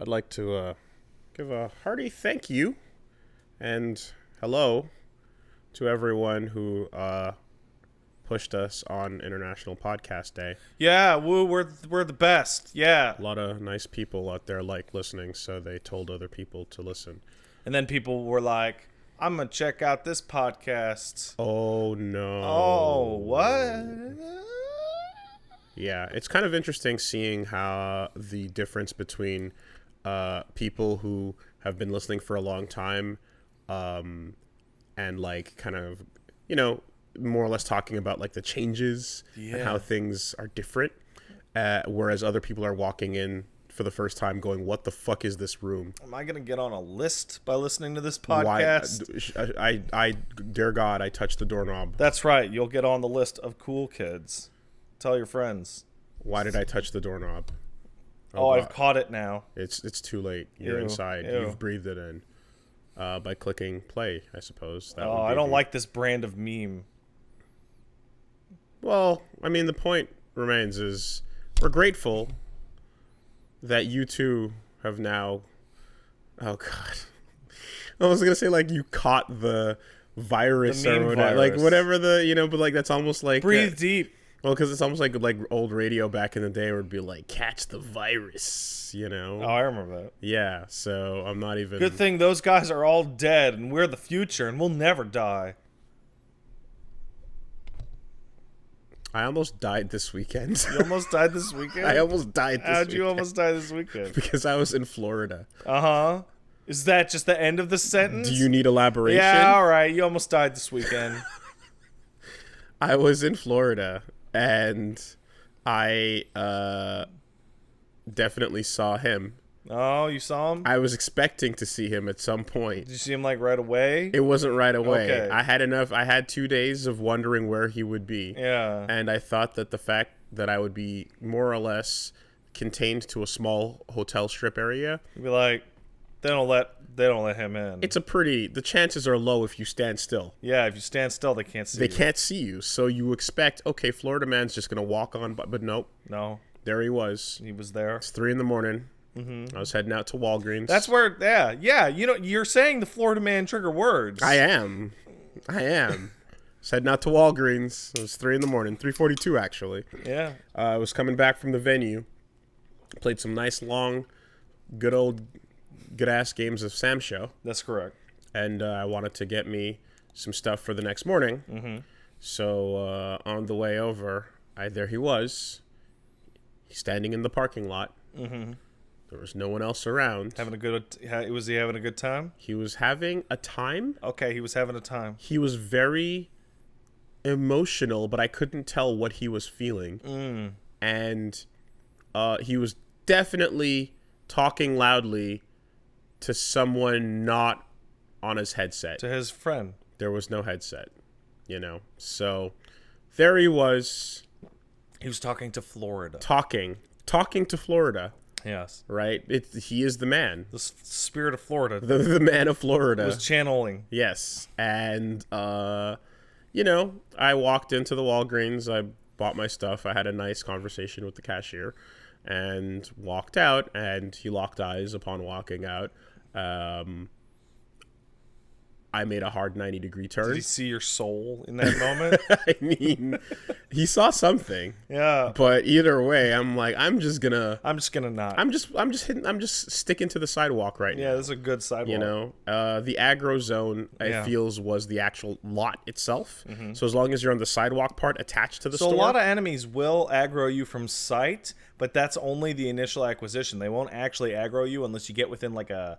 I'd like to give a hearty thank you and hello to everyone who pushed us on International Podcast Day. Yeah, woo, we're the best. Yeah. A lot of nice people out there like listening, so they told other people to listen. And then people were like, I'm going to check out this podcast. Oh, no. Oh, what? Yeah, it's kind of interesting seeing how the difference between people who have been listening for a long time and like kind of, you know, more or less talking about like the changes and how things are different, whereas other people are walking in for the first time going, what the fuck is this room? Am I going to get on a list by listening to this podcast? Why? I dear God, I touched the doorknob. That's right. You'll get on the list of cool kids. Tell your friends. Why did I touch the doorknob? Oh, I've caught it now. It's too late. You're inside. Ew. You've breathed it in by clicking play, I suppose. That I don't like this brand of meme. Well, I mean, the point remains is we're grateful that you two have now... Oh, God. I was going to say, like, you caught the virus The meme or whatever. virus. Like, whatever the, you know, but, like, that's almost like... Breathe deep. Well, because it's almost like old radio back in the day where it'd be like, catch the virus, you know? Oh, I remember that. Yeah, so I'm not even... Good thing those guys are all dead and we're the future and we'll never die. I almost died this weekend. You almost died this weekend? I almost died this weekend. How'd you almost die this weekend? Because I was in Florida. Uh-huh. Is that just the end of the sentence? Do you need elaboration? Yeah, all right. You almost died this weekend. I was in Florida, and I definitely saw him. Oh, you saw him? I was expecting to see him at some point. Did you see him, like, right away? It wasn't right away. Okay. I had 2 days of wondering where he would be. Yeah. And I thought that the fact that I would be more or less contained to a small hotel strip area. You'd be like, they don't let him in. The chances are low if you stand still. Yeah, if you stand still, they can't see you. They can't see you. So you expect, okay, Florida man's just going to walk on, but nope. No. There he was. He was there. It's 3 a.m. I was heading out to Walgreens. That's where, yeah. You know, you're saying the Florida man trigger words. I am. I was heading out to Walgreens. It was 3 a.m, 3:42 actually. Yeah. I was coming back from the venue. Played some nice, long, good-ass games of Sam Show. That's correct. And I wanted to get me some stuff for the next morning. Mm-hmm. So on the way over, there he was. He's standing in the parking lot. Mm-hmm. There was no one else around. Was he having a good time? He was having a time. Okay, he was having a time. He was very emotional, but I couldn't tell what he was feeling. And he was definitely talking loudly to someone not on his headset. To his friend. There was no headset, you know. So there he was. He was talking to Florida. Talking to Florida. Yes. Right? He is the man. The spirit of Florida. The man of Florida. Was channeling. Yes. And, you know, I walked into the Walgreens. I bought my stuff. I had a nice conversation with the cashier and walked out. And he locked eyes upon walking out. I made a hard 90-degry turn. Did he see your soul in that moment? I mean, he saw something. Yeah. But either way, I'm like, I'm just gonna not. I'm just sticking to the sidewalk right now. Yeah, this is a good sidewalk. You know, the aggro zone, I feels, was the actual lot itself. Mm-hmm. So as long as you're on the sidewalk part attached to the store. So a lot of enemies will aggro you from sight, but that's only the initial acquisition. They won't actually aggro you unless you get within like a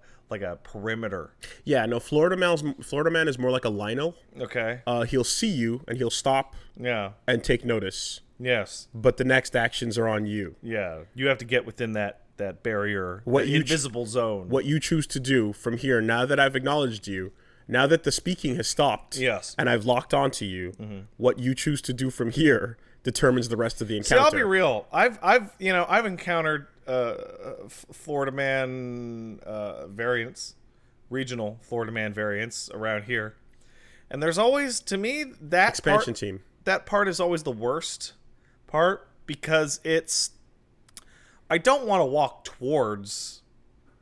perimeter. Yeah, no, Florida man is more like a Lionel. Okay. He'll see you and he'll stop. Yeah. And take notice. Yes. But the next actions are on you. Yeah. You have to get within that barrier, invisible zone. What you choose to do from here, now that I've acknowledged you, now that the speaking has stopped, yes, and I've locked onto you, what you choose to do from here determines the rest of the encounter. See, I'll be real. I've encountered Florida man variants, regional Florida man variants around here, and there's always, to me, that expansion team. That part is always the worst part because I don't want to walk towards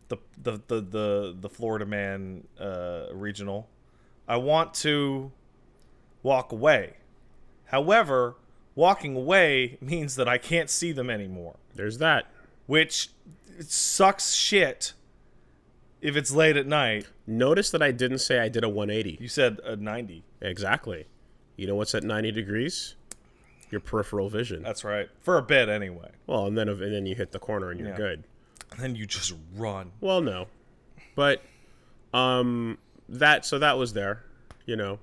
the Florida man regional, I want to walk away. However, walking away means that I can't see them anymore. There's that. Which sucks shit if it's late at night. Notice that I didn't say I did a 180. You said a 90. Exactly. You know what's at 90 degrees? Your peripheral vision. That's right. For a bit, anyway. Well, and then you hit the corner and you're good. And then you just run. Well, no. But that was there, you know.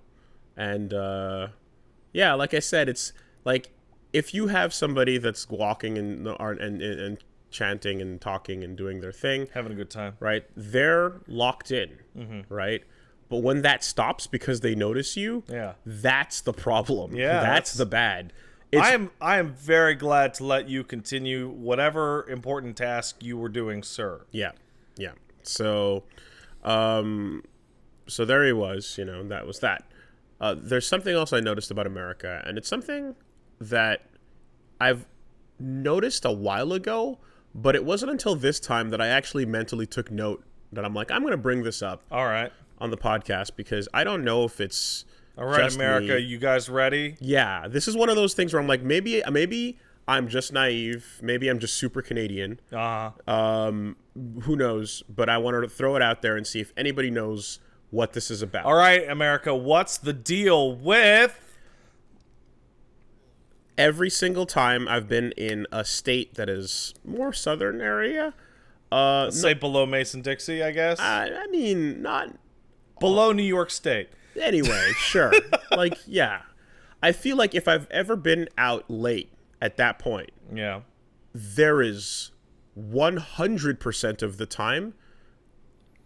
And yeah, like I said, it's like if you have somebody that's walking and chanting and talking and doing their thing, having a good time, right? They're locked in, right? But when that stops because they notice you, that's the problem. Yeah, that's the bad. I am very glad to let you continue whatever important task you were doing, sir. Yeah, yeah. So, so there he was. You know, that was that. There's something else I noticed about America, and it's something that I've noticed a while ago, but it wasn't until this time that I actually mentally took note that I'm like, I'm going to bring this up. All right. On the podcast, because I don't know if it's all right, just America, me. you guys ready? Yeah, this is one of those things where I'm like, maybe I'm just naive, maybe I'm just super Canadian. Who knows? But I wanted to throw it out there and see if anybody knows what this is about. All right, America, what's the deal with every single time I've been in a state that is more southern area? Let's say below Mason-Dixie, I guess. I mean, not below New York State. Anyway, sure. Like, yeah. I feel like if I've ever been out late at that point, there is 100% of the time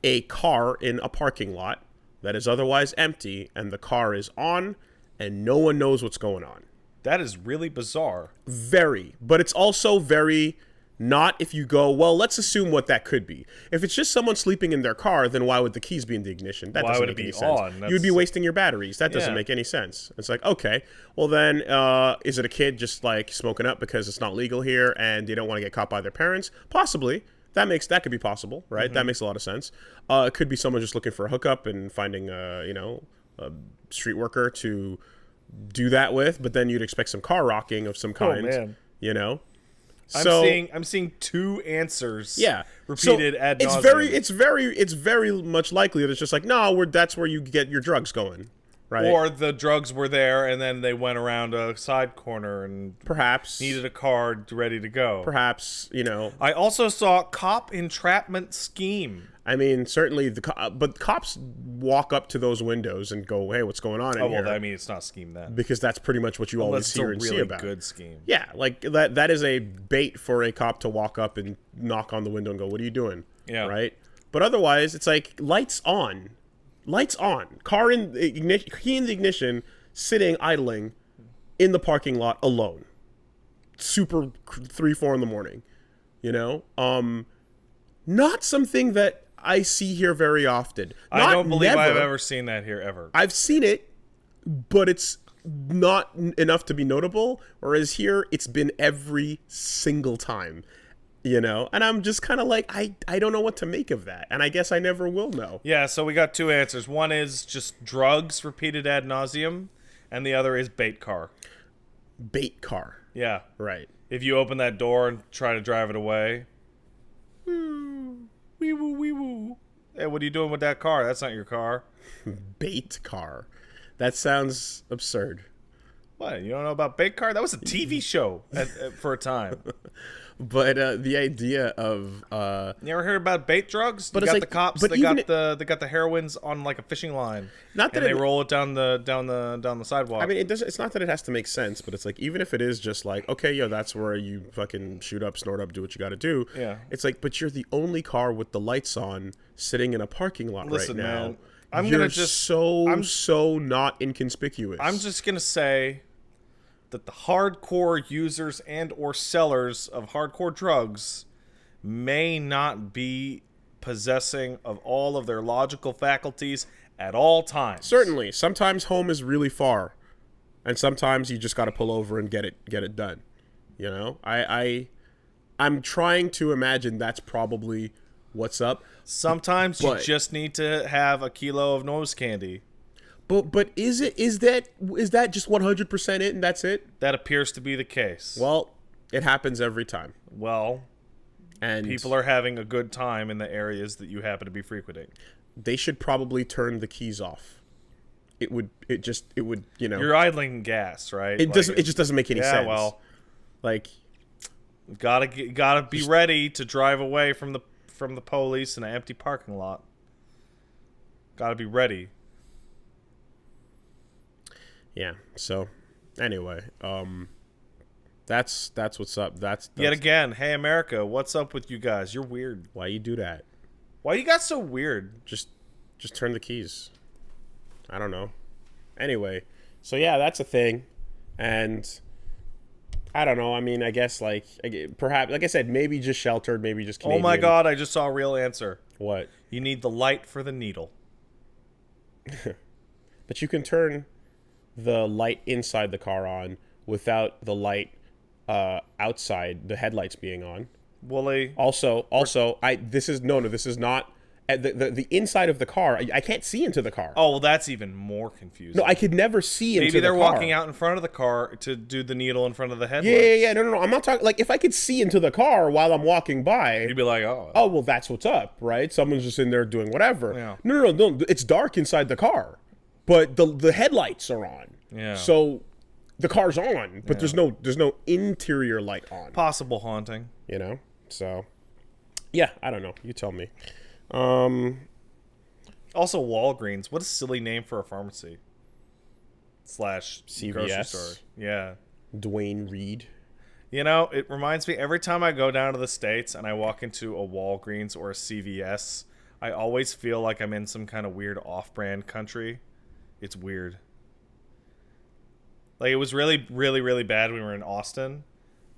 a car in a parking lot that is otherwise empty, and the car is on, and no one knows what's going on. That is really bizarre. Very. But it's also very... not if you go, well, let's assume what that could be. If it's just someone sleeping in their car, then why would the keys be in the ignition? That doesn't make any sense. You would be wasting your batteries. That doesn't make any sense. It's like, okay, well then, is it a kid just like smoking up because it's not legal here and they don't want to get caught by their parents? Possibly. That could be possible, right? That makes a lot of sense. It could be someone just looking for a hookup and finding, a street worker to do that with, but then you'd expect some car rocking of some kind, you know? So, I'm seeing two answers. Yeah, repeated ad nauseum. It's very much likely that it's just like, no, that's where you get your drugs going, right? Or the drugs were there and then they went around a side corner and perhaps needed a car ready to go. Perhaps, you know. I also saw cop entrapment scheme. I mean, certainly but cops walk up to those windows and go, "Hey, what's going on in here?" Well, I mean, it's not scheme then, because that's pretty much what you always hear and see about. It's a really good scheme. Yeah, like that is a bait for a cop to walk up and knock on the window and go, "What are you doing?" Yeah, right. But otherwise, it's like lights on, car in ignition, key in the ignition, sitting idling in the parking lot alone, super 3-4 in the morning, you know. Not something that I see here very often. I don't believe I've ever seen that here ever. I've seen it, but it's not enough to be notable, whereas here it's been every single time, you know? And I'm just kind of like, I don't know what to make of that, and I guess I never will know. Yeah, so we got two answers. One is just drugs repeated ad nauseum, and the other is bait car. Bait car. Yeah. Right. If you open that door and try to drive it away... wee woo, wee woo. Hey, what are you doing with that car? That's not your car. Bait car. That sounds absurd. What? You don't know about bait car? That was a TV show for a time. But the idea of you ever heard about bait drugs? But you it's got like, the cops. They got the heroines on like a fishing line. Not that and they roll it down the sidewalk. I mean, it's not that it has to make sense, but it's like, even if it is just like, okay, yo, that's where you fucking shoot up, snort up, do what you got to do. Yeah. It's like, but you're the only car with the lights on, sitting in a parking lot right now. Man, you're so not inconspicuous. I'm just gonna say that the hardcore users and or sellers of hardcore drugs may not be possessing of all of their logical faculties at all times. Certainly. Sometimes home is really far, and sometimes you just got to pull over and get it done. You know? I'm trying to imagine that's probably what's up. Sometimes you just need to have a kilo of nose candy. But is that just 100% it and that's it? That appears to be the case. Well, it happens every time. Well, and people are having a good time in the areas that you happen to be frequenting. They should probably turn the keys off. It would, you know. You're idling gas, right? It just doesn't make any sense. Yeah, well, like, gotta be ready to drive away from the police in an empty parking lot. Gotta be ready. Yeah. So, anyway, that's what's up. That's yet again. Hey, America, what's up with you guys? You're weird. Why you do that? Why you got so weird? Just turn the keys. I don't know. Anyway, so yeah, that's a thing, and I don't know. I mean, I guess perhaps, like I said, maybe just sheltered, maybe just Canadian. Oh my God! I just saw a real answer. What? You need the light for the needle. But you can turn the light inside the car on without the light outside, the headlights being on. Wooly. Also, this is not the inside of the car. I can't see into the car. Oh, well, that's even more confusing. No, I could never see into the car. Maybe they're walking out in front of the car to do the needle in front of the headlights. Yeah. No. I'm not talking, like, if I could see into the car while I'm walking by, you'd be like, oh, well, that's what's up, right? Someone's just in there doing whatever. Yeah. No. It's dark inside the car, but the headlights are on. Yeah. So the car's on, but there's no interior light on. Possible haunting. You know? So, yeah, I don't know. You tell me. Also, Walgreens. What a silly name for a pharmacy. / CVS. Grocery store. Yeah. Dwayne Reed. You know, it reminds me, every time I go down to the States and I walk into a Walgreens or a CVS, I always feel like I'm in some kind of weird off-brand country. It's weird. Like, it was really, really, really bad when we were in Austin,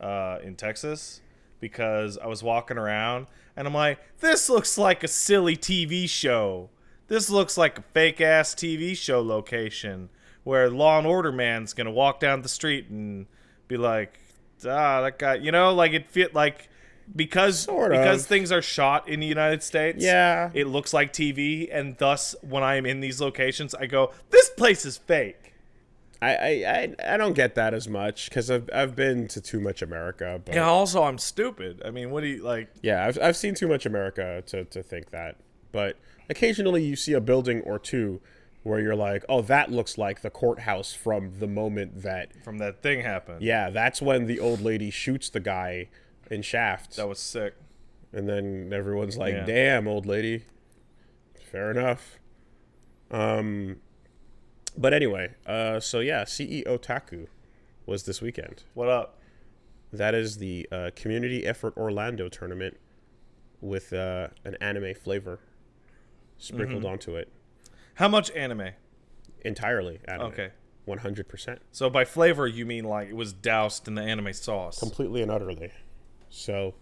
in Texas, because I was walking around and I'm like, this looks like a silly TV show. This looks like a fake-ass TV show location where Law and Order man's going to walk down the street and be like, that guy, you know, like it fit like, because things are shot in the United States, yeah, it looks like TV, and thus when I'm in these locations, I go, this place is fake. I don't get that as much because I've been to too much America. But yeah, also I'm stupid. I mean, what do you like? Yeah, I've seen too much America to think that. But occasionally you see a building or two where you're like, oh, that looks like the courthouse from the moment that thing happened. Yeah, that's when the old lady shoots the guy in Shaft. That was sick. And then everyone's like, damn, old lady. Fair enough. But anyway, so yeah, CEOtaku was this weekend. What up? That is the Community Effort Orlando tournament with an anime flavor sprinkled onto it. How much anime? Entirely anime. Okay. 100%. So by flavor, you mean like it was doused in the anime sauce? Completely and utterly. So,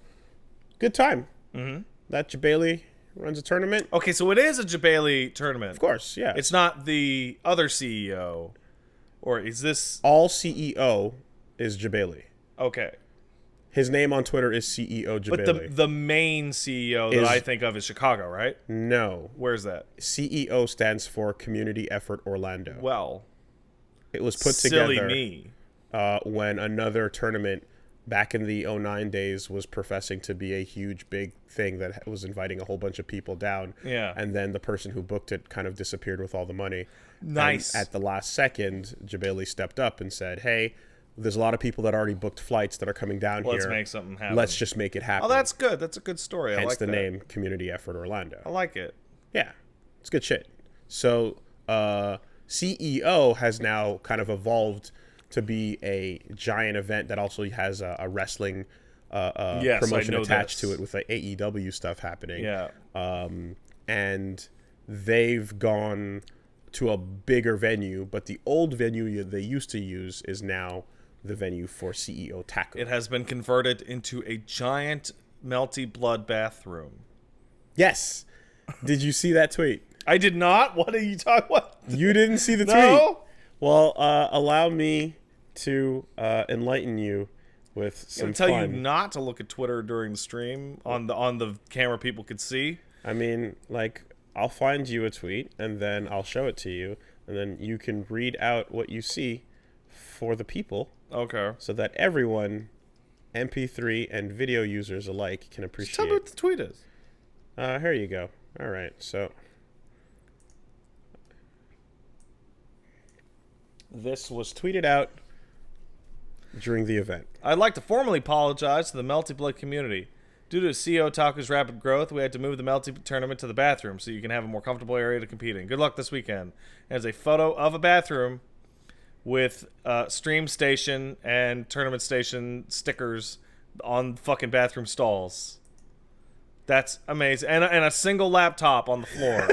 good time. Mm-hmm. That Jabali runs a tournament. Okay, so it is a Jabali tournament. Of course, yeah. It's not the other CEO, or is this... All CEO is Jabali. Okay. His name on Twitter is CEO Jabali. But the main CEO that I think of is Chicago, right? No. Where's that? CEO stands for Community Effort Orlando. Well, it was put together when another tournament back in the 2009 days was professing to be a huge, big thing that was inviting a whole bunch of people down. Yeah. And then the person who booked it kind of disappeared with all the money. Nice. And at the last second, Jabali stepped up and said, hey, there's a lot of people that already booked flights that are coming down here. Let's make something happen. Let's just make it happen. Oh, that's good. That's a good story. Hence I like the that. name Community Effort Orlando. I like it. Yeah. It's good shit. So, CEO has now kind of evolved to be a giant event that also has a wrestling promotion attached to it with the AEW stuff happening. Yeah. And they've gone to a bigger venue, but the old venue they used to use is now the venue for CEOtaku. It has been converted into a giant melty blood bathroom. Yes. Did you see that tweet? I did not. What are you talking about? You didn't see the tweet? No. Well, allow me to enlighten you with I'm some gonna tell you fun. not to look at Twitter during the stream on the camera people could see. I mean, like, I'll find you a tweet, and then I'll show it to you, and then you can read out what you see for the people. Okay. So that everyone, MP3 and video users alike, can Just appreciate. tell me what the tweet is. Here you go. All right, so this was tweeted out during the event. I'd like to formally apologize to the Melty Blood community. Due to CSB rapid growth, we had to move the Melty tournament to the bathroom so you can have a more comfortable area to compete in. Good luck this weekend. There's a photo of a bathroom with stream station and tournament station stickers on fucking bathroom stalls. That's amazing. And a single laptop on the floor.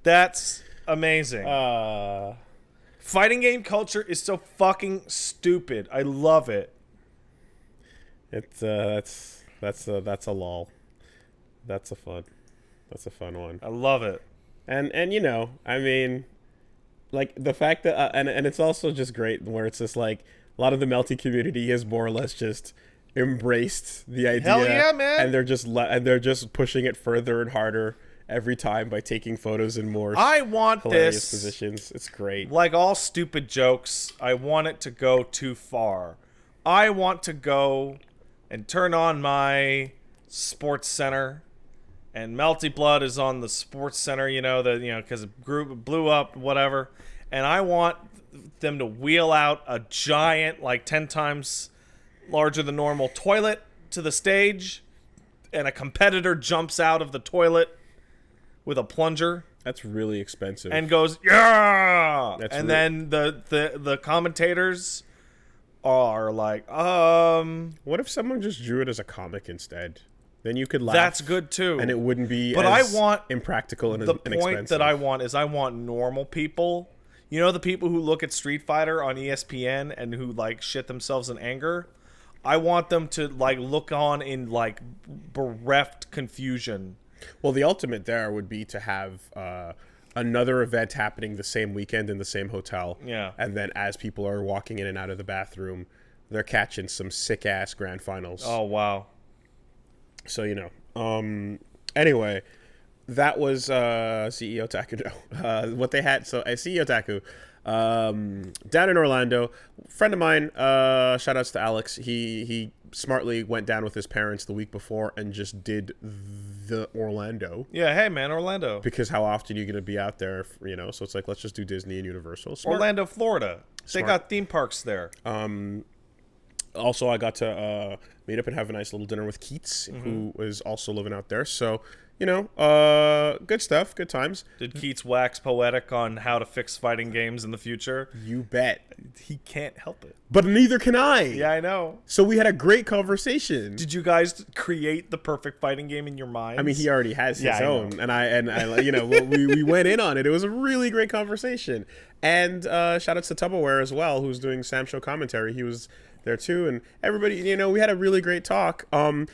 That's amazing. Fighting game culture is so fucking stupid. I love it. It's that's a lol. That's a fun one. I love it. And you know, I mean, like the fact that and it's also just great where it's just like a lot of the Melty community has more or less just embraced the idea. Hell yeah, man. And they're just pushing it further and harder every time by taking photos in more I want hilarious this positions. It's great. Like all stupid jokes, I want it to go too far. I want to go and turn on my Sports Center, and Melty Blood is on the Sports Center, because it blew up, whatever. And I want them to wheel out a giant, like 10 times larger than normal toilet to the stage, and a competitor jumps out of the toilet with a plunger. That's really expensive. And goes, yeah! That's then the commentators are like, what if someone just drew it as a comic instead? Then you could laugh. That's good too. And it wouldn't be but as I want impractical and the inexpensive. point that I want normal people. You know, the people who look at Street Fighter on ESPN and who like shit themselves in anger? I want them to like look on in like bereft confusion. Well, the ultimate there would be to have another event happening the same weekend in the same hotel. Yeah. And then as people are walking in and out of the bathroom, they're catching some sick-ass grand finals. Oh, wow. So, you know. Anyway, that was CEO Taku. No. What they had. So, CEO Taku, down in Orlando, friend of mine, shout outs to Alex. He smartly went down with his parents the week before and just did the Orlando. Yeah, hey man, Orlando. Because how often are you going to be out there, you know? So it's like, let's just do Disney and Universal. Smart. Orlando, Florida. They Smart. got theme parks there. Also, I got to meet up and have a nice little dinner with Keats, who is also living out there. So, you know, good stuff, good times. Did Keats wax poetic on how to fix fighting games in the future? You bet. He can't help it. But neither can I. Yeah, I know. So we had a great conversation. Did you guys create the perfect fighting game in your mind? I mean, he already has his own, know. and I, you know, we went in on it. It was a really great conversation. And shout outs to Tupperware as well, who's doing Sam Show commentary. He was there too, and everybody, you know, we had a really great talk. And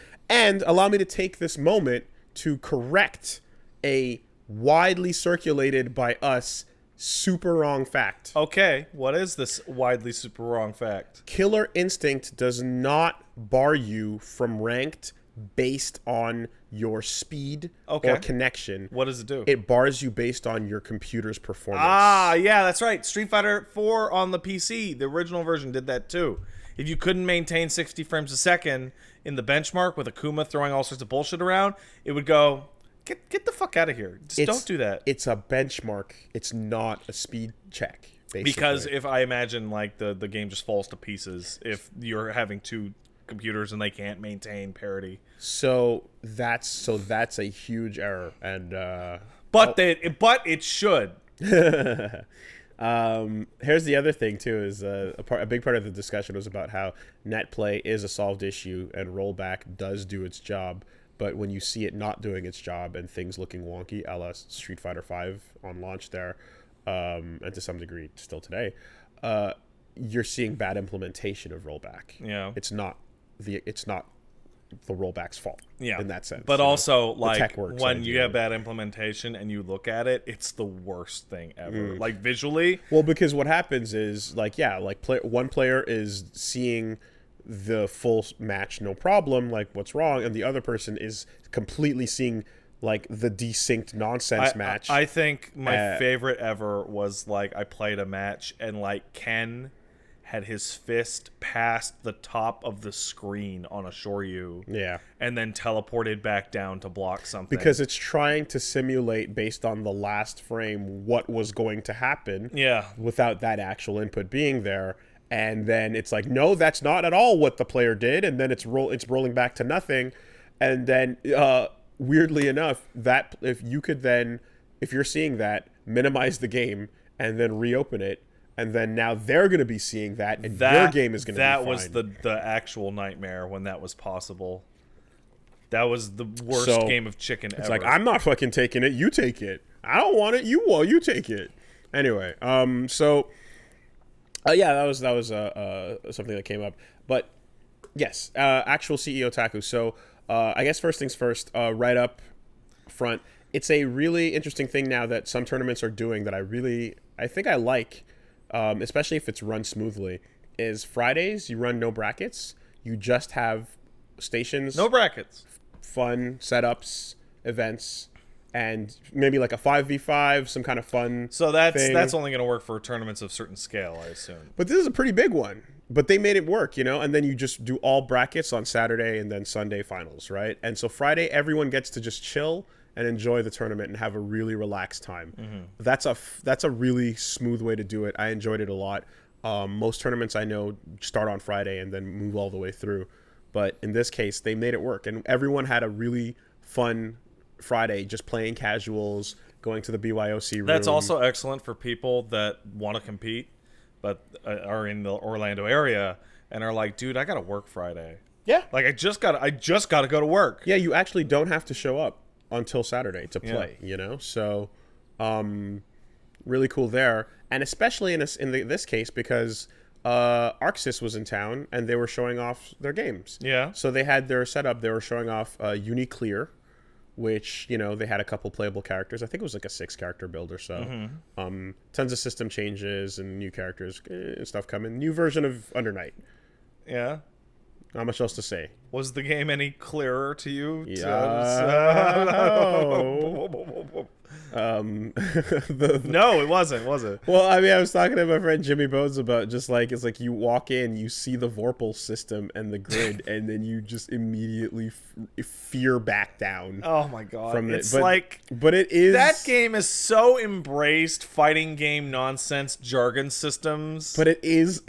allow me to take this moment to correct a widely circulated by us super wrong fact. Okay, what is this widely super wrong fact? Killer Instinct does not bar you from ranked based on your speed or connection. What does it do? It bars you based on your computer's performance. Ah, yeah, that's right. Street Fighter 4 on the PC, the original version, did that too. If you couldn't maintain 60 frames a second in the benchmark with Akuma throwing all sorts of bullshit around, it would go, get the fuck out of here. Just don't do that. It's a benchmark. It's not a speed check, basically. Because if I imagine like the game just falls to pieces if you're having two computers and they can't maintain parity. So that's a huge error, and but it should. Here's the other thing too: is a big part of the discussion was about how net play is a solved issue and rollback does do its job. But when you see it not doing its job and things looking wonky, a la Street Fighter V on launch there, and to some degree still today, you're seeing bad implementation of rollback. Yeah, it's not the rollback's fault. Yeah, in that sense. but also like works, when you have bad implementation and you look at it, it's the worst thing ever. Like visually, well, because what happens is like one player is seeing the full match no problem, like what's wrong, and the other person is completely seeing like the desynced nonsense match. I think my favorite ever was like I played a match and like Ken had his fist past the top of the screen on a Shoryu. Yeah. And then teleported back down to block something. Because it's trying to simulate based on the last frame what was going to happen. Yeah. Without that actual input being there. And then it's like, no, that's not at all what the player did. And then it's rolling back to nothing. And then weirdly enough, that if you're seeing that, minimize the game and then reopen it. And then now they're going to be seeing that, and your game is going to be fine. That was the actual nightmare when that was possible. That was the worst game of chicken ever. It's like, I'm not fucking taking it. You take it. I don't want it. You take it. Anyway, yeah, that was something that came up. But yes, actual CEO Taku. So I guess first things first, right up front, it's a really interesting thing now that some tournaments are doing that I think I like. Especially if it's run smoothly, is Fridays you run no brackets. You just have stations, no brackets, fun setups, events, and maybe like a 5v5, some kind of fun. So that's thing. only going to work for tournaments of certain scale, I assume. But this is a pretty big one. But they made it work, and then you just do all brackets on Saturday and then Sunday finals, right? And so Friday everyone gets to just chill and enjoy the tournament and have a really relaxed time. Mm-hmm. That's a really smooth way to do it. I enjoyed it a lot. Most tournaments I know start on Friday and then move all the way through. But in this case, they made it work. And everyone had a really fun Friday just playing casuals, going to the BYOC room. That's also excellent for people that want to compete but are in the Orlando area and are like, dude, I got to work Friday. Yeah. Like, I just got to go to work. Yeah, you actually don't have to show up until Saturday to play, so really cool there. And especially in this case because Arxis was in town and they were showing off their games. Yeah. So they had their setup. They were showing off Uniclear, which, they had a couple playable characters. I think it was like a 6-character build or so. Mm-hmm. Tons of system changes and new characters and stuff coming. New version of Under Night. Yeah. Not much else to say. Was the game any clearer to you? No, it wasn't, was it? Well, I mean, I was talking to my friend Jimmy Bones about just like, it's like you walk in, you see the Vorpal system and the grid, and then you just immediately fear back down. Oh my god. From it's but it is... That game is so embraced fighting game nonsense jargon systems. But it is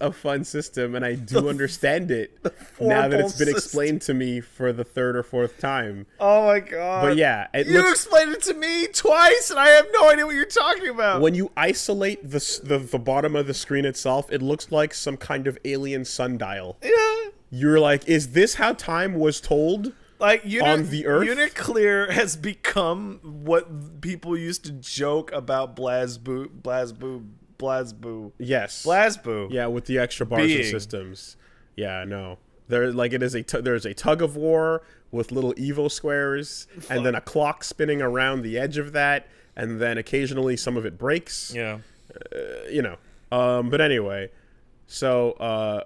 a fun system, and I do understand it now that it's been explained to me for the 3rd or 4th time. Oh my god. But yeah, you explained it to me twice, and I have no idea what you're talking about. When you isolate the bottom of the screen itself, it looks like some kind of alien sundial. Yeah. You're like, is this how time was told? Like on the Earth? Uniclear has become what people used to joke about BlazBoo. Yes. BlazBoo. Yeah, with the extra bars and systems. Yeah, no. There's a tug of war with little Evo squares, and then a clock spinning around the edge of that, and then occasionally some of it breaks. Yeah. But anyway, so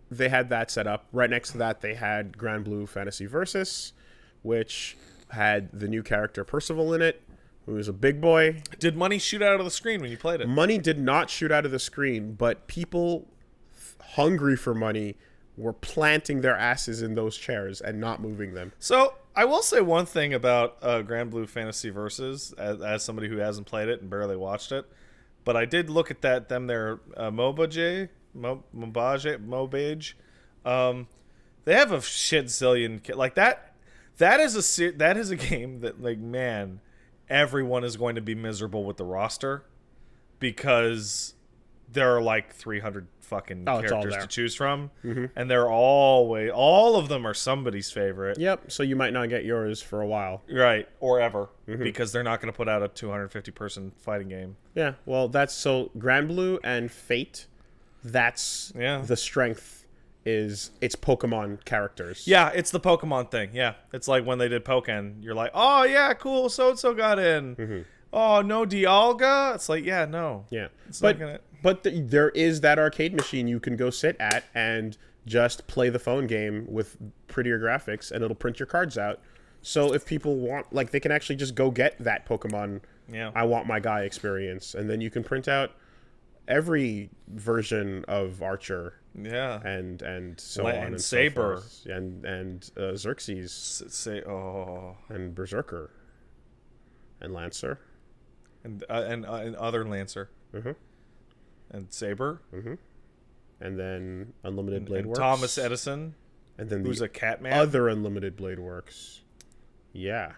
they had that set up. Right next to that, they had Grand Blue Fantasy Versus, which had the new character Percival in it, who is a big boy. Did money shoot out of the screen when you played it? Money did not shoot out of the screen, but people hungry for money were planting their asses in those chairs and not moving them. So I will say one thing about Grand Blue Fantasy Versus, as somebody who hasn't played it and barely watched it, but I did look at their Mobage. They have a shit zillion like that. That is a game that, like, man, everyone is going to be miserable with the roster because there are like 300 fucking characters to choose from, and they're all of them are somebody's favorite. Yep. So you might not get yours for a while, right? Or ever, because they're not going to put out a 250 person fighting game. Yeah. Well, that's so Grand Blue and Fate. That's the strength is it's Pokemon characters. Yeah, it's the Pokemon thing. Yeah, it's like when they did Pokken. You're like, oh yeah, cool. So and so got in. Mm-hmm. Oh no, Dialga. It's like, yeah, no. Yeah, it's but not gonna... there is that arcade machine you can go sit at and just play the phone game with prettier graphics, and it'll print your cards out. So if people want, like, they can actually just go get that Pokemon. Yeah. I want my guy experience, and then you can print out every version of Archer. Yeah. And so on and Saber. so forth. And Xerxes. And Berserker. And Lancer. And other Lancer. Mm-hmm. And Saber. Mm-hmm. And then Unlimited Blade Works. Thomas Edison. And then who's a Catman. Other Unlimited Blade Works. Yeah.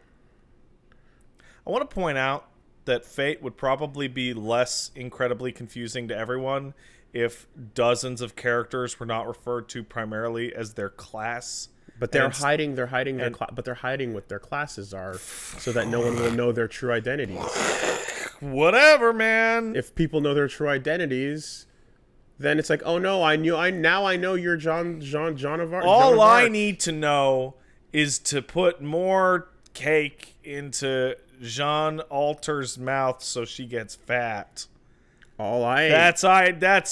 I want to point out that Fate would probably be less incredibly confusing to everyone if dozens of characters were not referred to primarily as their class. But they're hiding what their classes are, so that no one will know their true identities. Whatever, man. If people know their true identities, then it's like, oh no, I know you're John of Arc. All I need to know is to put more cake into Jean Alter's mouth so she gets fat. That's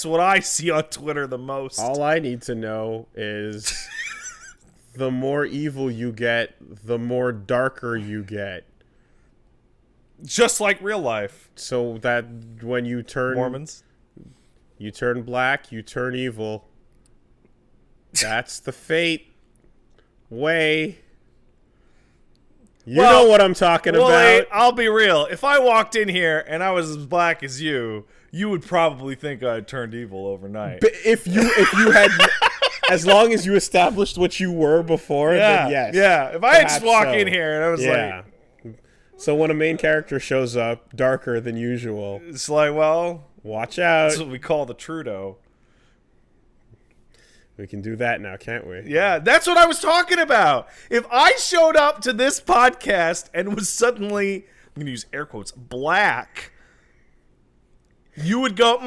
what I see on Twitter the most. All I need to know is the more evil you get, the more darker you get. Just like real life. So that when you turn Mormons, you turn black, you turn evil. That's the Fate way. You know what I'm talking about. I'll be real. If I walked in here and I was as black as you would probably think I turned evil overnight. But if you had, as long as you established what you were before, then yes. Yeah. If I had just walked in here and I was like, so when a main character shows up darker than usual, it's like, well, watch out. That's what we call the Trudeau. We can do that now, can't we? Yeah, that's what I was talking about. If I showed up to this podcast and was suddenly, I'm going to use air quotes, black, you would go,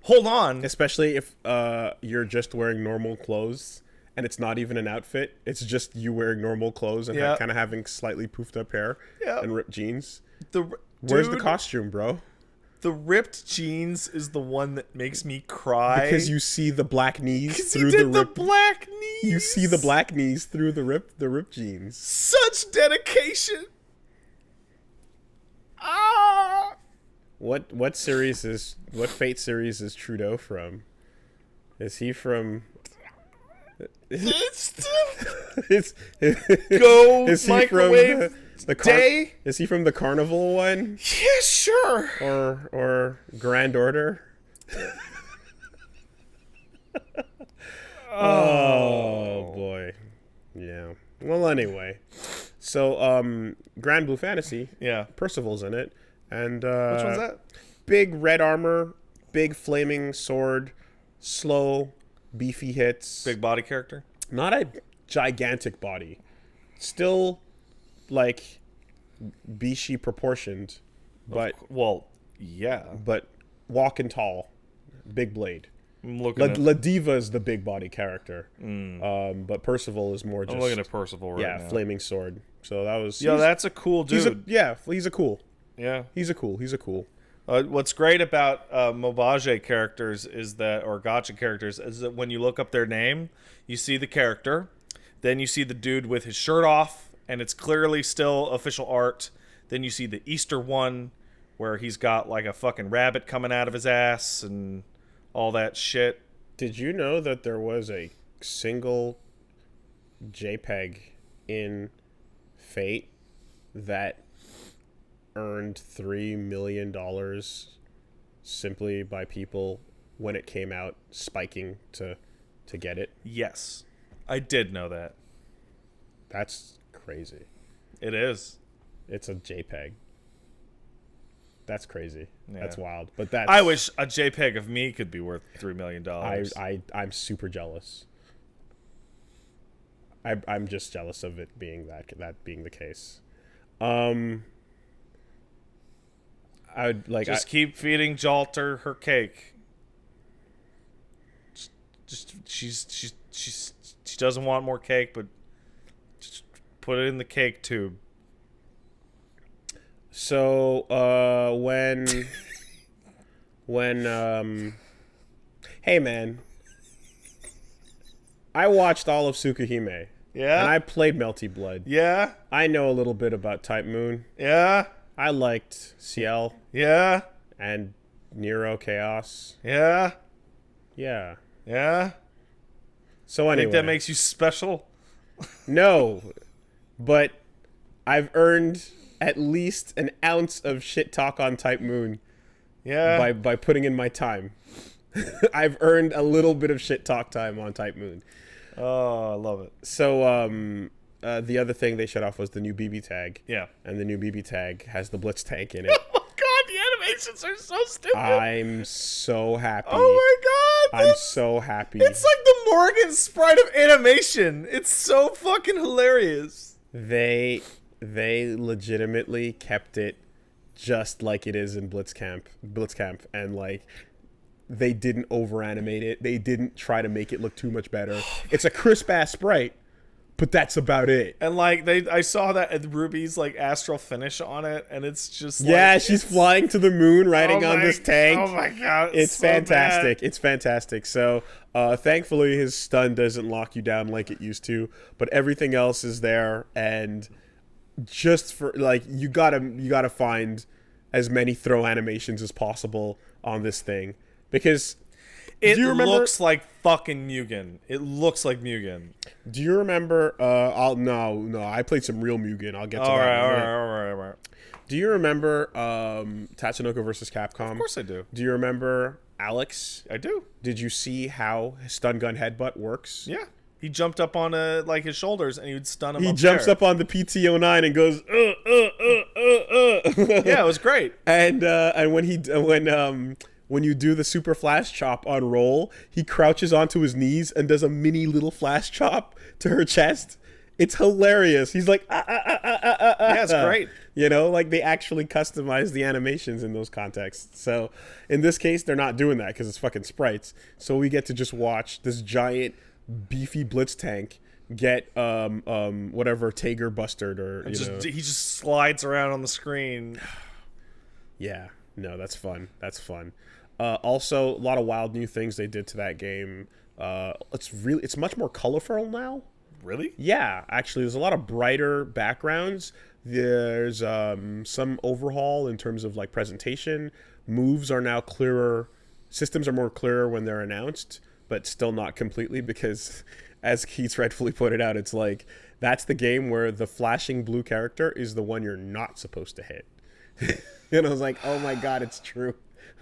hold on. Especially if you're just wearing normal clothes and it's not even an outfit. It's just you wearing normal clothes and kind of having slightly poofed up hair and ripped jeans. Where's the costume, bro? The ripped jeans is the one that makes me cry. Because you see the black knees through the black knees. You see the black knees through the ripped jeans. Such dedication. What Fate series is Trudeau from? Is he from is he microwave day? Is he from the Carnival one? Yeah, sure. Or Grand Order? Oh boy. Yeah. Well, anyway. So Grand Blue Fantasy. Yeah. Percival's in it. And which one's that? Big red armor, big flaming sword, slow, beefy hits. Big body character? Not a gigantic body. Still like Bishi proportioned, but yeah. But walking tall, big blade. I'm looking at La Diva is the big body character, but Percival is more just. I'm looking at Percival right now. Yeah, flaming sword. So that was. That's a cool dude. He's a cool. Yeah, he's a cool. What's great about Mobage characters is that, or Gacha characters, is that when you look up their name, you see the character, then you see the dude with his shirt off, and it's clearly still official art. Then you see the Easter one, where he's got like a fucking rabbit coming out of his ass and all that shit. Did you know that there was a single JPEG in Fate that earned $3 million simply by people, when it came out, spiking to get it? Yes, I did know that. That's crazy. It is. It's a JPEG. That's crazy. Yeah. That's wild. But I wish a JPEG of me could be worth $3 million. I'm super jealous. I'm just jealous of it being that being the case. Keep feeding Jalter her cake. Just she doesn't want more cake, but just put it in the cake tube. So hey man, I watched all of Tsukihime. Yeah. And I played Melty Blood. Yeah. I know a little bit about Type Moon. Yeah. I liked Ciel. Yeah. And Nero Chaos. Yeah. Yeah. Yeah. So anyway. Think that makes you special? No. But I've earned at least an ounce of shit talk on Type Moon. Yeah. By putting in my time. I've earned a little bit of shit talk time on Type Moon. Oh, I love it. So, the other thing they shut off was the new BB tag. Yeah. And the new BB tag has the Blitz tank in it. Oh, God, the animations are so stupid. I'm so happy. Oh, my God. I'm so happy. It's like the Morgan sprite of animation. It's so fucking hilarious. They legitimately kept it just like it is in Blitzcamp, and like they didn't over animate it. They didn't try to make it look too much better. It's a crisp ass sprite, but that's about it. And like I saw that Ruby's like astral finish on it, and it's just like, yeah, she's flying to the moon riding on this tank. Oh my God, it's so fantastic. bad. It's fantastic. So thankfully his stun doesn't lock you down like it used to, but everything else is there. And just for like you gotta find as many throw animations as possible on this thing, because it looks like fucking Mugen. It looks like Mugen. Do you remember no, I played some real Mugen. I'll get to that. All right. Do you remember Tatsunoko versus Capcom? Of course I do. Do you remember Alex? I do. Did you see how stun gun headbutt works? Yeah. He jumped up on like his shoulders and he would stun him. He jumps up on the PTO9 and goes Yeah, it was great. And when you do the super flash chop on roll, he crouches onto his knees and does a mini little flash chop to her chest. It's hilarious. He's like, Yeah, it's great. You know, like they actually customize the animations in those contexts. So in this case, they're not doing that because it's fucking sprites. So we get to just watch this giant beefy blitz tank get whatever Tager busted or he just slides around on the screen. Yeah, no, that's fun. Also, a lot of wild new things they did to that game. It's much more colorful now. Really? Yeah, actually, there's a lot of brighter backgrounds. There's some overhaul in terms of like presentation. Moves are now clearer. Systems are more clearer when they're announced, but still not completely, because as Keats rightfully pointed out, it's like that's the game where the flashing blue character is the one you're not supposed to hit. And I was like, oh my God, it's true.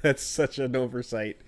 That's such an oversight.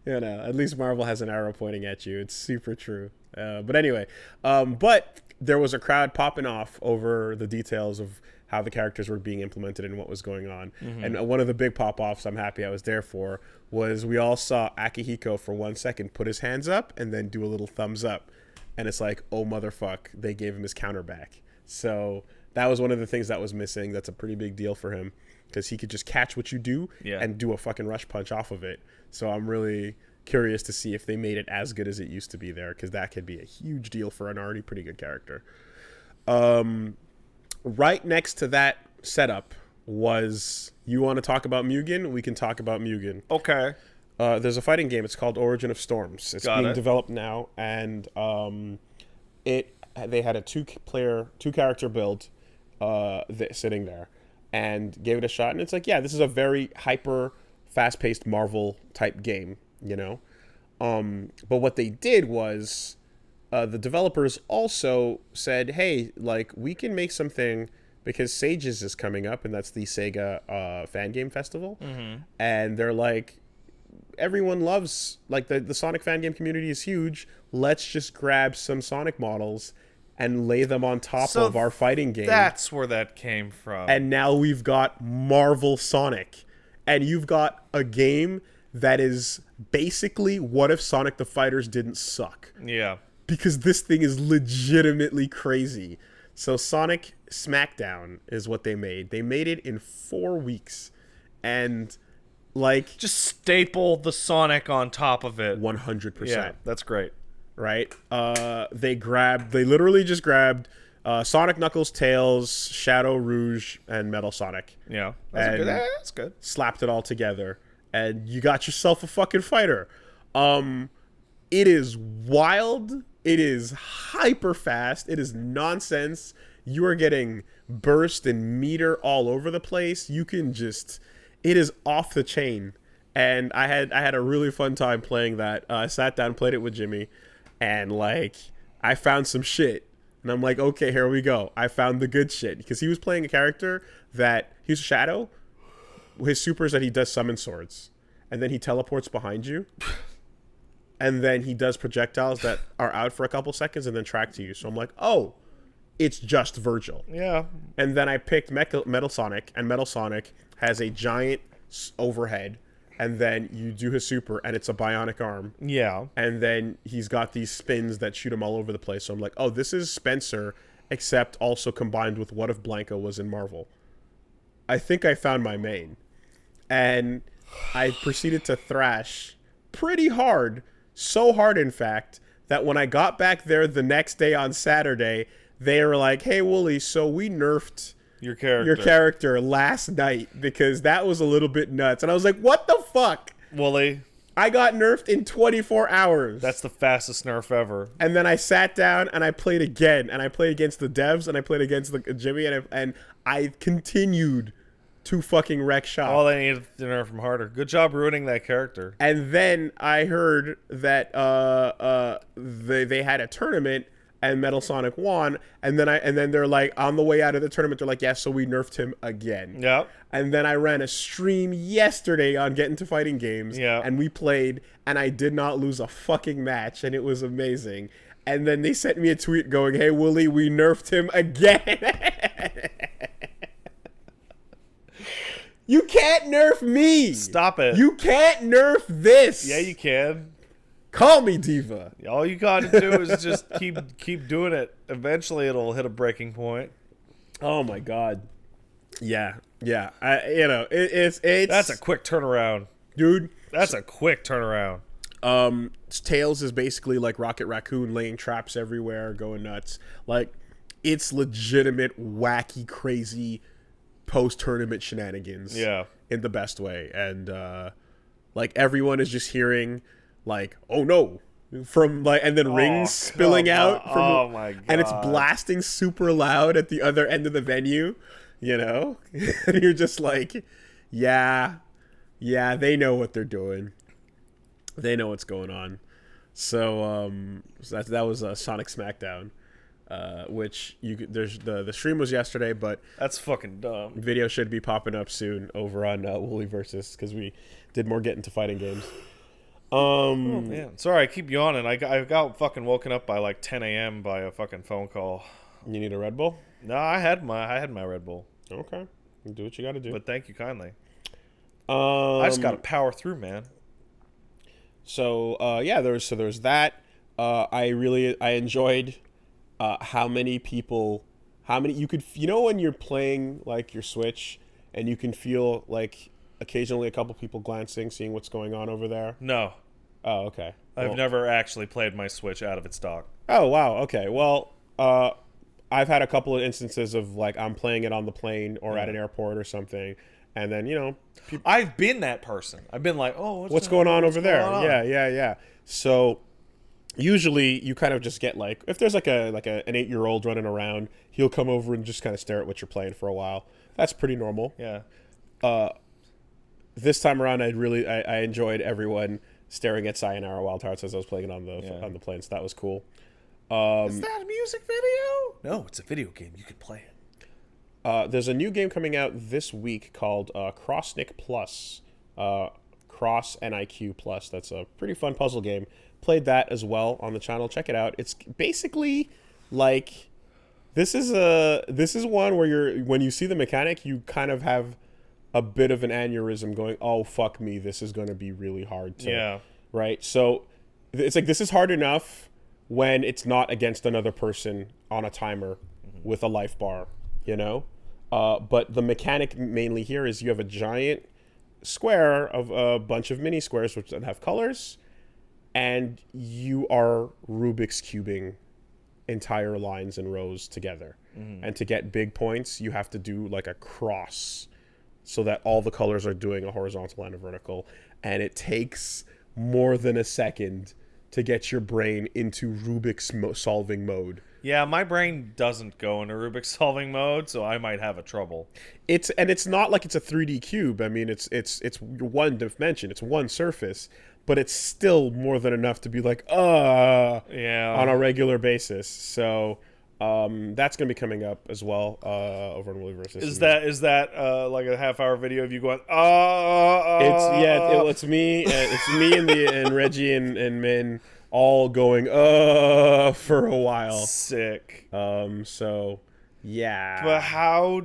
You know, at least Marvel has an arrow pointing at you. It's super true. But anyway, but there was a crowd popping off over the details of how the characters were being implemented and what was going on. Mm-hmm. And one of the big pop-offs I'm happy I was there for was we all saw Akihiko for 1 second put his hands up and then do a little thumbs up. And it's like, oh, motherfuck, they gave him his counter back. So that was one of the things that was missing. That's a pretty big deal for him, because he could just catch what you do and do a fucking rush punch off of it. So I'm really curious to see if they made it as good as it used to be there, because that could be a huge deal for an already pretty good character. Right next to that setup was, you want to talk about Mugen? We can talk about Mugen. Okay. There's a fighting game. It's called Origin of Storms. It's being developed now, and they had a two character build sitting there, and gave it a shot. And it's like, yeah, this is a very hyper, fast-paced Marvel type game, you know. But what they did was, the developers also said, hey, like, we can make something, because Sages is coming up, and that's the Sega fan game festival. Mm-hmm. And they're like, everyone loves, like, the Sonic fan game community is huge. Let's just grab some Sonic models and lay them on top of our fighting game. That's where that came from. And now we've got Marvel Sonic. And you've got a game that is basically, what if Sonic the Fighters didn't suck? Yeah. Because this thing is legitimately crazy. So Sonic Smackdown is what they made. They made it in 4 weeks. And Like, just staple the Sonic on top of it. 100%. Yeah, that's great. Right? They literally just grabbed Sonic, Knuckles, Tails, Shadow, Rouge, and Metal Sonic. Yeah, that's good. Slapped it all together, and you got yourself a fucking fighter. It is wild. It is hyper fast. It is nonsense. You are getting burst and meter all over the place. You can just... It is off the chain. And I had a really fun time playing that. I sat down, played it with Jimmy, and like I found some shit. And I'm like, okay, here we go. I found the good shit. Because he was playing a character that he's a Shadow. His super is that he does summon swords. And then he teleports behind you. And then he does projectiles that are out for a couple seconds and then track to you. So I'm like, oh, it's just Virgil. Yeah. And then I picked Metal Sonic, and Metal Sonic has a giant overhead, and then you do his super, and it's a bionic arm. Yeah. And then he's got these spins that shoot him all over the place. So I'm like, oh, this is Spencer, except also combined with What If Blanca was in Marvel. I think I found my main. And I proceeded to thrash pretty hard. So hard, in fact, that when I got back there the next day on Saturday, they were like, hey, Wooly, so we nerfed your character last night because that was a little bit nuts. And I was like, what the fuck? Wooly, I got nerfed in 24 hours. That's the fastest nerf ever. And then I sat down and I played again. And I played against the devs and I played against Jimmy. And I continued to fucking wreck shop. All they needed to nerf him harder. Good job ruining that character. And then I heard that they had a tournament and Metal Sonic won, and then they're like, on the way out of the tournament, they're like, yeah, so we nerfed him again. Yep. And then I ran a stream yesterday on Get Into Fighting Games, and we played, and I did not lose a fucking match, and it was amazing. And then they sent me a tweet going, hey, Wooly, we nerfed him again. You can't nerf me. Stop it. You can't nerf this. Yeah, you can. Call me Diva. All you got to do is just keep doing it. Eventually, it'll hit a breaking point. Oh my god. Yeah. It's that's a quick turnaround, dude. That's a quick turnaround. Tails is basically like Rocket Raccoon, laying traps everywhere, going nuts. Like, it's legitimate, wacky, crazy post-tournament shenanigans. Yeah. In the best way, and like everyone is just hearing. Like, oh no, from like, and then rings spilling out from, oh my god, and it's blasting super loud at the other end of the venue, you know, and you're just like, yeah, they know what they're doing, they know what's going on. So that was a Sonic Smackdown, which the stream was yesterday, but that's fucking dumb. Video should be popping up soon over on Wooly Versus because we did more Get Into Fighting Games. Oh man, sorry, I keep yawning. I got fucking woken up by like 10 a.m. by a fucking phone call. You need a Red Bull? No, I had my Red Bull. Okay, do what you got to do. But thank you kindly. I just got to power through, man. So there's that. I enjoyed how many you could, you know, when you're playing like your Switch and you can feel like occasionally a couple people glancing, seeing what's going on over there. No. Oh, okay. I've never actually played my Switch out of its dock. Oh, wow. Okay. Well, I've had a couple of instances of like I'm playing it on the plane or at an airport or something, and then, you know, I've been that person. I've been like, oh, what's going on over there? Yeah. So usually you kind of just get like, if there's like an 8-year-old running around, he'll come over and just kind of stare at what you're playing for a while. That's pretty normal. Yeah. This time around, I enjoyed everyone staring at Sayonara Wild Hearts as I was playing it on the plane, so that was cool. Is that a music video? No, it's a video game. You can play it. There's a new game coming out this week called Crossnick Plus, Cross NIQ Plus. That's a pretty fun puzzle game. Played that as well on the channel. Check it out. It's basically like this is one where when you see the mechanic, you kind of have a bit of an aneurysm going, oh, fuck me, this is going to be really hard to... Yeah. Right? So it's like, this is hard enough when it's not against another person on a timer with a life bar, you know? But the mechanic mainly here is you have a giant square of a bunch of mini squares which then have colors, and you are Rubik's cubing entire lines and rows together. And to get big points, you have to do like a cross so that all the colors are doing a horizontal and a vertical. And it takes more than a second to get your brain into Rubik's solving mode. Yeah, my brain doesn't go into Rubik's solving mode, so I might have a trouble. It's not like it's a 3D cube. I mean, it's one dimension, it's one surface, but it's still more than enough to be like, yeah, on a regular basis. So that's gonna be coming up as well over on Willy versus. Is that like a half-hour video of you going It's me and Reggie and Min all going for a while. Sick. So yeah. But how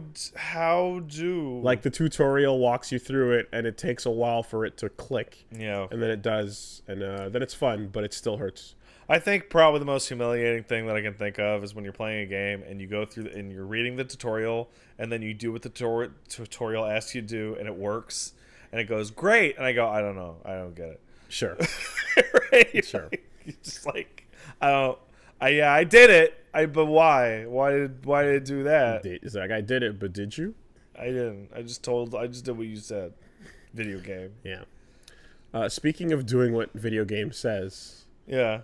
do like the tutorial walks you through it, and it takes a while for it to click. Yeah. And then it does, and then it's fun, but it still hurts. I think probably the most humiliating thing that I can think of is when you're playing a game and you go through and you're reading the tutorial, and then you do what the tutorial asks you to do, and it works, and it goes great, and I go, I don't know, I don't get it. Sure. Right? Sure. You're just like, I did it. But why? Why did it do that? It's like, I did it, but did you? I didn't. I just did what you said. Video game. Yeah. Speaking of doing what video game says. Yeah.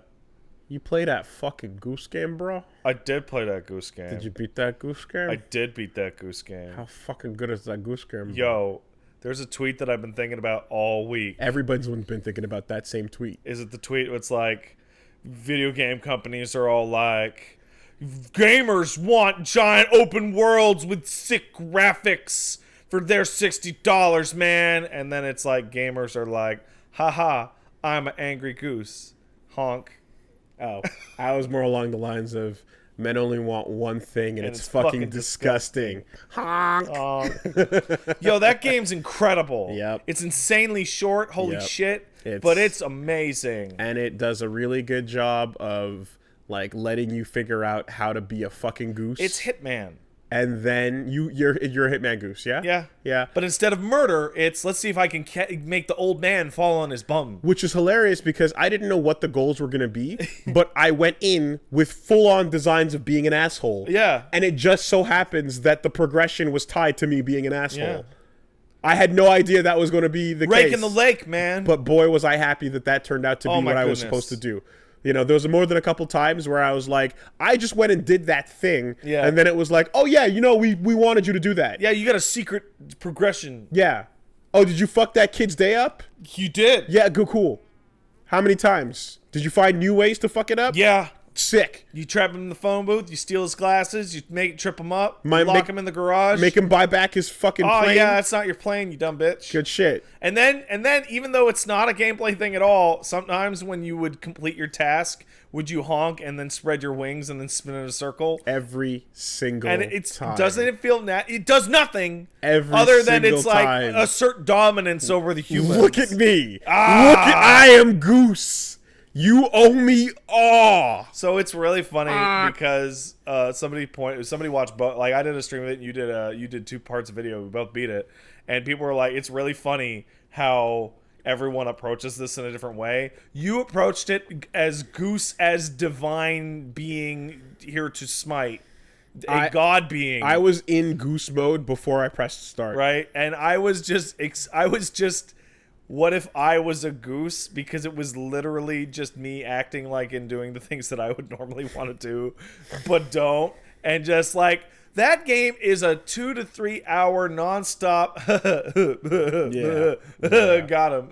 You play that fucking Goose Game, bro? I did play that Goose Game. Did you beat that Goose Game? I did beat that Goose Game. How fucking good is that Goose Game, bro? Yo, there's a tweet that I've been thinking about all week. Everybody's been thinking about that same tweet. Is it the tweet where it's like, video game companies are all like, gamers want giant open worlds with sick graphics for their $60, man. And then it's like, gamers are like, haha, I'm an angry goose. Honk. Oh, I was more along the lines of men only want one thing, and it's fucking disgusting. Honk. Yo, that game's incredible. Yep. It's insanely short. Holy shit. But it's amazing. And it does a really good job of like letting you figure out how to be a fucking goose. It's Hitman. And then you're a Hitman Goose, yeah? Yeah. Yeah. But instead of murder, it's let's see if I can make the old man fall on his bum. Which is hilarious because I didn't know what the goals were going to be, but I went in with full-on designs of being an asshole. Yeah. And it just so happens that the progression was tied to me being an asshole. Yeah. I had no idea that was going to be the case. Rake in the lake, man. But boy, was I happy that turned out to be what I was supposed to do. You know, there was more than a couple times where I was like, I just went and did that thing. Yeah. And then it was like, oh, yeah, you know, we wanted you to do that. Yeah, you got a secret progression. Yeah. Oh, did you fuck that kid's day up? You did. Yeah, good, cool. How many times? Did you find new ways to fuck it up? Yeah. Sick. You trap him in the phone booth, you steal his glasses, you trip him up, lock him in the garage. Make him buy back his fucking plane. Oh, yeah, that's not your plane, you dumb bitch. Good shit. And then, even though it's not a gameplay thing at all, sometimes when you would complete your task, would you honk and then spread your wings and then spin in a circle? Every single time. And doesn't it feel it does nothing other than it's time. Like assert dominance over the humans. Look at me. I am Goose. You owe me awe. So it's really funny because somebody watched both. Like I did a stream of it, and you did 2 parts of video. We both beat it, and people were like, "It's really funny how everyone approaches this in a different way." You approached it as Goose, as divine being here to smite, a god being. I was in Goose mode before I pressed start. Right, and I was just. What if I was a goose? Because it was literally just me acting like and doing the things that I would normally want to do, but don't. And just like, that game is a 2 to 3 hour nonstop. Got him.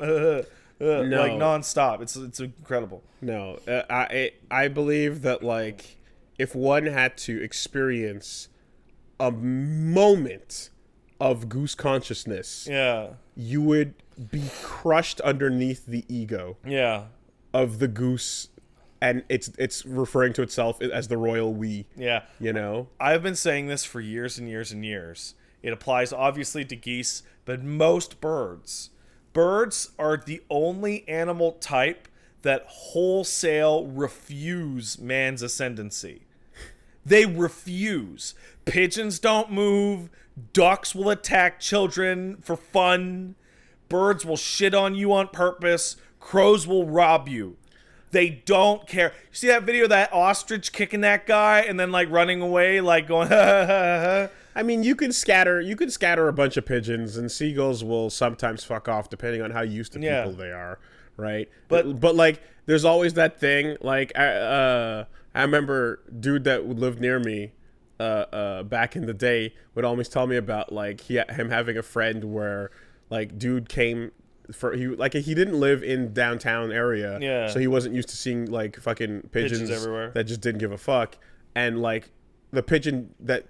No. Like nonstop. It's incredible. No, I believe that like if one had to experience a moment of Goose consciousness, Yeah. you would be crushed underneath the ego Yeah. of the goose, and it's referring to itself as the royal we. Yeah. You know? I've been saying this for years and years and years. It applies obviously to geese, but most birds. Birds are the only animal type that wholesale refuse man's ascendancy. They refuse. Pigeons don't move. Ducks will attack children for fun. Birds will shit on you on purpose. Crows will rob you. They don't care. You see that video of that ostrich kicking that guy and then like running away, like going, ha ha ha ha. I mean, you can scatter a bunch of pigeons, and seagulls will sometimes fuck off depending on how used to people they are, right? But like, there's always that thing. Like, I remember dude that lived near me, back in the day would always tell me about like him having a friend where like dude came. He didn't live in downtown area, so he wasn't used to seeing like fucking pigeons everywhere that just didn't give a fuck, and like the pigeon that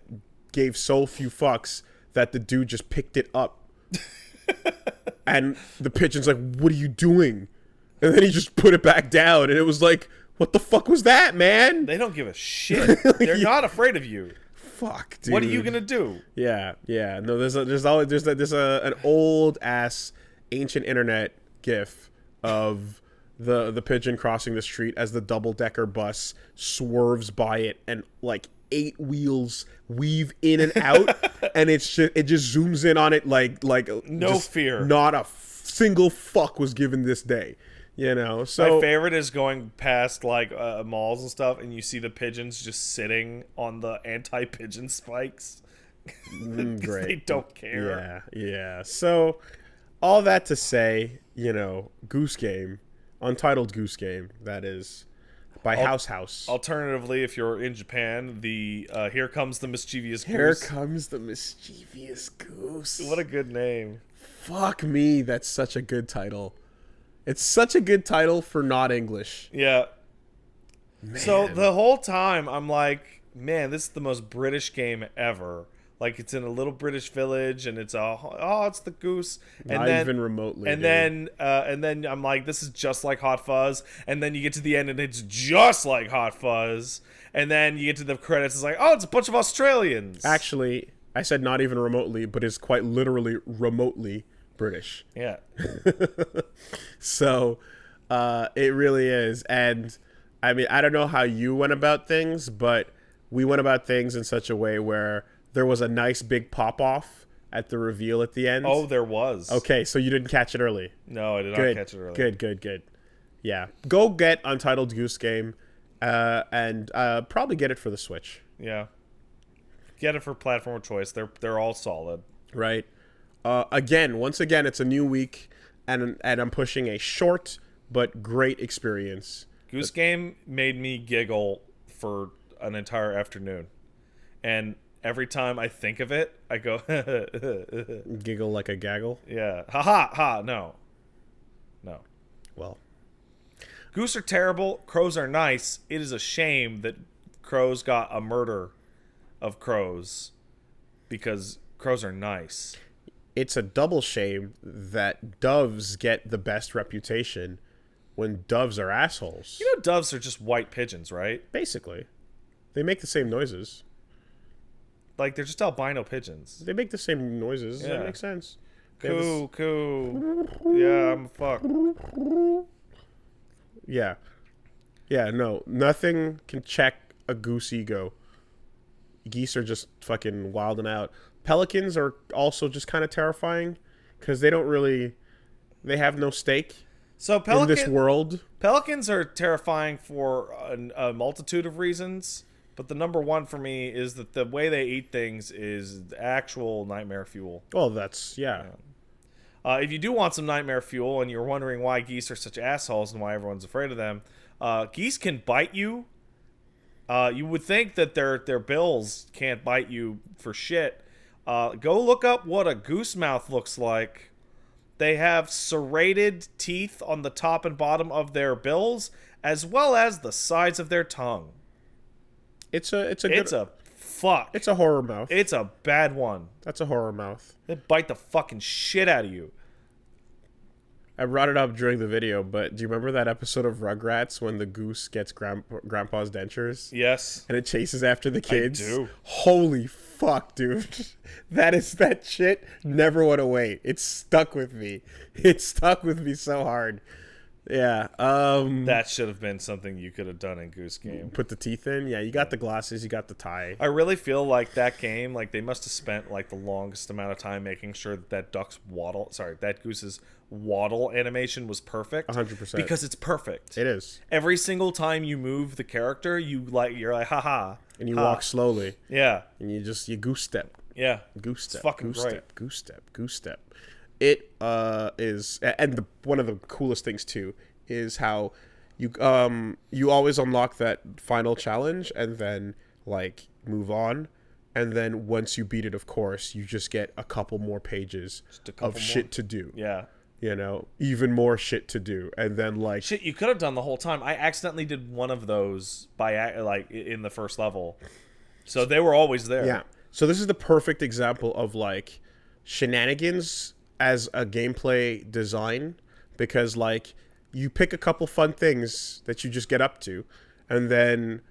gave so few fucks that the dude just picked it up, and the pigeon's like, "What are you doing?" And then he just put it back down, and it was like, "What the fuck was that, man?" They don't give a shit. They're not afraid of you. Fuck, dude. What are you gonna do? Yeah. No, there's an old ass ancient internet gif of the pigeon crossing the street as the double-decker bus swerves by it, and like 8 wheels weave in and out, and it just zooms in on it like no fear. Not a single fuck was given this day, you know. So my favorite is going past like malls and stuff, and you see the pigeons just sitting on the anti-pigeon spikes. Great. They don't care. Yeah. So all that to say, you know, Goose Game, Untitled Goose Game, that is, by House. Alternatively, if you're in Japan, the Here Comes the Mischievous Goose. Here Comes the Mischievous Goose. What a good name. Fuck me, that's such a good title. It's such a good title for not English. Yeah. Man. So the whole time, I'm like, man, this is the most British game ever. Like, it's in a little British village, and it's it's the goose. And not even remotely. And then I'm like, this is just like Hot Fuzz. And then you get to the end, and it's just like Hot Fuzz. And then you get to the credits, it's like, oh, it's a bunch of Australians. Actually, I said not even remotely, but it's quite literally remotely British. Yeah. So, it really is. And, I mean, I don't know how you went about things, but we went about things in such a way where there was a nice big pop-off at the reveal at the end. Oh, there was. Okay, so you didn't catch it early. No, I did not catch it early. Good. Yeah. Go get Untitled Goose Game, and probably get it for the Switch. Yeah. Get it for platform of choice. They're all solid. Right. Once again, it's a new week, and I'm pushing a short but great experience. Goose Game made me giggle for an entire afternoon. And every time I think of it, I go, giggle like a gaggle? Yeah. Ha ha ha. No. Well. Goose are terrible. Crows are nice. It is a shame that crows got a murder of crows because crows are nice. It's a double shame that doves get the best reputation when doves are assholes. You know, doves are just white pigeons, right? Basically. They make the same noises. Like, they're just albino pigeons. They make the same noises. Yeah. That makes sense. Coo. Yeah, I'm fucked. Yeah. Yeah, no. Nothing can check a goose ego. Geese are just fucking wilding out. Pelicans are also just kind of terrifying because they have no stake in this world. Pelicans are terrifying for a multitude of reasons. But the number one for me is that the way they eat things is actual nightmare fuel. Well, that's, yeah. If you do want some nightmare fuel and you're wondering why geese are such assholes and why everyone's afraid of them, geese can bite you. You would think that their bills can't bite you for shit. Go look up what a goose mouth looks like. They have serrated teeth on the top and bottom of their bills, as well as the sides of their tongue. It's a horror mouth. It's a bad one. That's a horror mouth. They bite the fucking shit out of you. I brought it up during the video, but do you remember that episode of Rugrats when the goose gets Grandpa's dentures? Yes. And it chases after the kids? I do. Holy fuck, dude. That shit never went away. It stuck with me. It stuck with me so hard. Yeah. That should have been something you could have done in Goose Game. Put the teeth in. Yeah, you got the glasses, you got the tie. I really feel like that game, like they must have spent like the longest amount of time making sure that that goose's waddle animation was perfect. 100%. Because it's perfect. It is. Every single time you move the character, you're like, haha. And you walk slowly. Yeah. And you goose step. Yeah. Goose step. It's fucking goose great. step. Goose step. Goose step. It is, and one of the coolest things too is how you always unlock that final challenge and then like move on, and then once you beat it, of course, you just get a couple more pages of shit to do. Yeah. You know, even more shit to do, and then like shit you could have done the whole time. I accidentally did one of those by like in the first level, so they were always there. Yeah. So this is the perfect example of like shenanigans as a gameplay design, because like you pick a couple fun things that you just get up to, and then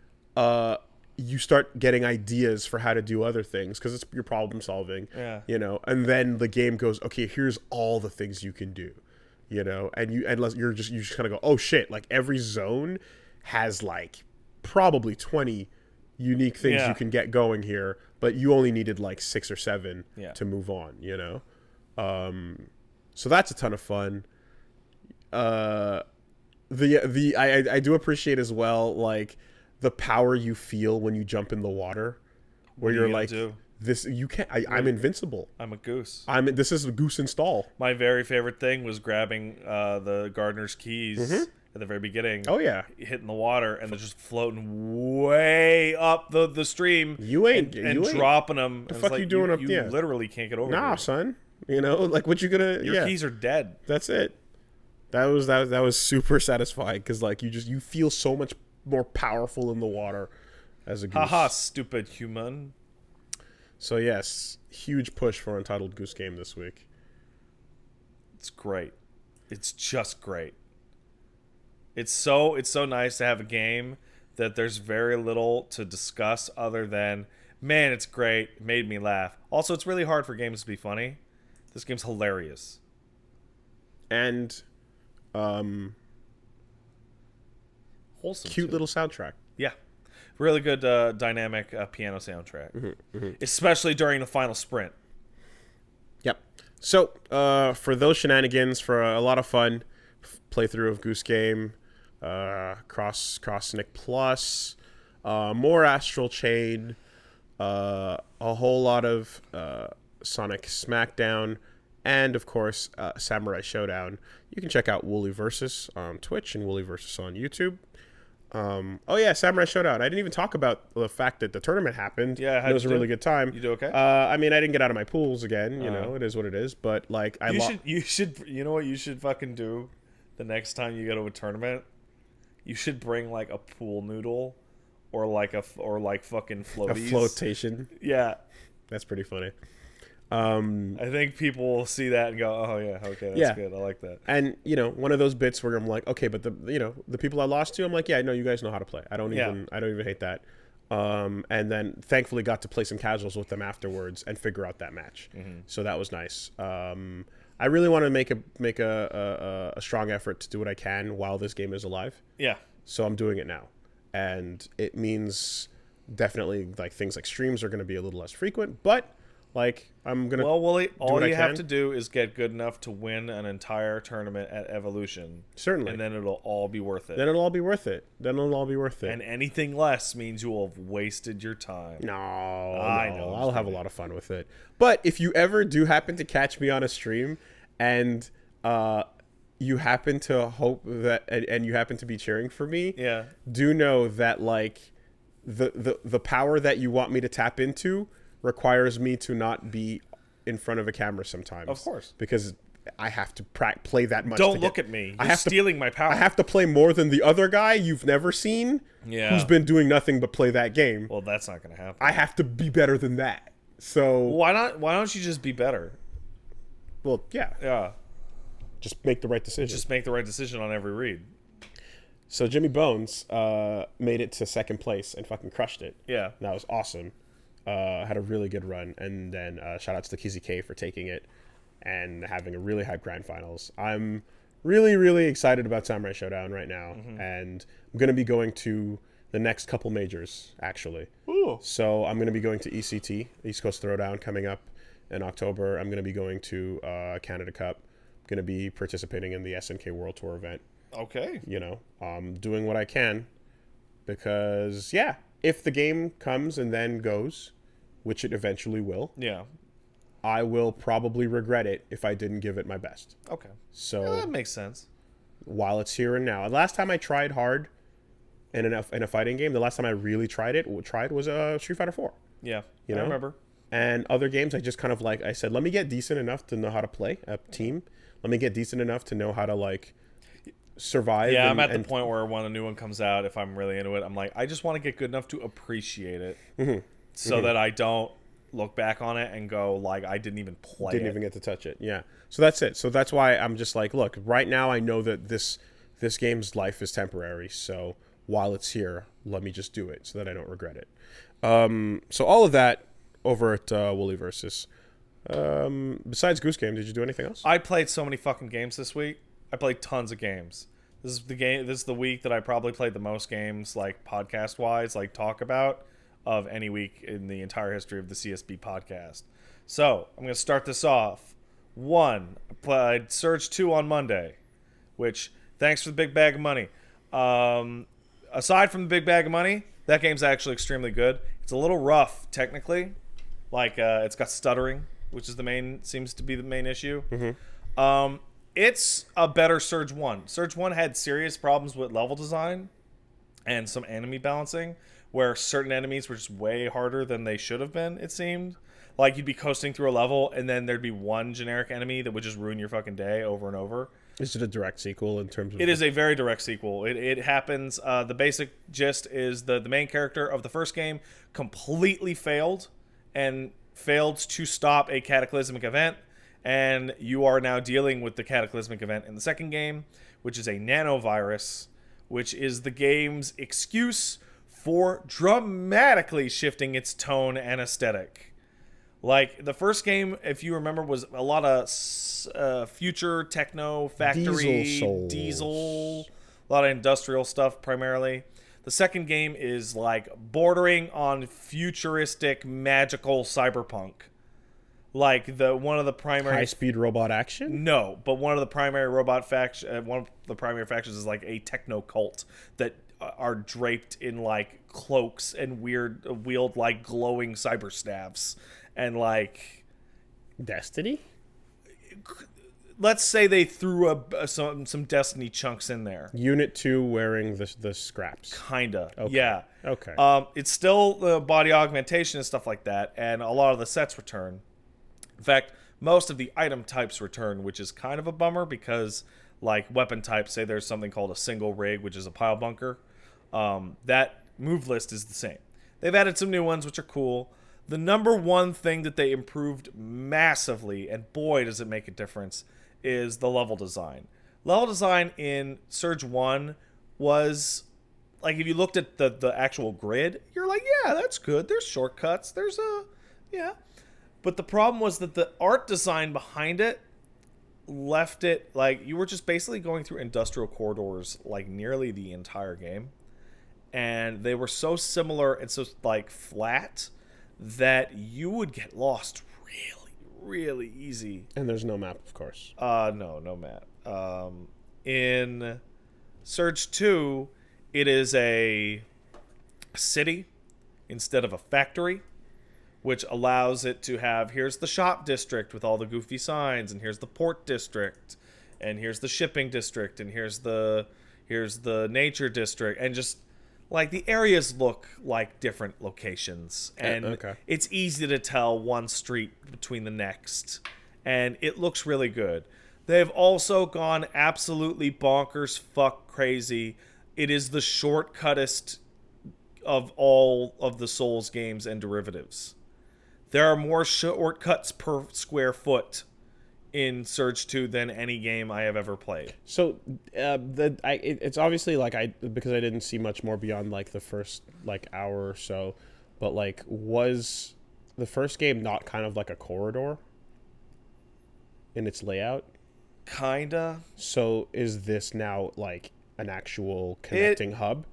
you start getting ideas for how to do other things because it's your problem solving. Yeah. You know, and then the game goes, okay, here's all the things you can do. You know, and you just kind of go, oh shit, like every zone has like probably 20 unique things you can get going here, but you only needed like 6 or 7 to move on, you know? So that's a ton of fun. I do appreciate as well, like the power you feel when you jump in the water, where you're like, this, you can't, I'm invincible. I'm a goose. This is a goose install. My very favorite thing was grabbing the gardener's keys at the very beginning. Oh yeah. Hitting the water and they're just floating way up the stream. And dropping them. The fuck you doing up there? You literally can't get over Nah, here. son. You know, like what you gonna? Your keys are dead. That's it. That was super satisfying because like you feel so much more powerful in the water as a goose. Haha, stupid human. So yes, huge push for Untitled Goose Game this week. It's great. It's just great. It's so nice to have a game that there's very little to discuss other than, man, it's great. It made me laugh. Also, it's really hard for games to be funny. This game's hilarious. And wholesome. Cute little soundtrack. Yeah. Really good dynamic piano soundtrack. Especially during the final sprint. Yep. So, for those shenanigans, for a lot of fun playthrough of Goose Game, Cross-Nick Plus, more Astral Chain, a whole lot of Sonic Smackdown, and of course Samurai Showdown. You can check out Wooly Versus on Twitch and Wooly Versus on YouTube. Oh yeah, Samurai Showdown. I didn't even talk about the fact that the tournament happened. Yeah, it was a really good time. You do okay? I mean, I didn't get out of my pools again. You know, it is what it is. But like, you should. You know what you should fucking do the next time you go to a tournament? You should bring like a pool noodle, or like fucking floaties. A flotation. Yeah, that's pretty funny. I think people will see that and go, "Oh yeah, okay, that's good. I like that." And you know, one of those bits where I'm like, okay, but the people I lost to, I'm like, yeah, no, you guys know how to play. I don't even hate that. And then thankfully got to play some casuals with them afterwards and figure out that match. So that was nice. I really want to make a strong effort to do what I can while this game is alive. Yeah. So I'm doing it now, and it means definitely like things like streams are going to be a little less frequent, but like I'm gonna. Well, Wooly, all you have to do is get good enough to win an entire tournament at Evolution. Certainly, and then it'll all be worth it. Then it'll all be worth it. And anything less means you will have wasted your time. No, I know. I'll have a lot of fun with it. But if you ever do happen to catch me on a stream, and you happen to hope that, and you happen to be cheering for me, do know that like the power that you want me to tap into requires me to not be in front of a camera sometimes. Of course. Because I have to play that much. Don't look at me. You're stealing my power. I have to play more than the other guy you've never seen who's been doing nothing but play that game. Well, that's not going to happen. I have to be better than that. So why don't you just be better? Well, yeah. Yeah. Just make the right decision. Just make the right decision on every read. So Jimmy Bones made it to second place and fucking crushed it. Yeah. That was awesome. Had a really good run, and then shout out to the Kizzy K for taking it and having a really high grand finals. I'm really, really excited about Samurai Showdown right now, Mm-hmm. and I'm going to be going to the next couple majors, actually. Ooh. So I'm going to be going to ECT, East Coast Throwdown, coming up in October. I'm going to be going to Canada Cup. I'm going to be participating in the SNK World Tour event. Okay. You know, doing what I can because, yeah, if the game comes and then goes, which it eventually will, Yeah. I will probably regret it if I didn't give it my best. Okay. So Yeah, that makes sense. while it's here and now, the last time I tried hard in a fighting game, the last time I really tried was Street Fighter 4. Yeah. You I know? remember. And other games, I just kind of like, I said, let me get decent enough to know how to play a team. Let me get decent enough to know how to, like, survive. Yeah, I'm at the point where when a new one comes out, if I'm really into it, I'm like, I just want to get good enough to appreciate it so that I don't look back on it and go, like, I didn't even play Didn't even get to touch it. Yeah. So that's it. So that's why I'm just like, look, right now I know that this game's life is temporary. So while it's here, let me just do it so that I don't regret it. So all of that over at Wooly Versus. Besides Goose Game, did you do anything else? I played so many fucking games this week. I played tons of games. This is the week that I probably played the most games, like podcast wise, like talk about, of any week in the entire history of the CSB podcast. So I'm gonna start this off. One, I played Surge 2 on Monday, which thanks for the big bag of money. Aside from the big bag of money, that game's actually extremely good. It's a little rough technically, like it's got stuttering, which is seems to be the main issue. It's a better Surge 1. Surge 1 had serious problems with level design and some enemy balancing, where certain enemies were just way harder than they should have been, it seemed. Like, you'd be coasting through a level, and then there'd be one generic enemy that would just ruin your fucking day over and over. Is it a direct sequel in terms of... It is a very direct sequel. It happens... the basic gist is the main character of the first game completely failed to stop a cataclysmic event, and you are now dealing with the cataclysmic event in the second game, which is a nanovirus, which is the game's excuse for dramatically shifting its tone and aesthetic. Like, the first game, if you remember, was a lot of future techno factory, diesel, a lot of industrial stuff primarily. The second game is like bordering on futuristic, magical cyberpunk. Like one of the primary high-speed robot action? No, but one of the primary factions is like a techno cult that are draped in like cloaks and wield like glowing cyber staffs and like Destiny. Let's say they threw some Destiny chunks in there. Unit 2 wearing the scraps. Kinda. Okay. Yeah. Okay. It's still body augmentation and stuff like that, and a lot of the sets return. In fact, most of the item types return, which is kind of a bummer because, like, weapon types, say there's something called a single rig, which is a pile bunker. That move list is the same. They've added some new ones, which are cool. The number one thing that they improved massively, and boy, does it make a difference, is the level design. Level design in Surge 1 was, like, if you looked at the actual grid, you're like, yeah, that's good. There's shortcuts. Yeah. But the problem was that the art design behind it left it, like, you were just basically going through industrial corridors, like, nearly the entire game. And they were so similar and so, like, flat that you would get lost really, really easy. And there's no map, of course. No map. In Surge 2, it is a city instead of a factory, which allows it to have, here's the shop district with all the goofy signs, and here's the port district, and here's the shipping district, and here's the nature district, and just, like, the areas look like different locations, and It's easy to tell one street between the next, and it looks really good. They've also gone absolutely bonkers fuck crazy. It is the shortcuttest of all of the Souls games and derivatives. There are more shortcuts per square foot in Surge 2 than any game I have ever played. So it's obviously because I didn't see much more beyond like the first like hour or so, but like was the first game not kind of like a corridor in its layout? Kinda. So is this now like an actual connecting hub?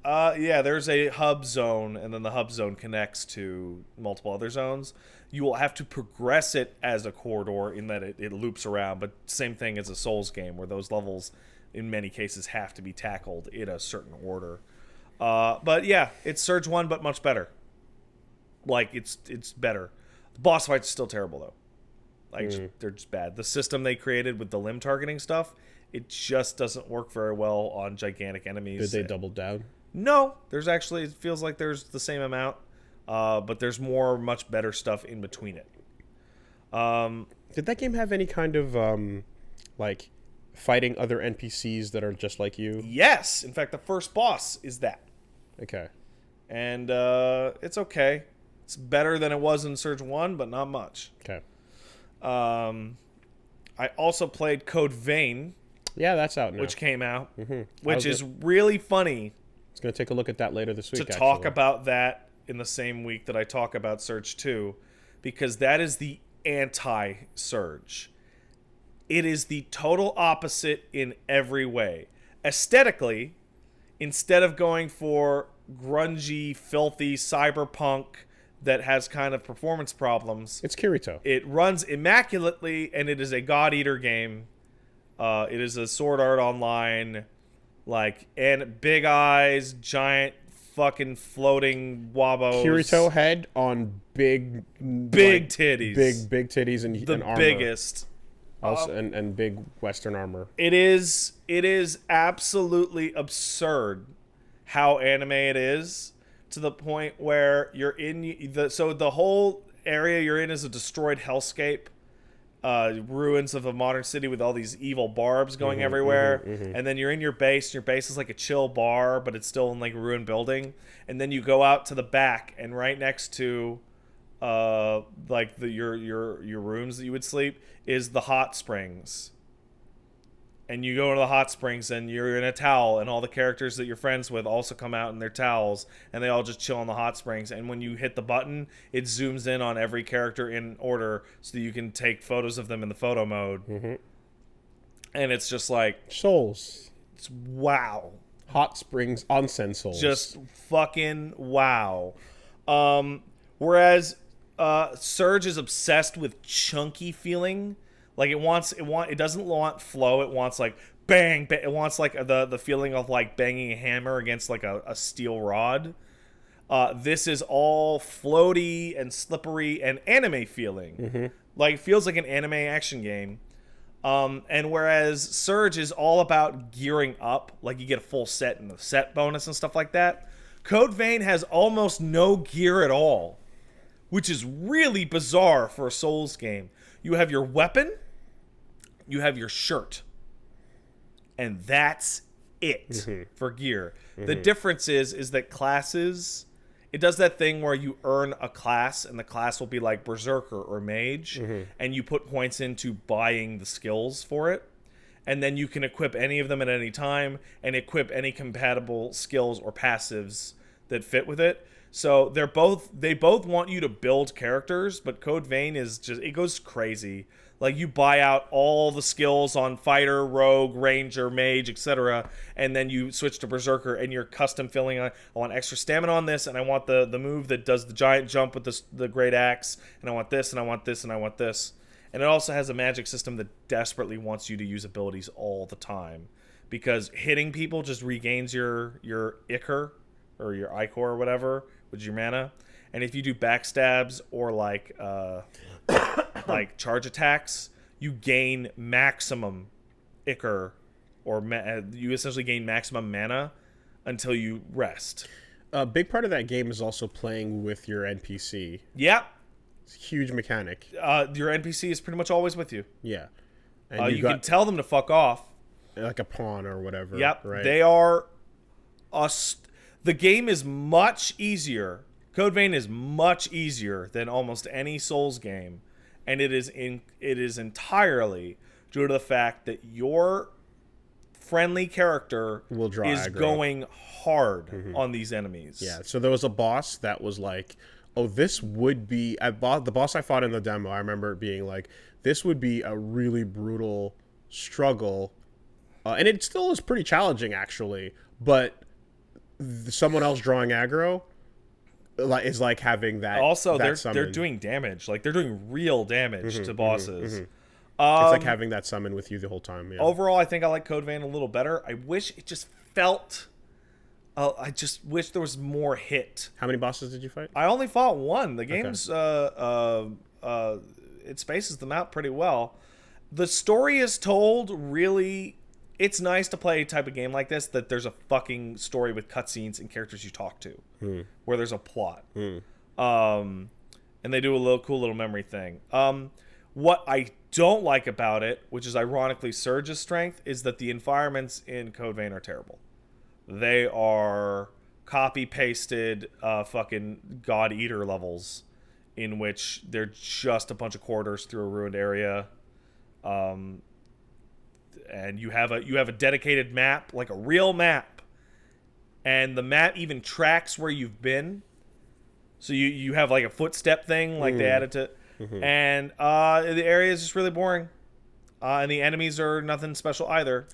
Yeah, there's a hub zone, and then the hub zone connects to multiple other zones. You will have to progress it as a corridor in that it loops around, but same thing as a Souls game, where those levels, in many cases, have to be tackled in a certain order. But yeah, it's Surge 1, but much better. Like, it's better. The boss fights are still terrible, though. Like, they're just bad. The system they created with the limb targeting stuff, it just doesn't work very well on gigantic enemies. Did they double down? No, there's actually, it feels like there's the same amount, but there's much better stuff in between it. Did that game have any kind of, like, fighting other NPCs that are just like you? Yes! In fact, the first boss is that. Okay. And it's okay. It's better than it was in Surge 1, but not much. Okay. I also played Code Vein. Yeah, that's out now. Which came out, which is really funny. I was going to take a look at that later this week, to talk about that in the same week that I talk about Surge 2, because that is the anti-Surge. It is the total opposite in every way. Aesthetically, instead of going for grungy, filthy cyberpunk that has kind of performance problems, it's Kirito. It runs immaculately, and it is a God Eater game. It is a Sword Art Online, like, and big eyes, giant fucking floating wabos. Kirito head on big titties. Big titties and the and armor. Biggest. Also, and big Western armor. It is absolutely absurd how anime it is, to the point where you're in the whole area you're in is a destroyed hellscape, ruins of a modern city with all these evil barbs going everywhere, and then you're in your base. Your base is like a chill bar, but it's still in like a ruined building. And then you go out to the back, and right next to like your rooms that you would sleep is the hot springs. And you go to the hot springs, and you're in a towel, and all the characters that you're friends with also come out in their towels, and they all just chill in the hot springs. And when you hit the button, it zooms in on every character in order so that you can take photos of them in the photo mode. And it's just like... Souls. It's wow. Hot springs, onsen souls. Just fucking wow. Whereas Surge is obsessed with chunky feeling. Like it doesn't want flow. It wants like bang. It wants like the feeling of like banging a hammer against like a steel rod. This is all floaty and slippery and anime feeling. Like it feels like an anime action game. And whereas Surge is all about gearing up, like you get a full set and the set bonus and stuff like that, Code Vein has almost no gear at all, which is really bizarre for a Souls game. You have your weapon, you have your shirt, and that's it for gear. The difference is that classes, it does that thing where you earn a class, and the class will be like Berserker or Mage, and you put points into buying the skills for it, and then you can equip any of them at any time, and equip any compatible skills or passives that fit with it. So they both want you to build characters, but Code Vein is just, it goes crazy. Like you buy out all the skills on Fighter, Rogue, Ranger, Mage, etc., and then you switch to Berserker, and you're custom filling on, I want extra stamina on this, and I want the move that does the giant jump with the great axe, and I want this, and I want this, and I want this. And it also has a magic system that desperately wants you to use abilities all the time, because hitting people just regains your Ichor, or your Ichor or whatever, which is your mana. And if you do backstabs or like like charge attacks, you gain maximum Ichor, or you essentially gain maximum mana until you rest. A big part of that game is also playing with your NPC. Yep. It's a huge mechanic. Your NPC is pretty much always with you. Yeah. And you can tell them to fuck off. Like a pawn or whatever. Yep. Right? They are... the game is much easier. Code Vein is much easier than almost any Souls game, and it is entirely due to the fact that your friendly character is aggro. Going hard on these enemies. Yeah. So there was a boss that was like, oh, this would be the boss I fought in the demo. I remember it being like, this would be a really brutal struggle, and it still is pretty challenging actually, but someone else drawing aggro is like having that. Also, that they're doing damage. Like they're doing real damage to bosses. it's like having that summon with you the whole time. Yeah. Overall, I think I like Code Vein a little better. I wish it just felt. I just wish there was more hit. How many bosses did you fight? I only fought one. The game's it spaces them out pretty well. The story is told really. It's nice to play a type of game like this that there's a fucking story with cutscenes and characters you talk to, where there's a plot. And they do a cool little memory thing. What I don't like about it, which is ironically Surge's strength, is that the environments in Code Vein are terrible. They are copy-pasted fucking God Eater levels in which they're just a bunch of corridors through a ruined area. And you have a dedicated map, like a real map. And the map even tracks where you've been. So you have like a footstep thing, like they added to... And the area is just really boring. And the enemies are nothing special either.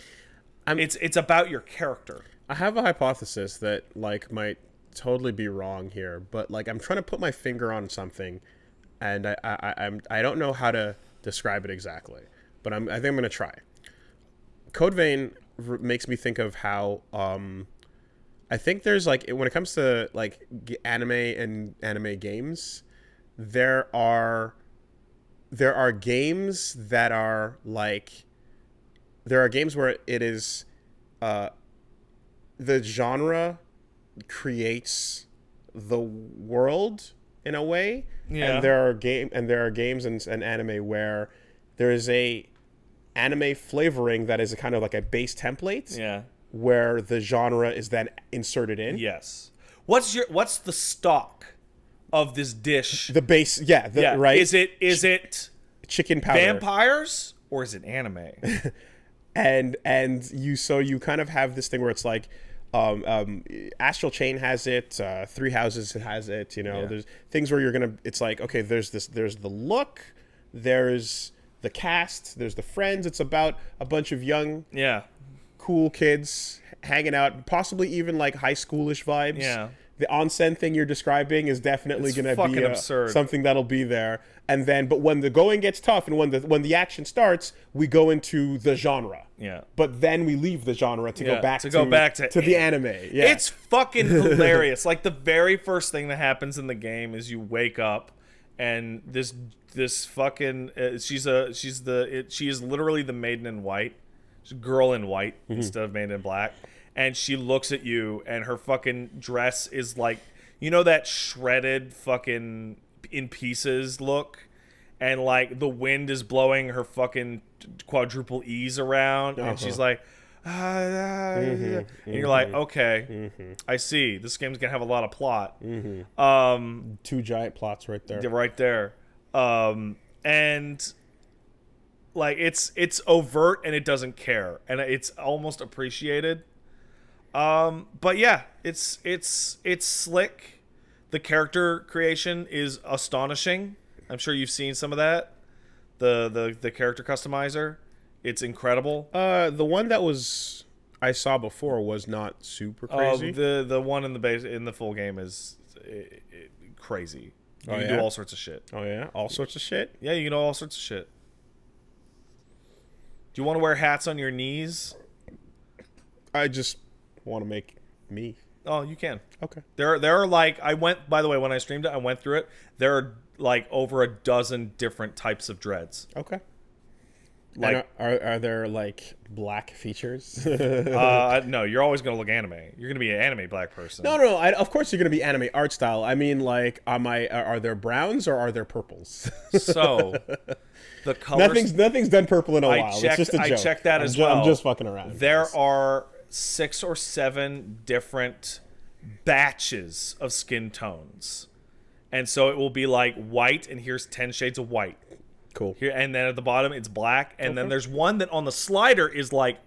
It's about your character. I have a hypothesis that like might totally be wrong here, but like I'm trying to put my finger on something, and I don't know how to describe it exactly, but I think I'm gonna try. Code Vein makes me think of how I think there's like when it comes to like anime and anime games, there are games that are like there are games where it is the genre creates the world in a way, and there are games and anime where there is a anime flavoring that is a kind of like a base template, where the genre is then inserted in. Yes. What's the stock of this dish? The base, right. Is it chicken powder, vampires, or is it anime? and you kind of have this thing where it's like Astral Chain has it, Three Houses has it, there's things where it's like, okay, there's the look, there's the cast, there's the friends. It's about a bunch of young cool kids hanging out, possibly even like high schoolish vibes. The onsen thing you're describing is definitely going to be absurd. Something that'll be there. And then, but when the going gets tough and when the action starts, we go into the genre. But then we leave the genre to go back to the anime. It's fucking hilarious. Like the very first thing that happens in the game is you wake up and this fucking she is literally the maiden in white. She's a girl in white instead of maiden in black. And she looks at you, and her fucking dress is like, that shredded fucking in pieces look, and like the wind is blowing her fucking quadruple E's around, and she's like, and you're like, okay, I see. This game's gonna have a lot of plot. Two giant plots right there. Right there, and like it's overt and it doesn't care, and it's almost appreciated. But yeah, it's slick. The character creation is astonishing. I'm sure you've seen some of that. The character customizer, it's incredible. The one that I saw before was not super crazy. The one in the full game is crazy. You can do all sorts of shit. Oh yeah, all sorts of shit. Yeah, you can do all sorts of shit. Do you want to wear hats on your knees? I just want to make me. Oh, you can. Okay. There are like, by the way, when I streamed it, I went through it. There are like over a dozen different types of dreads. Okay. Like, are there like black features? No, you're always gonna look anime. You're gonna be an anime black person. No. Of course you're gonna be anime art style. I mean, like, are there browns or are there purples? So, the colors. Nothing's done purple in a while. It's just a joke. I checked that as well. I'm just fucking around. There are 6 or 7 different batches of skin tones, and so it will be like white, and here's 10 shades of white. Cool. Here, and then at the bottom it's black, and then there's one that on the slider is like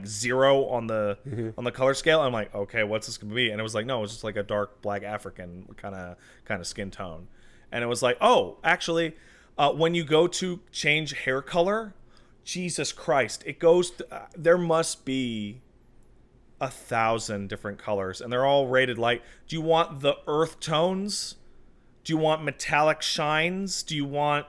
0 on the color scale. I'm like, okay, what's this gonna be? And it was like, no, it's just like a dark black African kind of skin tone. And it was like, oh, actually, when you go to change hair color, Jesus Christ. It goes... there must be 1,000 different colors, and they're all rated light. Do you want the earth tones? Do you want metallic shines? Do you want...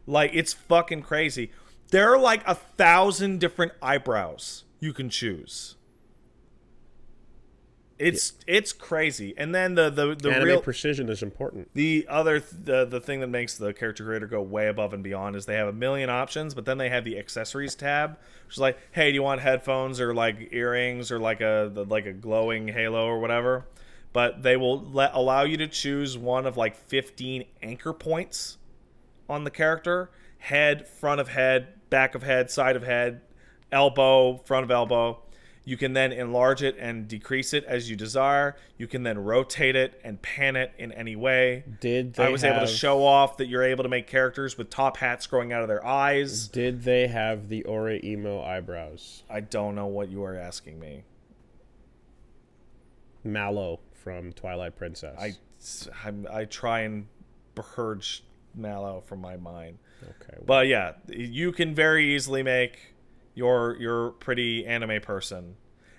like, it's fucking crazy. There are like 1,000 different eyebrows you can choose. It's crazy. And then the anime real precision is important. The other the thing that makes the character creator go way above and beyond is they have a million options, but then they have the accessories tab, which is like, hey, do you want headphones or like earrings or like a glowing halo or whatever? But they will allow you to choose one of like 15 anchor points on the character: head, front of head, back of head, side of head, elbow, front of elbow. You can then enlarge it and decrease it as you desire. You can then rotate it and pan it in any way. I was able to show off that you're able to make characters with top hats growing out of their eyes. Did they have the Ore Emo eyebrows? I don't know what you are asking me. Mallow from Twilight Princess. I try and purge Mallow from my mind. Okay. Well. But yeah, you can very easily make your pretty anime person,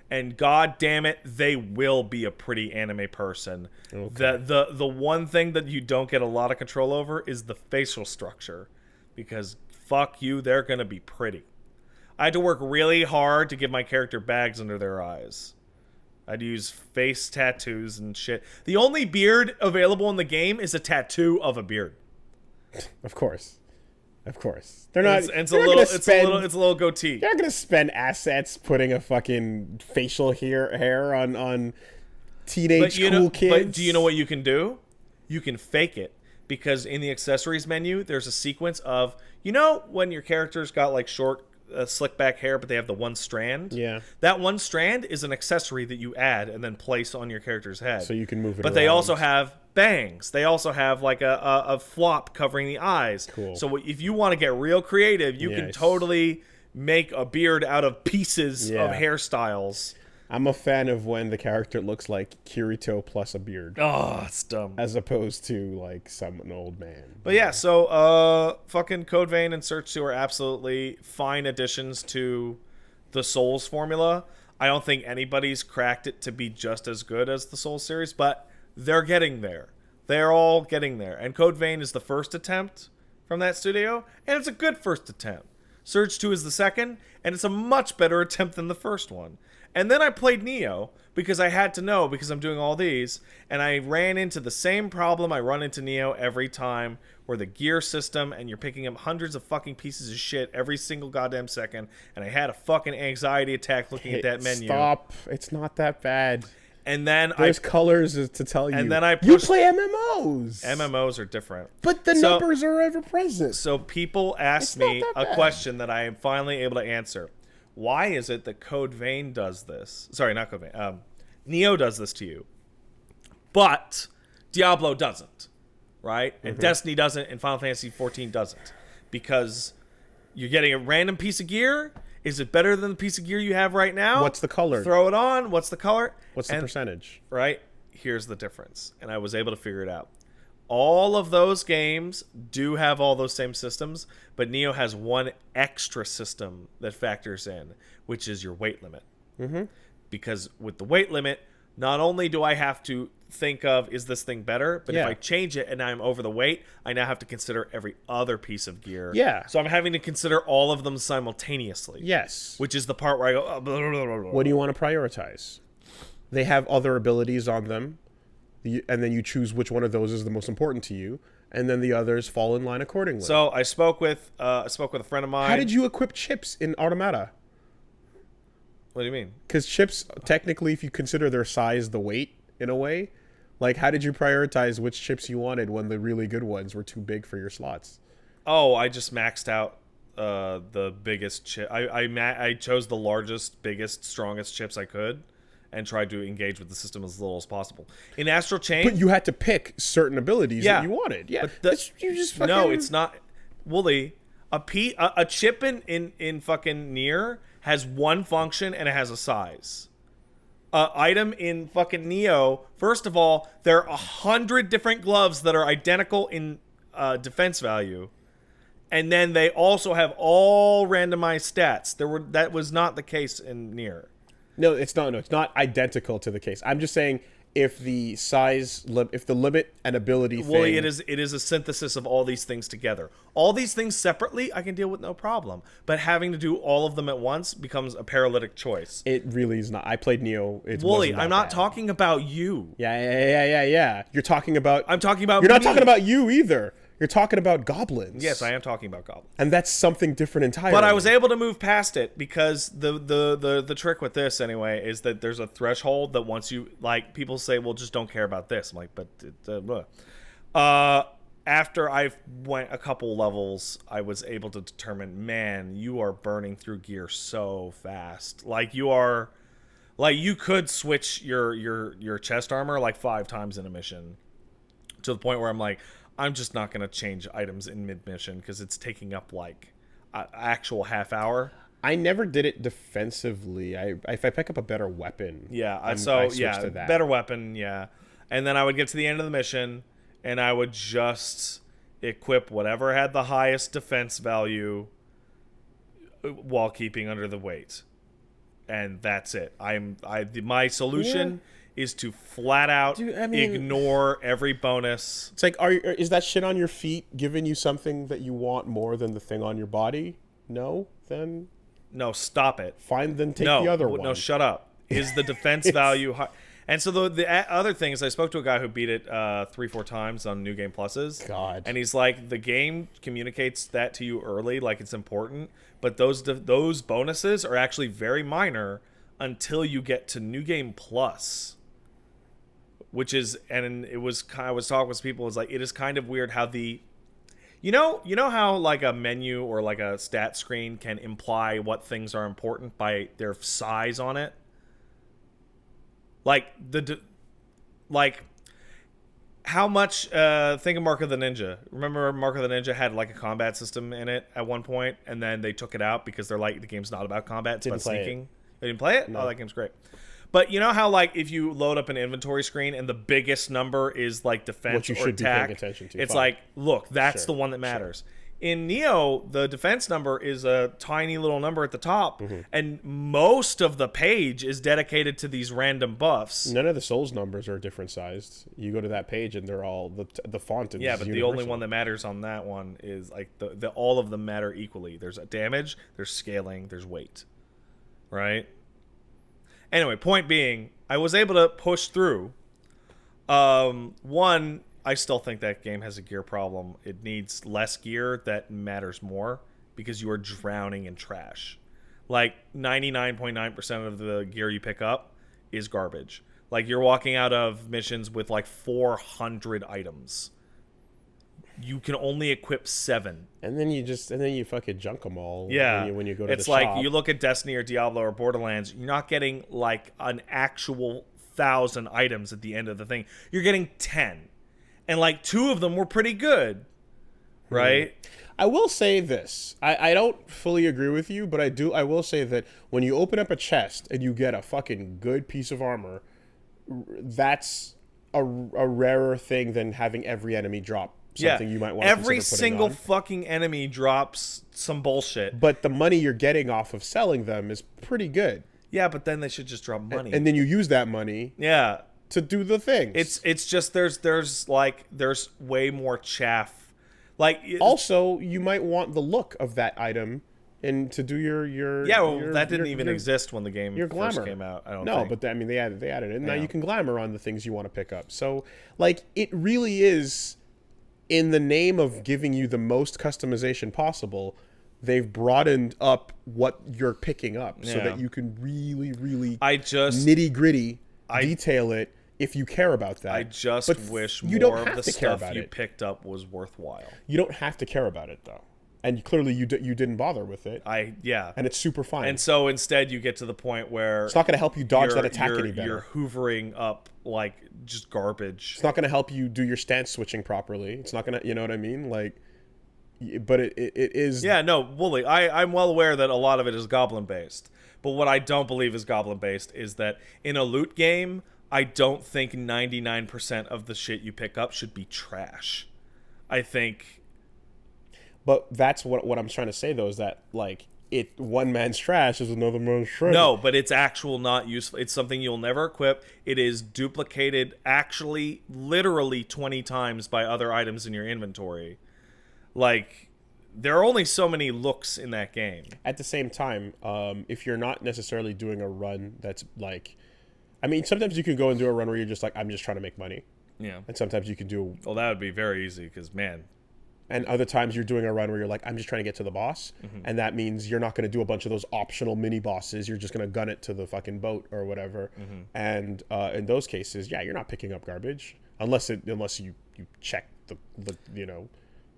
and god damn it, they will be a pretty anime person. Okay. The one thing that you don't get a lot of control over is the facial structure, because fuck you, they're gonna be pretty. I had to work really hard to give my character bags under their eyes. I'd use face tattoos and shit. The only beard available in the game is a tattoo of a beard. Of course. Of course. They're not. It's a little goatee. They're not going to spend assets putting a fucking facial hair on teenage cool kids. But do you know what you can do? You can fake it, because in the accessories menu, there's a sequence of, you know, when your character's got like short, slick back hair, but they have the one strand. Yeah. That one strand is an accessory that you add and then place on your character's head. So you can move it. But they also have bangs. They also have like a flop covering the eyes. Cool. So if you want to get real creative, you can totally make a beard out of pieces of hairstyles. I'm a fan of when the character looks like Kirito plus a beard. Oh, it's dumb. As opposed to like an old man. But yeah, so fucking Code Vein and Search 2 are absolutely fine additions to the Souls formula. I don't think anybody's cracked it to be just as good as the Souls series, but they're getting there. They're all getting there. And Code Vein is the first attempt from that studio, and it's a good first attempt. Surge 2 is the second, and it's a much better attempt than the first one. And then I played Neo, because I had to know, because I'm doing all these, and I ran into the same problem I run into Neo every time, where the gear system, and you're picking up hundreds of fucking pieces of shit every single goddamn second, and I had a fucking anxiety attack looking at that menu. Stop. It's not that bad. And then there's colors to tell you. And then you play MMOs. MMOs are different, but the numbers are ever present. So people ask me a question that I am finally able to answer. Why is it that Code Vein does this? Sorry, not Code Vein. Neo does this to you, but Diablo doesn't, right? And Destiny doesn't, and Final Fantasy XIV doesn't, because you're getting a random piece of gear. Is it better than the piece of gear you have right now? What's the color? Throw it on. What's the color? What's the percentage? Right? Here's the difference. And I was able to figure it out. All of those games do have all those same systems, but Neo has one extra system that factors in, which is your weight limit. Because with the weight limit, not only do I have to think of, is this thing better? But if I change it and I'm over the weight, I now have to consider every other piece of gear. Yeah. So I'm having to consider all of them simultaneously. Yes. Which is the part where I go, blah, blah, blah, blah. What do you want to prioritize? They have other abilities on them, and then you choose which one of those is the most important to you, and then the others fall in line accordingly. So I spoke with a friend of mine. How did you equip chips in Automata? What do you mean? Because chips, technically, if you consider their size the weight, in a way, like, how did you prioritize which chips you wanted when the really good ones were too big for your slots? Oh, I just maxed out the biggest chip. I chose the largest, biggest, strongest chips I could, and tried to engage with the system as little as possible. In Astral Chain... But you had to pick certain abilities that you wanted. Yeah, you just fucking... No, it's not... Wooly, a chip in fucking Nier has one function, and it has a size. Item in fucking Neo, first of all, there are 100 different gloves that are identical in defense value. and then they also have all randomized stats. That was not the case in Nier. No, it's not. No, it's not identical to the case. I'm just saying if the if the limit and ability thing... Well, it is a synthesis of all these things together. All these things separately, I can deal with no problem. But having to do all of them at once becomes a paralytic choice. It really is not. I played Neo. Wooly, I'm not talking about you. Yeah. You're talking about... I'm talking about You're not me. talking about you either. You're talking about goblins. Yes, I am talking about goblins. And that's something different entirely. But I was able to move past it because the trick with this anyway is that there's a threshold that once you like people say, well, just don't care about this. I'm like, but after I went a couple levels, I was able to determine, man, you are burning through gear so fast. Like you could switch your chest armor like 5 times in a mission to the point where I'm like, I'm just not going to change items in mid-mission because it's taking up, like, an actual half hour. I never did it defensively. If I pick up a better weapon... Yeah, I switch to that. Better weapon, yeah. And then I would get to the end of the mission, and I would just equip whatever had the highest defense value while keeping under the weight. And that's it. My solution... is to flat out ignore every bonus. It's like, is that shit on your feet giving you something that you want more than the thing on your body? No? Then... No, stop it. Fine, then take the other one. No, shut up. Is the defense value high? And so the other thing is I spoke to a guy who beat it 3-4 times on New Game Pluses. God. And he's like, the game communicates that to you early, like it's important, but those bonuses are actually very minor until you get to New Game Plus. Which is, and it was kind of, I was talking with people, it's like, it is kind of weird how you know how like a menu or like a stat screen can imply what things are important by their size on it? Like, how much, think of Mark of the Ninja. Remember Mark of the Ninja had like a combat system in it at one point, and then they took it out because they're like, the game's not about combat, it's about sneaking. They didn't play it? No. Oh, that game's great. But you know how, like, if you load up an inventory screen and the biggest number is, like, defense what you or should attack, be paying attention to. it's like, look, that's the one that matters. In Neo, the defense number is a tiny little number at the top, and most of the page is dedicated to these random buffs. None of the Souls numbers are different sized. You go to that page and they're all, the font is but universal. the only one that matters on that one is, like, all of them matter equally. There's damage, there's scaling, there's weight. Right? Anyway, point being, I was able to push through. One, I still think that game has a gear problem. It needs less gear that matters more because you are drowning in trash. Like, 99.9% of the gear you pick up is garbage. Like, you're walking out of missions with, like, 400 items. You can only equip 7. And then you fucking junk them all. Yeah. When you go to it's the like shop. You look at Destiny or Diablo or Borderlands, you're not getting like an actual 1,000 items at the end of the thing. You're getting 10. And like 2 of them were pretty good. Right? I will say this. I don't fully agree with you, but I will say that when you open up a chest and you get a fucking good piece of armor, that's a rarer thing than having every enemy drop something you might want to every consider putting single on. fucking enemy drops some bullshit. But the money you're getting off of selling them is pretty good. Yeah, but then they should just drop money. And then you use that money to do the things. It's just there's way more chaff. Like, also, you might want the look of that item and to do your that didn't even exist when the game first came out. I don't think. But they added it, and now you can glamour on the things you want to pick up. So like, it really is, in the name of giving you the most customization possible, they've broadened up what you're picking up so that you can really nitty gritty detail it if you care about that. I just wish you more don't of have the to care stuff about you it. picked up was worthwhile. You don't have to care about it though, and clearly you didn't bother with it. And it's super fine. And so instead, you get to the point where it's not going to help you dodge that attack any better. You're hoovering up like just garbage. It's not going to help you do your stance switching properly. It's not going to, you know what I mean? Like, but it is. Yeah, no, Wooly. I'm well aware that a lot of it is goblin based, but what I don't believe is goblin based is that in a loot game, I don't think 99% of the shit you pick up should be trash. I think. But that's what I'm trying to say though, is that like one man's trash is another man's treasure. No, but it's actual not useful. It's something you'll never equip. It is duplicated actually literally 20 times by other items in your inventory. Like, there are only so many looks in that game. At the same time, if you're not necessarily doing a run that's like, I mean, sometimes you can go and do a run where you're just like, I'm just trying to make money. Yeah. And sometimes you can do... Well, that would be very easy because, man... And other times you're doing a run where you're like, I'm just trying to get to the boss. Mm-hmm. And that means you're not going to do a bunch of those optional mini bosses. You're just going to gun it to the fucking boat or whatever. Mm-hmm. And in those cases, yeah, you're not picking up garbage. Unless you check the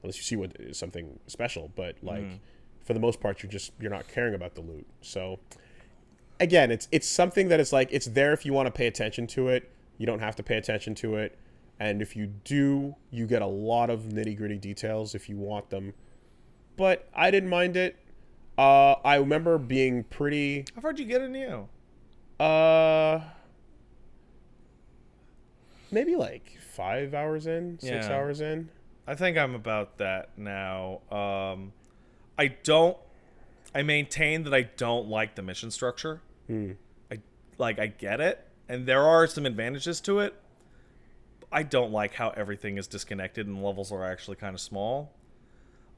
unless you see what is something special. But like, for the most part, you're not caring about the loot. So again, it's something that it's like, it's there if you want to pay attention to it. You don't have to pay attention to it. And if you do, you get a lot of nitty-gritty details if you want them. But I didn't mind it. I remember being pretty... How far did you get in Neo? Maybe like 5 hours in, 6 hours in. I think I'm about that now. I maintain that I don't like the mission structure. I get it, and there are some advantages to it. I don't like how everything is disconnected and the levels are actually kind of small.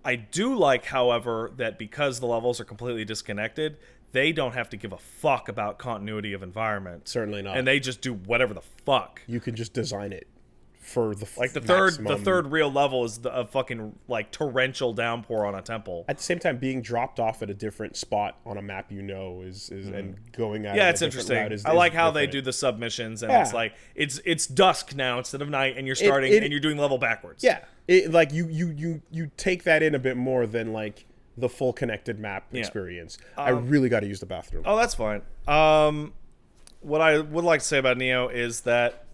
I do like, however, that because the levels are completely disconnected, they don't have to give a fuck about continuity of environment. Certainly not. And they just do whatever the fuck. You can just design it for the the third real level is a fucking like torrential downpour on a temple. At the same time, being dropped off at a different spot on a map, is and going out. Yeah, it's interesting. I like how they do the submissions, and it's like it's dusk now instead of night, and you're starting and you're doing level backwards. Yeah, like you take that in a bit more than like the full connected map experience. I really got to use the bathroom. Oh, that's fine. What I would like to say about Neo is that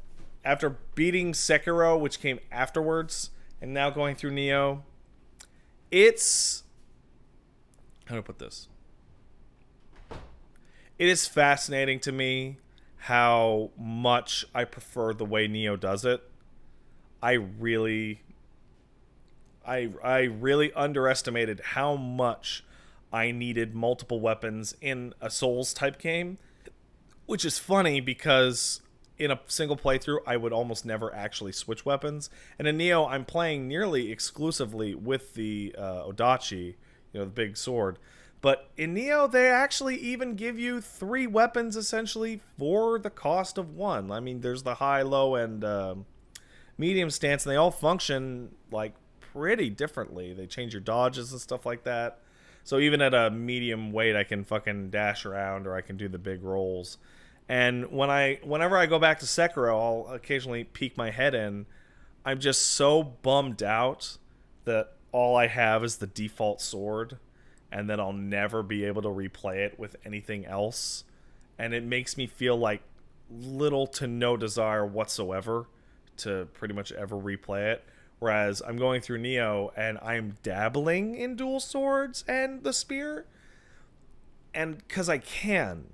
after beating Sekiro, which came afterwards, and now going through Neo, it's... How do I put this? It is fascinating to me how much I prefer the way Neo does it. I really underestimated how much I needed multiple weapons in a Souls-type game, which is funny because... in a single playthrough, I would almost never actually switch weapons. And in Neo, I'm playing nearly exclusively with the Odachi, the big sword. But in Neo, they actually even give you 3 weapons, essentially, for the cost of 1. I mean, there's the high, low, and medium stance, and they all function, like, pretty differently. They change your dodges and stuff like that. So even at a medium weight, I can fucking dash around, or I can do the big rolls. And whenever I go back to Sekiro, I'll occasionally peek my head in. I'm just so bummed out that all I have is the default sword, and that I'll never be able to replay it with anything else. And it makes me feel like little to no desire whatsoever to pretty much ever replay it. Whereas I'm going through Neo, and I'm dabbling in dual swords and the spear. And because I can.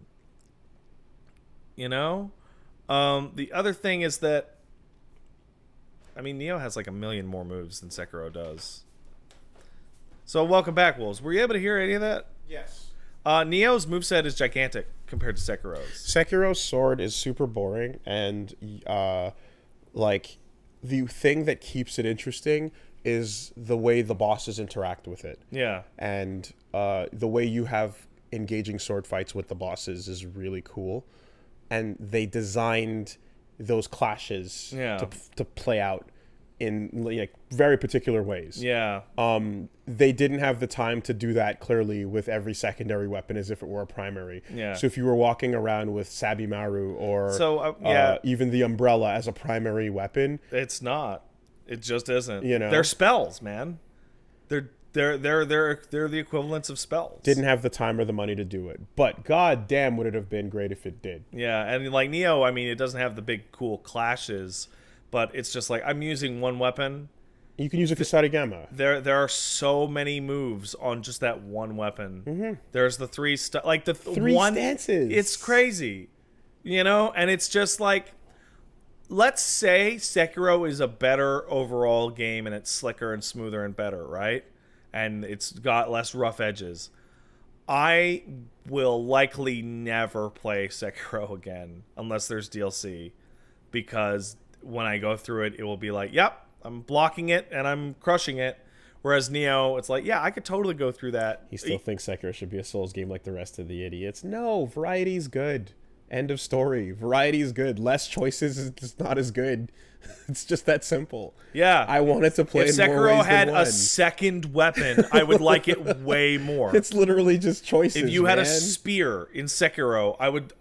The other thing is that, I mean, Neo has like 1 million more moves than Sekiro does. So welcome back, Wolves. Were you able to hear any of that? Yes. Neo's moveset is gigantic compared to Sekiro's. Sekiro's sword is super boring, and like the thing that keeps it interesting is the way the bosses interact with it. Yeah. And the way you have engaging sword fights with the bosses is really cool. And they designed those clashes to play out in like very particular ways. Yeah. They didn't have the time to do that clearly with every secondary weapon as if it were a primary. Yeah. So if you were walking around with Sabimaru or even the umbrella as a primary weapon, it's not. It just isn't. They're spells, man. They're the equivalents of spells. Didn't have the time or the money to do it, but god damn would it have been great if it did. Yeah, and like Neo, I mean, it doesn't have the big cool clashes, but it's just like I'm using one weapon. You can use a Kusarigama. There are so many moves on just that one weapon. Mm-hmm. There's the 3 3 stances. It's crazy, and it's just like, let's say Sekiro is a better overall game and it's slicker and smoother and better, right? and it's got less rough edges. I will likely never play Sekiro again unless there's DLC, because when I go through it, it will be like, yep, I'm blocking it and I'm crushing it. Whereas Neo, it's like, yeah, I could totally go through that. He still thinks Sekiro should be a Souls game like the rest of the idiots. No, variety's good. End of story. Variety is good. Less choices is just not as good. It's just that simple. Yeah. I wanted to play if in more Sekiro ways had than one. a second weapon, I would like it way more. It's literally just choices. If you had a man. spear in Sekiro, I would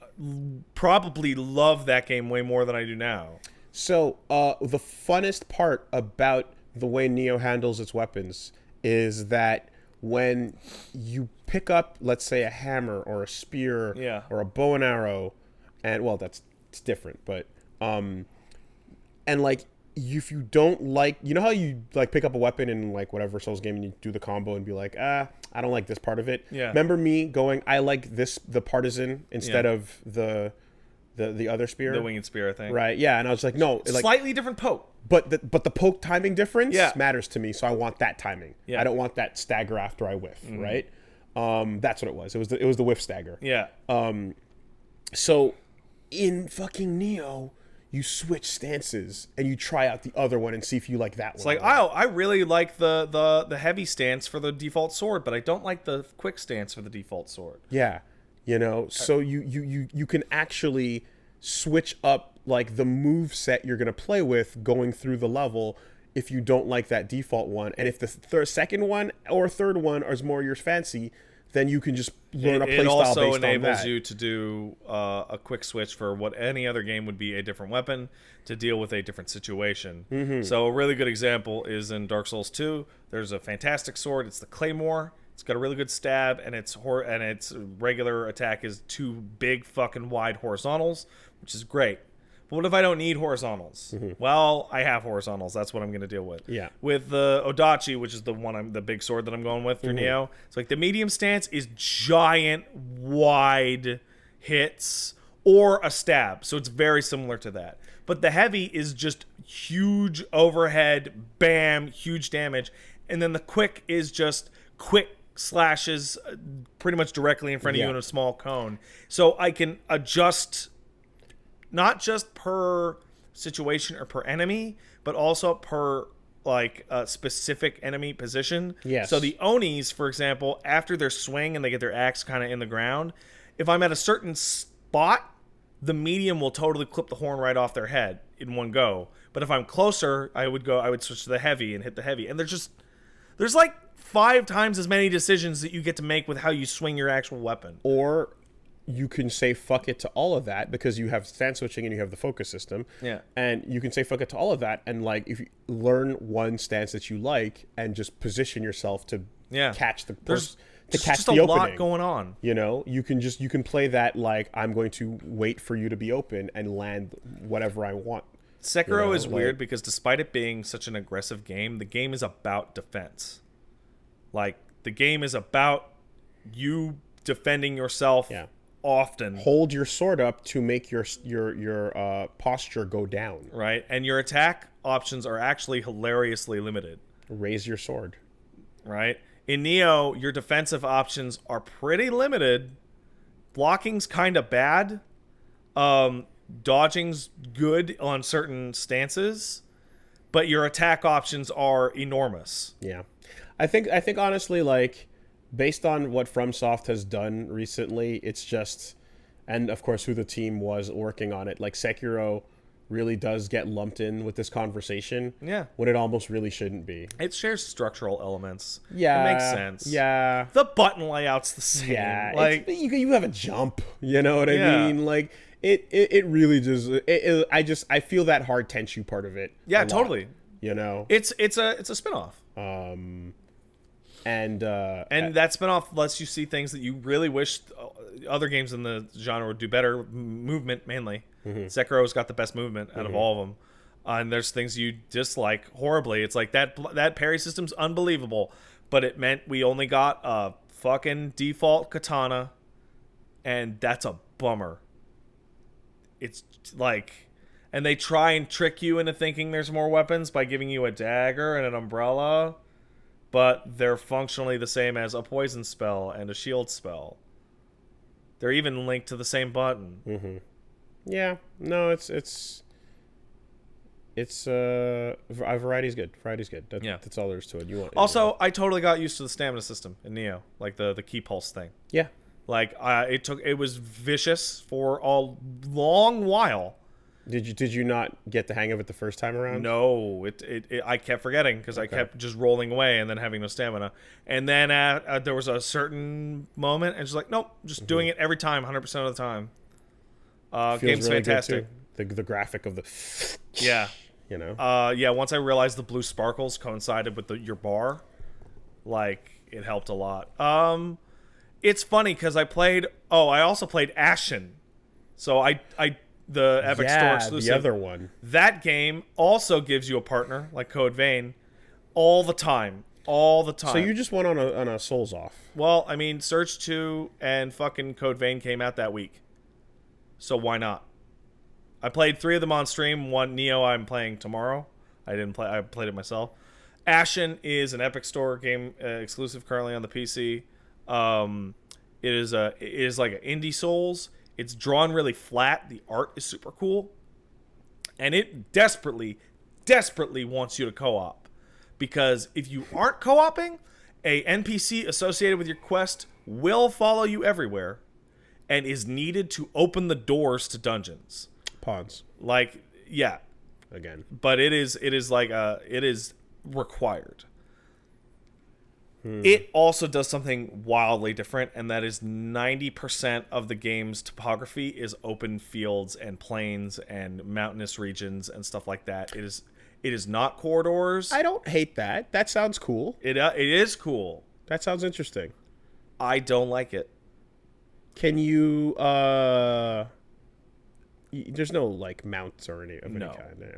probably love that game way more than I do now. So, the funnest part about the way Neo handles its weapons is that when you pick up, let's say, a hammer or a spear or a bow and arrow, and well, it's different, but and like if you don't like, you know how you like pick up a weapon in like whatever Souls game and you do the combo and be like, I don't like this part of it. Yeah. Remember me going, I like the partisan instead of the other spear, the winged spear, I think. Right? Yeah, and I was like, no, like, slightly different poke. But the poke timing difference matters to me, so I want that timing. Yeah. I don't want that stagger after I whiff, right? That's what it was. It was the whiff stagger. Yeah. So in fucking Neo, you switch stances and you try out the other one and see if you like that one. It's like, I really like the heavy stance for the default sword, but I don't like the quick stance for the default sword. Yeah. You know, so you can actually switch up like the move set you're going to play with going through the level if you don't like that default one. And if the second one or third one is more your fancy, then you can just learn a playstyle based on that. It also enables you to do a quick switch for what any other game would be a different weapon to deal with a different situation. Mm-hmm. So a really good example is in Dark Souls 2. There's a fantastic sword. It's the Claymore. It's got a really good stab, and its regular attack is 2 big fucking wide horizontals, which is great. But what if I don't need horizontals? Mm-hmm. Well, I have horizontals. That's what I'm going to deal with. Yeah. With the Odachi, which is the big sword that I'm going with through Neo, it's like the medium stance is giant, wide hits or a stab. So it's very similar to that. But the heavy is just huge overhead, bam, huge damage. And then the quick is just quick slashes pretty much directly in front of you in a small cone. So I can adjust not just per situation or per enemy, but also per like a specific enemy position. Yes. So the Onis, for example, after their swing and they get their axe kind of in the ground, if I'm at a certain spot, the medium will totally clip the horn right off their head in one go. But if I'm closer, I would switch to the heavy and hit the heavy. And there's like 5 times as many decisions that you get to make with how you swing your actual weapon. Or you can say fuck it to all of that because you have stance switching and you have the focus system. Yeah. And you can say fuck it to all of that and like if you learn one stance that you like and just position yourself to catch the There's catch just the a opening. lot going on. You know, you can play that like I'm going to wait for you to be open and land whatever I want. Sekiro is weird because despite it being such an aggressive game, the game is about defense. Like the game is about you defending yourself often. Hold your sword up to make your posture go down. Right? And your attack options are actually hilariously limited. Raise your sword. Right? In Neo, your defensive options are pretty limited. Blocking's kind of bad. Dodging's good on certain stances, but your attack options are enormous. Yeah. I think honestly, like, based on what FromSoft has done recently, it's just, and of course who the team was working on it, like Sekiro really does get lumped in with this conversation. Yeah. When it almost really shouldn't be. It shares structural elements. Yeah. It makes sense. Yeah. The button layout's the same. Yeah. Like you have a jump, you know what I mean? Like it really just I feel that hard Tenchu part of it. Yeah, totally. You know. It's a spin-off. And that spin-off lets you see things that you really wish other games in the genre would do better. Movement, mainly. Sekiro's got the best movement out of all of them. And there's things you dislike horribly. It's like that parry system's unbelievable, but it meant we only got a fucking default katana, and that's a bummer. It's like... And they try and trick you into thinking there's more weapons by giving you a dagger and an umbrella. but they're functionally the same as a poison spell and a shield spell. They're even linked to the same button. Mm-hmm. Yeah. No, it's variety's good. Variety's good. That's all there is to it. Also, I totally got used to the stamina system in Neo, like the key pulse thing. Yeah. Like it was vicious for a long while. Did you not get the hang of it the first time around? No, I kept forgetting because I kept just rolling away and then having no stamina. And then there was a certain moment, and she's like, nope, just doing it every time, 100% of the time. Game's really fantastic. The graphic of the yeah, you know. Yeah. Once I realized the blue sparkles coincided with your bar, like it helped a lot. It's funny because I also played Ashen, so the Epic Store exclusive. The other one. That game also gives you a partner, like Code Vein, all the time. All the time. So you just went on a Souls off. Well, I mean, Surge 2 and fucking Code Vein came out that week. So why not? I played 3 of them on stream. One Neo I'm playing tomorrow. I played it myself. Ashen is an Epic Store game exclusive currently on the PC. It is like an indie Souls. It's drawn really flat. The art is super cool. And it desperately wants you to co-op. Because if you aren't co-oping, a NPC associated with your quest will follow you everywhere and is needed to open the doors to dungeons. Pawns. Like, yeah. Again. But it is required. It also does something wildly different, and that is 90% of the game's topography is open fields and plains and mountainous regions and stuff like that. It is not corridors. I don't hate that. That sounds cool. It is cool. That sounds interesting. I don't like it. Can you there's no like mounts or any kind.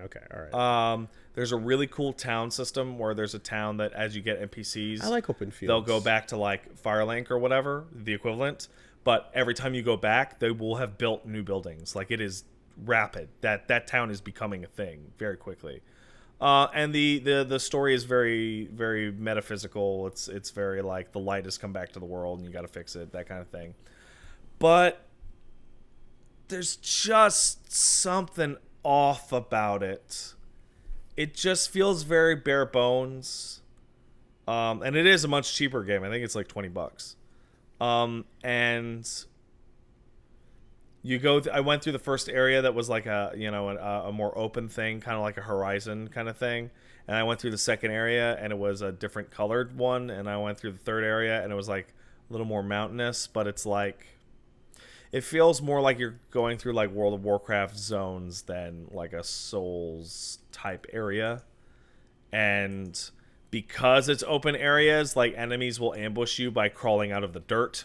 Okay, all right. There's a really cool town system where there's a town that as you get NPCs, I like open fields. They'll go back to like Firelink or whatever, the equivalent. But every time you go back, they will have built new buildings. Like it is rapid. That town is becoming a thing very quickly. And the story is very, very metaphysical. It's very like the light has come back to the world and you got to fix it, that kind of thing. But there's just something off about it. It just feels very bare bones. And it is a much cheaper game. I think it's like $20. And you go I went through the first area that was like a more open thing, kind of like a Horizon kind of thing. And I went through the second area and it was a different colored one, and I went through the third area and it was like a little more mountainous, but it's like it feels more like you're going through like World of Warcraft zones than like a Souls type area. And because it's open areas, like enemies will ambush you by crawling out of the dirt.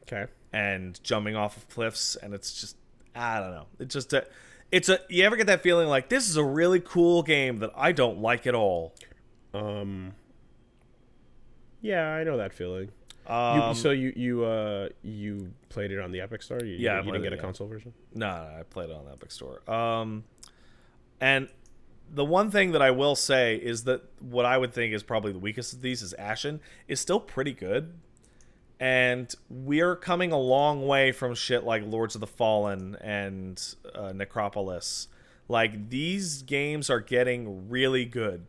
Okay. And jumping off of cliffs, and it's just, I don't know. It's just you ever get that feeling like this is a really cool game that I don't like at all? Yeah, I know that feeling. So you played it on the Epic Store? You didn't get a console version? No, I played it on the Epic Store. And the one thing that I will say is that what I would think is probably the weakest of these is Ashen is still pretty good. And we're coming a long way from shit like Lords of the Fallen and Necropolis. Like, these games are getting really good.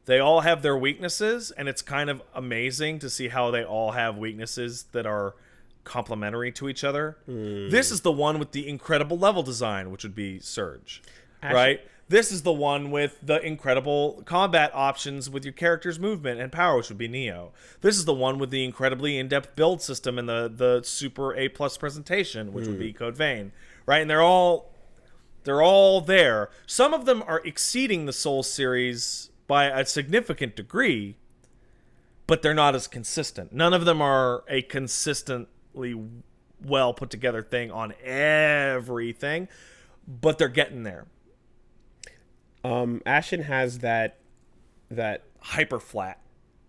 They all have their weaknesses, and it's kind of amazing to see how they all have weaknesses that are complementary to each other. This is the one with the incredible level design, which would be Surge, right? This is the one with the incredible combat options with your character's movement and power, which would be Neo. This is the one with the incredibly in-depth build system and the super A+ presentation, which would be Code Vein, right? And they're all there. Some of them are exceeding the Souls series by a significant degree, but they're not as consistent. None of them are a consistently well put together thing on everything, but they're getting there. Ashen has that hyper flat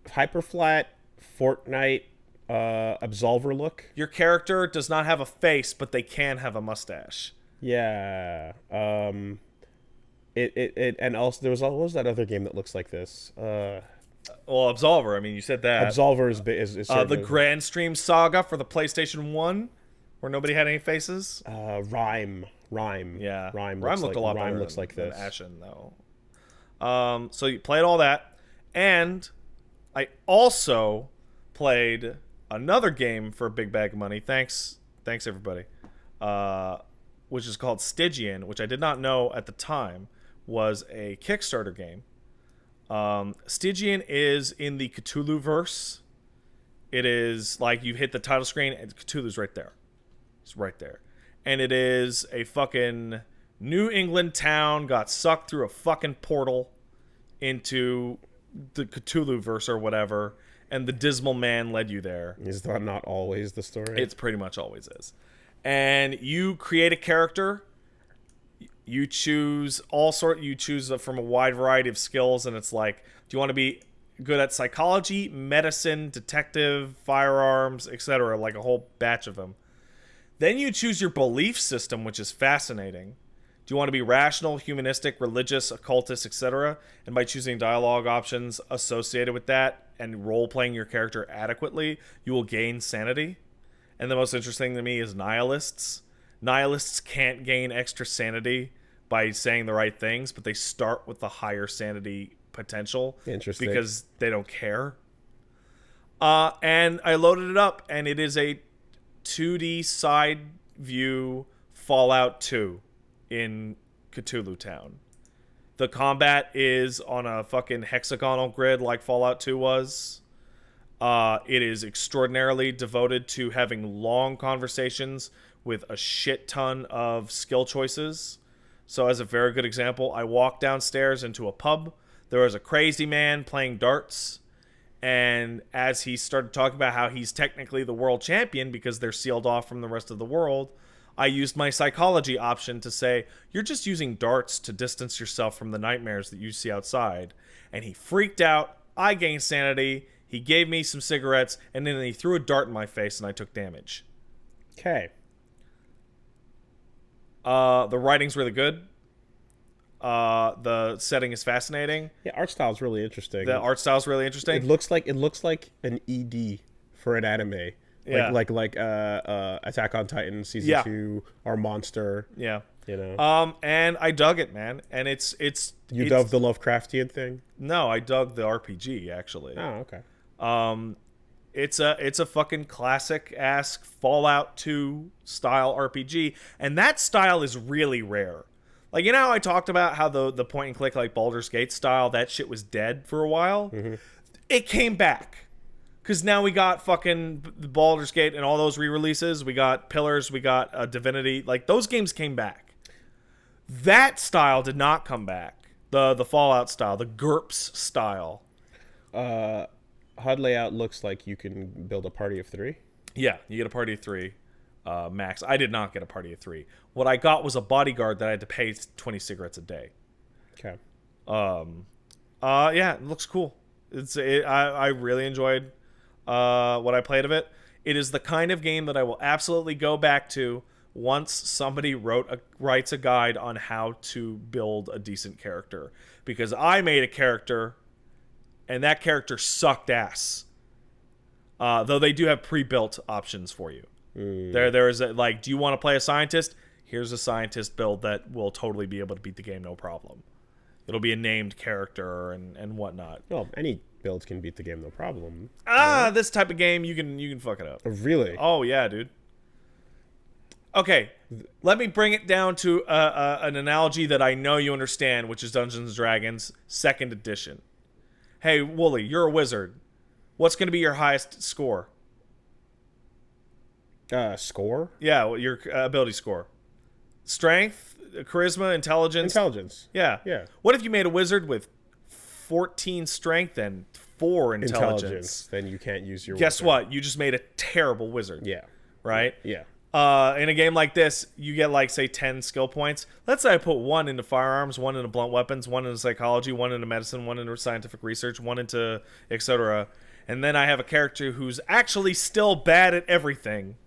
Fortnite Absolver look. Your character does not have a face, but they can have a mustache. Yeah. It and also there was that other game that looks like this. Well, Absolver. I mean, you said that. Absolver is The Grand Stream Saga for the PlayStation 1, where nobody had any faces. Rhyme. Yeah. Rhyme looked a lot better looks like than this. Ashen, though. So you played all that. And I also played another game for a big bag of money. Thanks everybody. Which is called Stygian, which I did not know at the time was a Kickstarter game. Stygian is in the Cthulhu verse. It is like you hit the title screen and Cthulhu's right there. It's right there. And it is a fucking New England town got sucked through a fucking portal into the Cthulhu verse or whatever, and the Dismal Man led you there. Is that not always the story? It's pretty much always is. And you create a character. You choose from a wide variety of skills, and it's like, do you want to be good at psychology, medicine, detective, firearms, etc., like a whole batch of them. Then you choose your belief system, which is fascinating. Do you want to be rational, humanistic, religious, occultist, etc.? And by choosing dialogue options associated with that and role-playing your character adequately, you will gain sanity. And the most interesting to me is nihilists. Nihilists can't gain extra sanity by saying the right things, but they start with the higher sanity potential. Interesting. Because they don't care. And I loaded it up, and it is a 2D side view Fallout 2 in Cthulhu Town. The combat is on a fucking hexagonal grid like Fallout 2 was. It is extraordinarily devoted to having long conversations with a shit ton of skill choices. So as a very good example, I walked downstairs into a pub. There was a crazy man playing darts. And as he started talking about how he's technically the world champion because they're sealed off from the rest of the world, I used my psychology option to say, you're just using darts to distance yourself from the nightmares that you see outside. And he freaked out. I gained sanity. He gave me some cigarettes, and then he threw a dart in my face, and I took damage. Okay. The writing's really good. The setting is fascinating. Yeah, art style's really interesting. The art style's really interesting. It looks like an ED for an anime. Yeah. Like Attack on Titan season 2 or Monster. Yeah. You know. And I dug it, man. And it's dug the Lovecraftian thing? No, I dug the RPG actually. Oh, okay. It's a fucking classic ass Fallout 2 style RPG, and that style is really rare. Like, you know how I talked about how the point and click like Baldur's Gate style, that shit was dead for a while? Mm-hmm. It came back. Because now we got fucking Baldur's Gate and all those re-releases. We got Pillars, we got Divinity. Like, those games came back. That style did not come back. The Fallout style, the GURPS style. HUD layout looks like you can build a party of 3. Yeah, you get a party of 3 max. I did not get a party of 3. What I got was a bodyguard that I had to pay 20 cigarettes a day. Okay. Yeah, it looks cool. I really enjoyed what I played of it. It is the kind of game that I will absolutely go back to once somebody writes a guide on how to build a decent character. Because I made a character, and that character sucked ass. Though they do have pre-built options for you. There is do you want to play a scientist? Here's a scientist build that will totally be able to beat the game, no problem. It'll be a named character and whatnot. Well, any build can beat the game, no problem. This type of game, you can fuck it up. Really? Oh, yeah, dude. Okay, let me bring it down to an analogy that I know you understand, which is Dungeons & Dragons 2nd edition. Hey, Wooly, you're a wizard. What's going to be your highest score? Score? Yeah, your ability score. Strength, charisma, intelligence. Intelligence. Yeah. Yeah. What if you made a wizard with 14 strength and 4 intelligence? Then you can't use your Guess wizard. what? You just made a terrible wizard. Yeah. Right? Yeah. In a game like this, you get like, say, 10 skill points. Let's say I put 1 into firearms, 1 into blunt weapons, 1 into psychology, 1 into medicine, 1 into scientific research, 1 into etc. And then I have a character who's actually still bad at everything.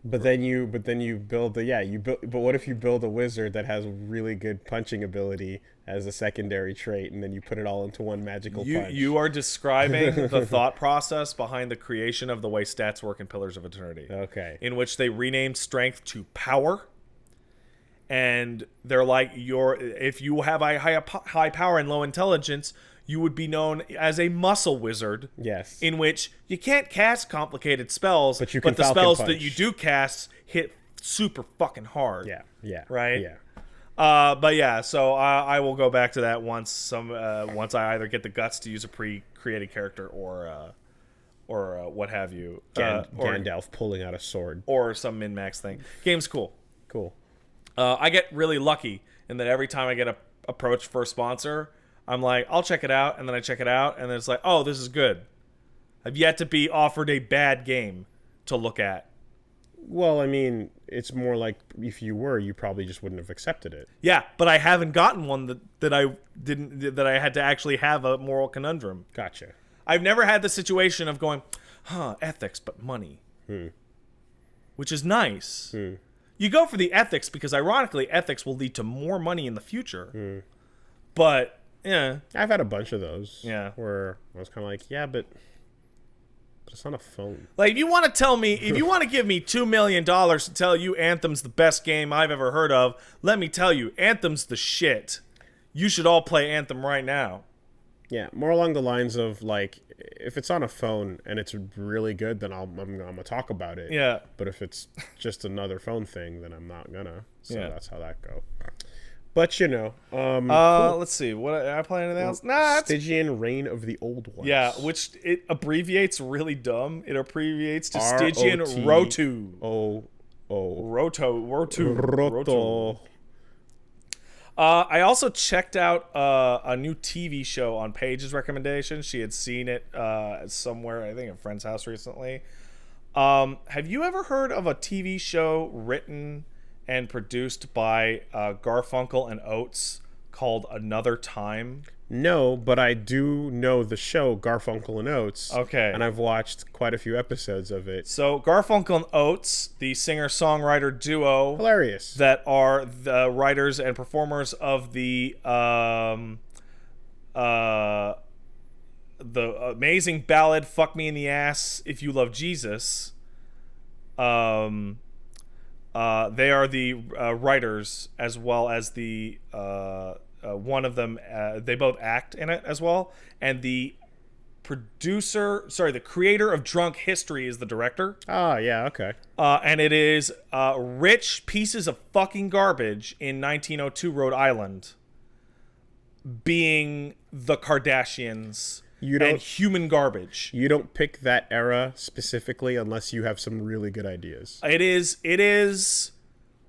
But then you build but what if you build a wizard that has really good punching ability as a secondary trait, and then you put it all into one magical punch? You are describing the thought process behind the creation of the way stats work in Pillars of Eternity. Okay. In which they renamed strength to power. And they're like, if you have a high power and low intelligence, you would be known as a muscle wizard. Yes. In which you can't cast complicated spells, but the spells punch. that you do cast hit super fucking hard. Yeah. Right? Yeah. But yeah, so I will go back to that once I either get the guts to use a pre-created character or what have you. Gandalf pulling out a sword. Or some min-max thing. Game's cool. Cool. I get really lucky in that every time I get approached for a sponsor, I'm like, I'll check it out, and then I check it out, and then it's like, oh, this is good. I've yet to be offered a bad game to look at. Well, I mean, it's more like if you were, you probably just wouldn't have accepted it. Yeah, but I haven't gotten one that I had to actually have a moral conundrum. Gotcha. I've never had the situation of going, ethics, but money. Which is nice. You go for the ethics because, ironically, ethics will lead to more money in the future. But, yeah. I've had a bunch of those. Yeah. Where I was kind of like, yeah, but it's on a phone. Like, if you want to give me $2 million to tell you Anthem's the best game I've ever heard of, let me tell you, Anthem's the shit. You should all play Anthem right now. Yeah, more along the lines of, like, if it's on a phone and it's really good, then I'm gonna talk about it. Yeah. But if it's just another phone thing, then I'm not gonna. So yeah. That's how that go. But cool. Let's see. What I play anything else? Nah. Stygian Reign of the Old Ones. Yeah, which it abbreviates really dumb. It abbreviates to Stygian Rotu. Roto. I also checked out a new TV show on Paige's recommendation. She had seen it somewhere, I think, at a friend's house recently. Have you ever heard of a TV show written and produced by Garfunkel and Oates called Another Time? No, but I do know the show Garfunkel and Oates. Okay. And I've watched quite a few episodes of it. So Garfunkel and Oates, the singer-songwriter duo. Hilarious. That are the writers and performers of the amazing ballad "Fuck Me in the Ass If You Love Jesus." They are the writers as well as the one of them. They both act in it as well, and the creator of Drunk History is the director. Oh, yeah, okay. And it is rich pieces of fucking garbage in 1902 Rhode Island being the Kardashians and human garbage. You don't pick that era specifically unless you have some really good ideas. It is.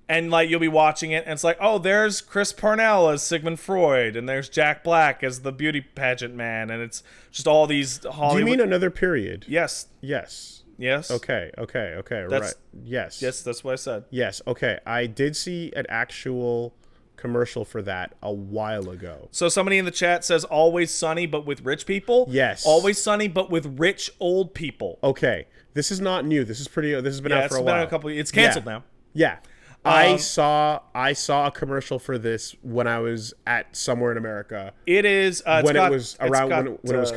And, like, you'll be watching it, and it's like, oh, there's Chris Parnell as Sigmund Freud, and there's Jack Black as the beauty pageant man, and it's just all these Hollywood... Do you mean another period? Yes. Yes. Yes. Okay, right. Yes. Yes, that's what I said. Yes, okay. I did see an actual commercial for that a while ago. So somebody in the chat says Always Sunny, but with rich people? Yes. Always Sunny, but with rich old people. Okay. This is not new. This has been out for a while. It's canceled now. Yeah. I saw a commercial for this when I was at somewhere in America. It is when it was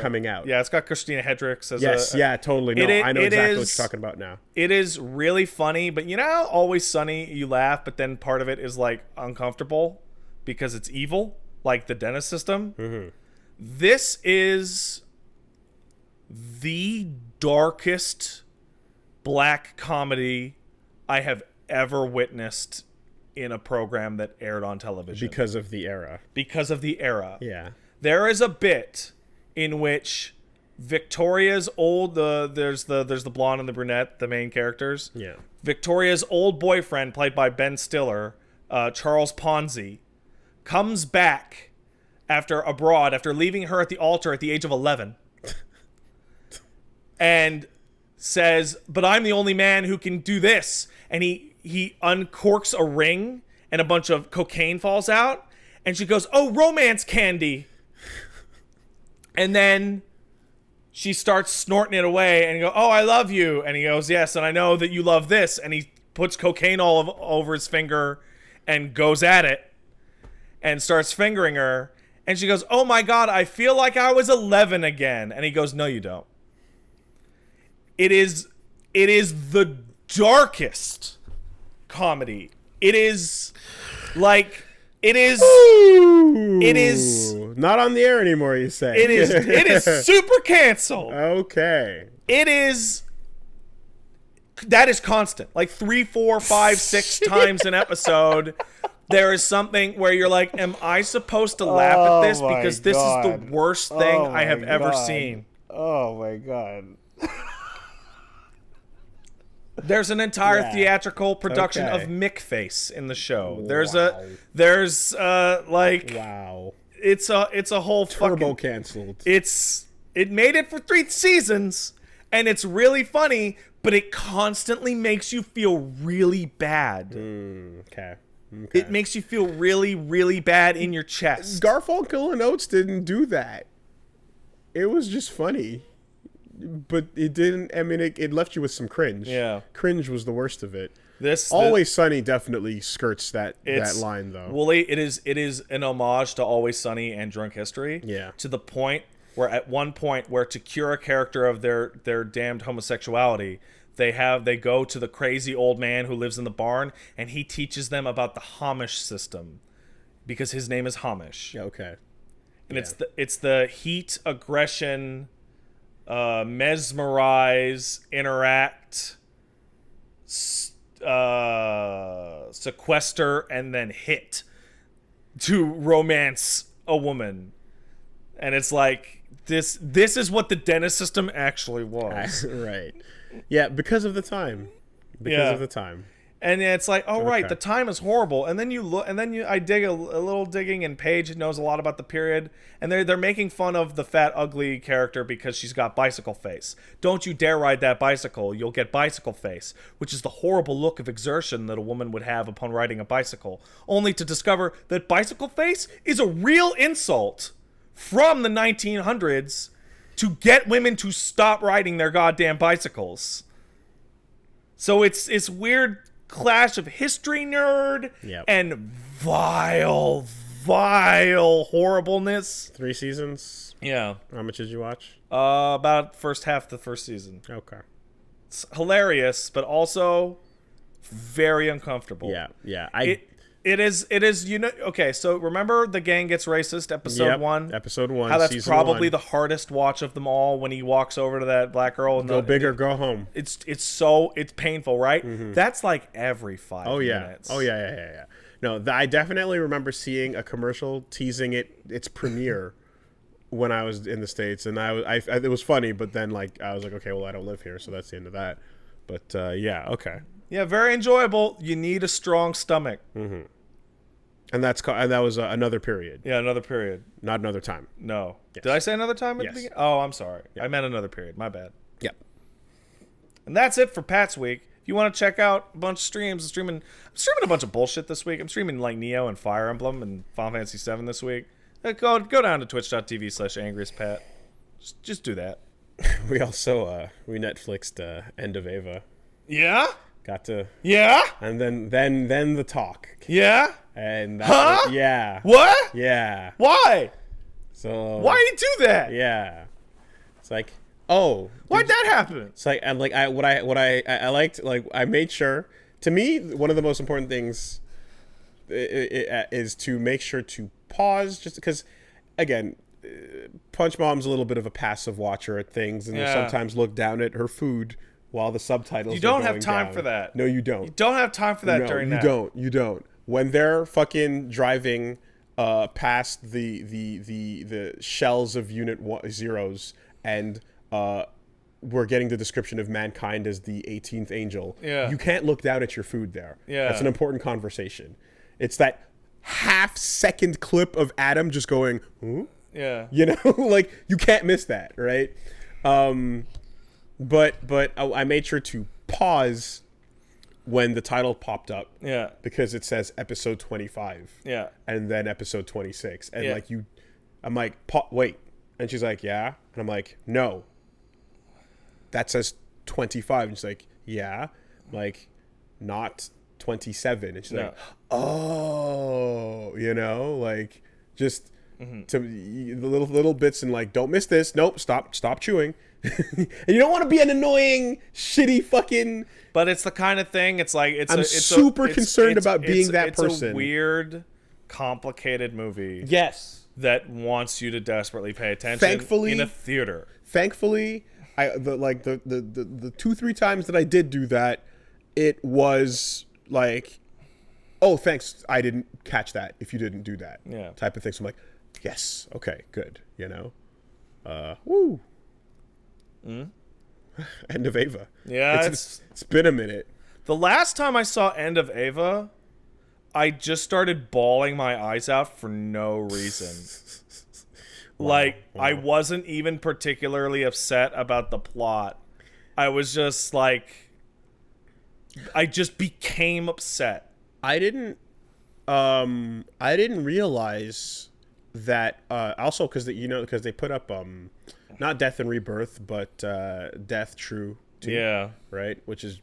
coming out. Yeah, it's got Christina Hendricks as totally. No, I know exactly what you're talking about now. It is really funny, but you know, Always Sunny, you laugh, but then part of it is like uncomfortable because it's evil, like the dentist system. Mm-hmm. This is the darkest black comedy I have ever witnessed in a program that aired on television. Because of the era. Yeah. There is a bit in which Victoria's old there's the blonde and the brunette, the main characters. Yeah. Victoria's old boyfriend, played by Ben Stiller, Charles Ponzi, comes back after leaving her at the altar at the age of 11. And says, "But I'm the only man who can do this." And he uncorks a ring and a bunch of cocaine falls out. And she goes, "Oh, romance candy." And then she starts snorting it away and you go, "Oh, I love you." And he goes, "Yes, and I know that you love this." And he puts cocaine all over his finger and goes at it and starts fingering her. And she goes, "Oh my God, I feel like I was 11 again." And he goes, "No, you don't." It is the darkest comedy. It is like, it is not on the air anymore, you say. it is super canceled. Okay. That is constant. Like 3, 4, 5, 6 times an episode. There is something where you're like, am I supposed to laugh at this? Because this is the worst thing I have ever seen. Oh my God. There's an entire theatrical production of Mick Face in the show. There's wow. It's a whole turbo fucking canceled. It made it for 3 seasons, and it's really funny, but it constantly makes you feel really bad. Okay. It makes you feel really, really bad in your chest. Garfunkel and Oates didn't do that. It was just funny. But it didn't, I mean, it left you with some cringe. Yeah. Cringe was the worst of it. Always Sunny definitely skirts that line, though. Well, it is an homage to Always Sunny and Drunk History. Yeah. To the point where at one point where to cure a character of their damned homosexuality, they go to the crazy old man who lives in the barn, and he teaches them about the Hamish system because his name is Hamish. Okay. And it's the heat, aggression, mesmerize, interact, sequester, and then hit to romance a woman. And it's like, this is what the dentist system actually was. Right. Yeah, because of the time. And it's like, oh, right, the time is horrible. And then I dig a little digging, and Paige knows a lot about the period, and they're making fun of the fat, ugly character because she's got bicycle face. Don't you dare ride that bicycle, you'll get bicycle face, which is the horrible look of exertion that a woman would have upon riding a bicycle, only to discover that bicycle face is a real insult from the 1900s to get women to stop riding their goddamn bicycles. So it's weird clash of history nerd and vile horribleness. 3 seasons? Yeah. How much did you watch? About first half of the first season. Okay. It's hilarious, but also very uncomfortable. Yeah. It is, okay, so remember the gang gets racist, episode 1? Episode 1, how that's season probably 1. the hardest watch of them all when he walks over to that black girl. And go big or go home. It's painful, right? Mm-hmm. That's like every 5 minutes. Oh, yeah. No, I definitely remember seeing a commercial teasing its premiere when I was in the States. And it was funny, but then I was like, okay, well, I don't live here, so that's the end of that. But, yeah, okay. Yeah, very enjoyable. You need a strong stomach. Mm-hmm. And that was another period. Yeah, another period. Not another time. No. Yes. Did I say another time at the beginning? Oh, I'm sorry. Yep. I meant another period. My bad. Yep. And that's it for Pat's Week. If you want to check out a bunch of streams, I'm streaming a bunch of bullshit this week. I'm streaming like Neo and Fire Emblem and Final Fantasy 7 this week. Go down to twitch.tv/angriestpat. Just do that. We also we Netflixed End of Ava. Yeah? Got to. Yeah? And then the talk. Yeah? And yeah. What? Yeah. Why? So why did you do that? Yeah. It's like, oh, why'd that happen? It's like, and I liked, I made sure, to me, one of the most important things is to make sure to pause, just because, again, Punch Mom's a little bit of a passive watcher at things, and will sometimes look down at her food while the subtitles You don't are going have time down. for that. No, you don't. You don't have time for that during that. You don't. When they're fucking driving past the shells of Unit Zeros, and we're getting the description of mankind as the 18th angel, you can't look down at your food there. Yeah. That's an important conversation. It's that half-second clip of Adam just going, hmm? Yeah. You know, like, you can't miss that, right? But I made sure to pause when the title popped up. Yeah. Because it says episode 25. Yeah. And then episode 26. And I'm like, wait. And she's like, yeah. And I'm like, no. That says 25. And she's like, yeah. I'm like, not 27. And she's No. like, oh, you know, like just to the little bits and like, don't miss this. Nope, stop chewing. And you don't want to be an annoying, shitty fucking. But it's the kind of thing. It's like I'm super concerned about being that person. It's a weird, complicated movie. Yes. That wants you to desperately pay attention. Thankfully, in a theater. Thankfully, the 2-3 times that I did do that, it was like, oh, thanks, I didn't catch that if you didn't do that. Yeah. Type of thing. So I'm like, yes, okay, good. You know, woo. End of Ava. Yeah, it's been a minute. The last time I saw End of Ava, I just started bawling my eyes out for no reason. Wow. I wasn't even particularly upset about the plot. I was just like, I just became upset. I didn't realize that also because they put up not Death and Rebirth but Death True 2, yeah, right, which is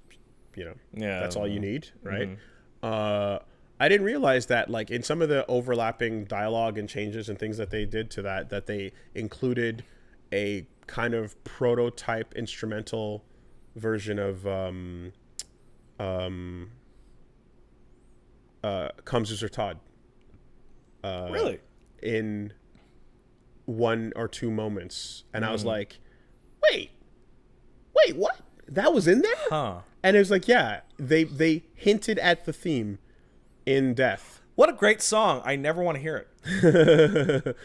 yeah, that's all you need, right? I didn't realize that like in some of the overlapping dialogue and changes and things that they did to that they included a kind of prototype instrumental version of Comes Todd. Really? In 1 or 2 moments. And I was like, wait, what? That was in there? Huh. And it was like, yeah, they hinted at the theme in Death. What a great song. I never want to hear it.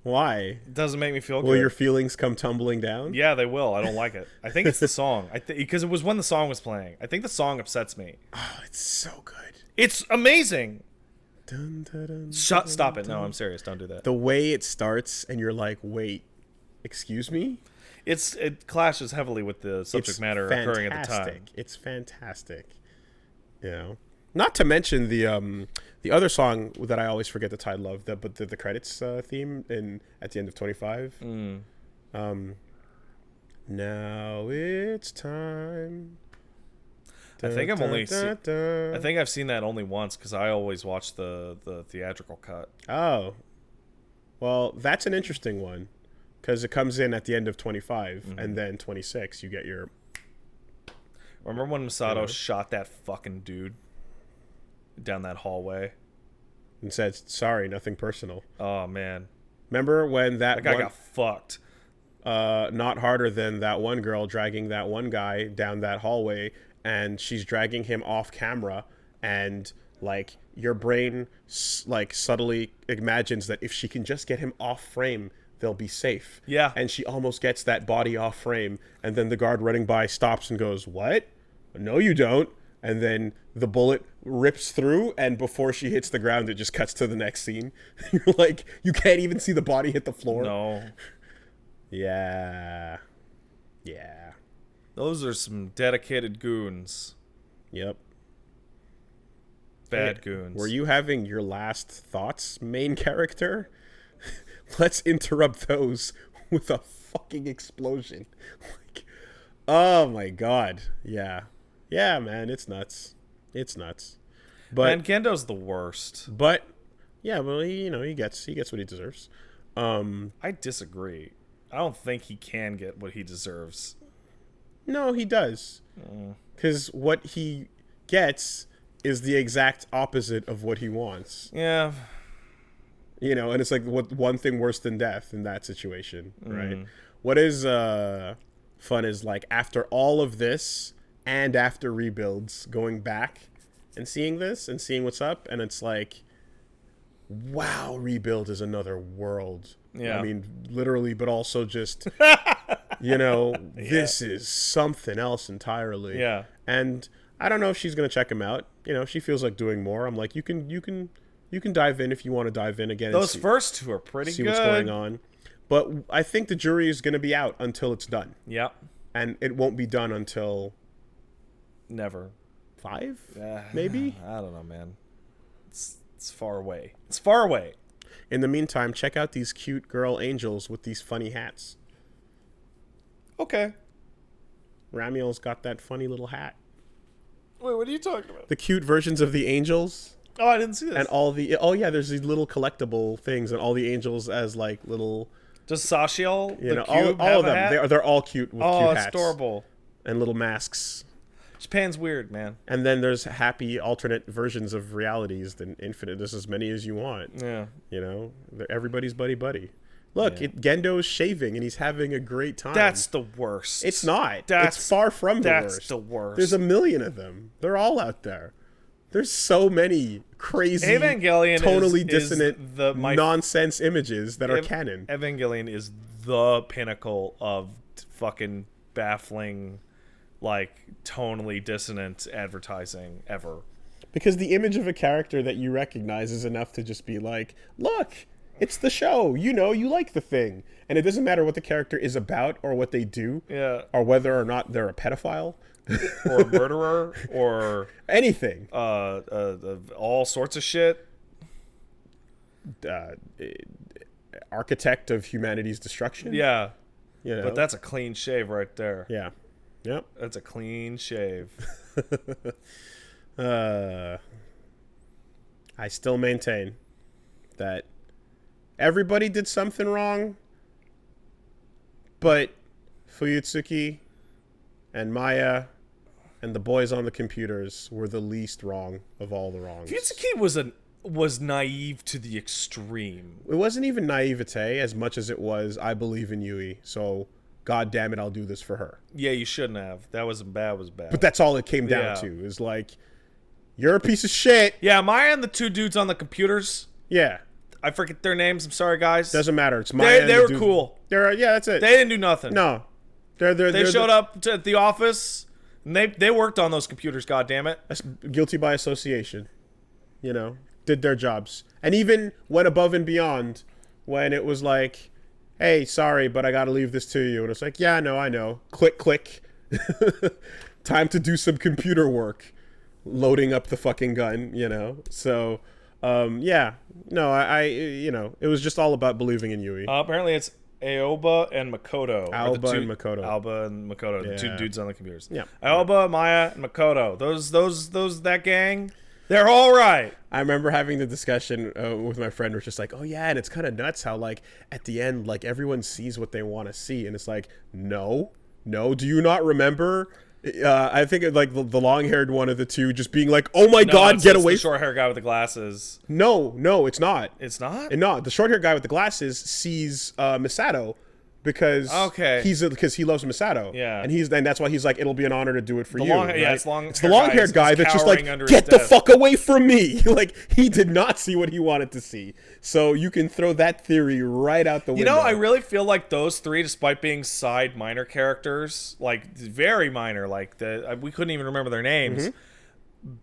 Why? It doesn't make me feel good. Will your feelings come tumbling down? Yeah, they will. I don't like it. I think it's the song. Because it was when the song was playing. I think the song upsets me. Oh, it's so good. It's amazing. Dun, dun, dun, Stop it. No, I'm serious. Don't do that. The way it starts and you're like, wait, excuse me? It clashes heavily with the subject matter occurring at the time. It's fantastic. You know? Not to mention the other song that I always forget the title of, but the credits theme at the end of 25. Now it's time. I think I think I've seen that only once because I always watch the theatrical cut. Oh, well, that's an interesting one because it comes in at the end of 25 and then 26 you get your. Remember when Masato shot that fucking dude down that hallway and said, "Sorry, nothing personal." Oh man, remember when that guy got fucked? Not harder than that one girl dragging that one guy down that hallway. And she's dragging him off camera, and like your brain like subtly imagines that if she can just get him off frame, they'll be safe. Yeah. And she almost gets that body off frame, and then the guard running by stops and goes, "What? No, you don't." And then the bullet rips through, and before she hits the ground, it just cuts to the next scene. You're like, you can't even see the body hit the floor. No. Yeah. Those are some dedicated goons. Yep. Bad goons. Were you having your last thoughts, main character? Let's interrupt those with a fucking explosion. Like, oh my god. Yeah, man, it's nuts. But man, Gendo's the worst. But yeah, well, he gets what he deserves. I disagree. I don't think he can get what he deserves. No, he does. Because what he gets is the exact opposite of what he wants. Yeah. And it's like one thing worse than death in that situation, right? What is fun is like after all of this and after rebuilds, going back and seeing this and seeing what's up, and it's like, wow, rebuild is another world. Yeah. I mean, literally, but also just, this is something else entirely. Yeah. And I don't know if she's going to check him out. She feels like doing more. I'm like, you can dive in if you want to dive in again. Those first two are pretty good. See what's going on. But I think the jury is going to be out until it's done. Yep. And it won't be done until... Never. 5? Maybe? I don't know, man. It's far away. It's far away. In the meantime, check out these cute girl angels with these funny hats. Okay. Ramiel's got that funny little hat. Wait, what are you talking about? The cute versions of the angels. Oh, I didn't see this. And all the... Oh, yeah, there's these little collectible things, and all the angels as, like, little... Does Sashiel, You the know, cube, all have of a them. hat? They're all cute with cute it's hats. adorable. And little masks. Japan's weird, man. And then there's happy alternate versions of realities, then infinite. There's as many as you want. Yeah. You know? Everybody's buddy. Look, Gendo's shaving, and he's having a great time. That's the worst. It's not. It's far from the worst. That's the worst. There's a million of them. They're all out there. There's so many crazy, Evangelion tonally is dissonant nonsense images that are canon. Evangelion is the pinnacle of fucking baffling, like, tonally dissonant advertising ever. Because the image of a character that you recognize is enough to just be like, look, it's the show. You know, you like the thing. And it doesn't matter what the character is about or what they do. Yeah. Or whether or not they're a pedophile. Or a murderer. Or... anything. All sorts of shit. Architect of humanity's destruction. Yeah. You know? But that's a clean shave right there. Yeah. Yep. That's a clean shave. I still maintain that everybody did something wrong, but Fuyutsuki and Maya and the boys on the computers were the least wrong of all the wrongs. Fuyutsuki was naive to the extreme. It wasn't even naivete as much as it was, I believe in Yui, so God damn it, I'll do this for her. Yeah, you shouldn't have. That was bad. But that's all it came down to, is like, you're a piece of shit. Yeah, Maya and the two dudes on the computers. Yeah. I forget their names. I'm sorry, guys. Doesn't matter. It's Maya. They were cool. Yeah, that's it. They didn't do nothing. No. They showed up at the office, and they worked on those computers, goddammit. Guilty by association. You know, did their jobs. And even went above and beyond when it was like, hey, sorry, but I got to leave this to you. And it's like, yeah, no, I know. Click, click. Time to do some computer work. Loading up the fucking gun, you know. So, yeah. No, I you know, it was just all about believing in Yui. Apparently it's Aoba and Makoto. Alba and Makoto. The two dudes on the computers. Yeah. Aoba, Maya, and Makoto. That gang, they're all right. I remember having the discussion with my friend, which is like, oh yeah, and it's kind of nuts how like at the end, like everyone sees what they want to see, and it's like, no, do you not remember? I think like the long-haired one of the two just being like, "Oh my God, get away!" The short-haired guy with the glasses. No, it's not. It's not. And not the short-haired guy with the glasses sees Misato because because he loves Misato. Yeah, and that's why he's like, "It'll be an honor to do it for you." Right? Yeah, it's the long-haired guy that's just like, "Get the desk. fuck away from me!" Like he did not see what he wanted to see. So you can throw that theory right out the window. You know, I really feel like those three, despite being side minor characters, like very minor, like we couldn't even remember their names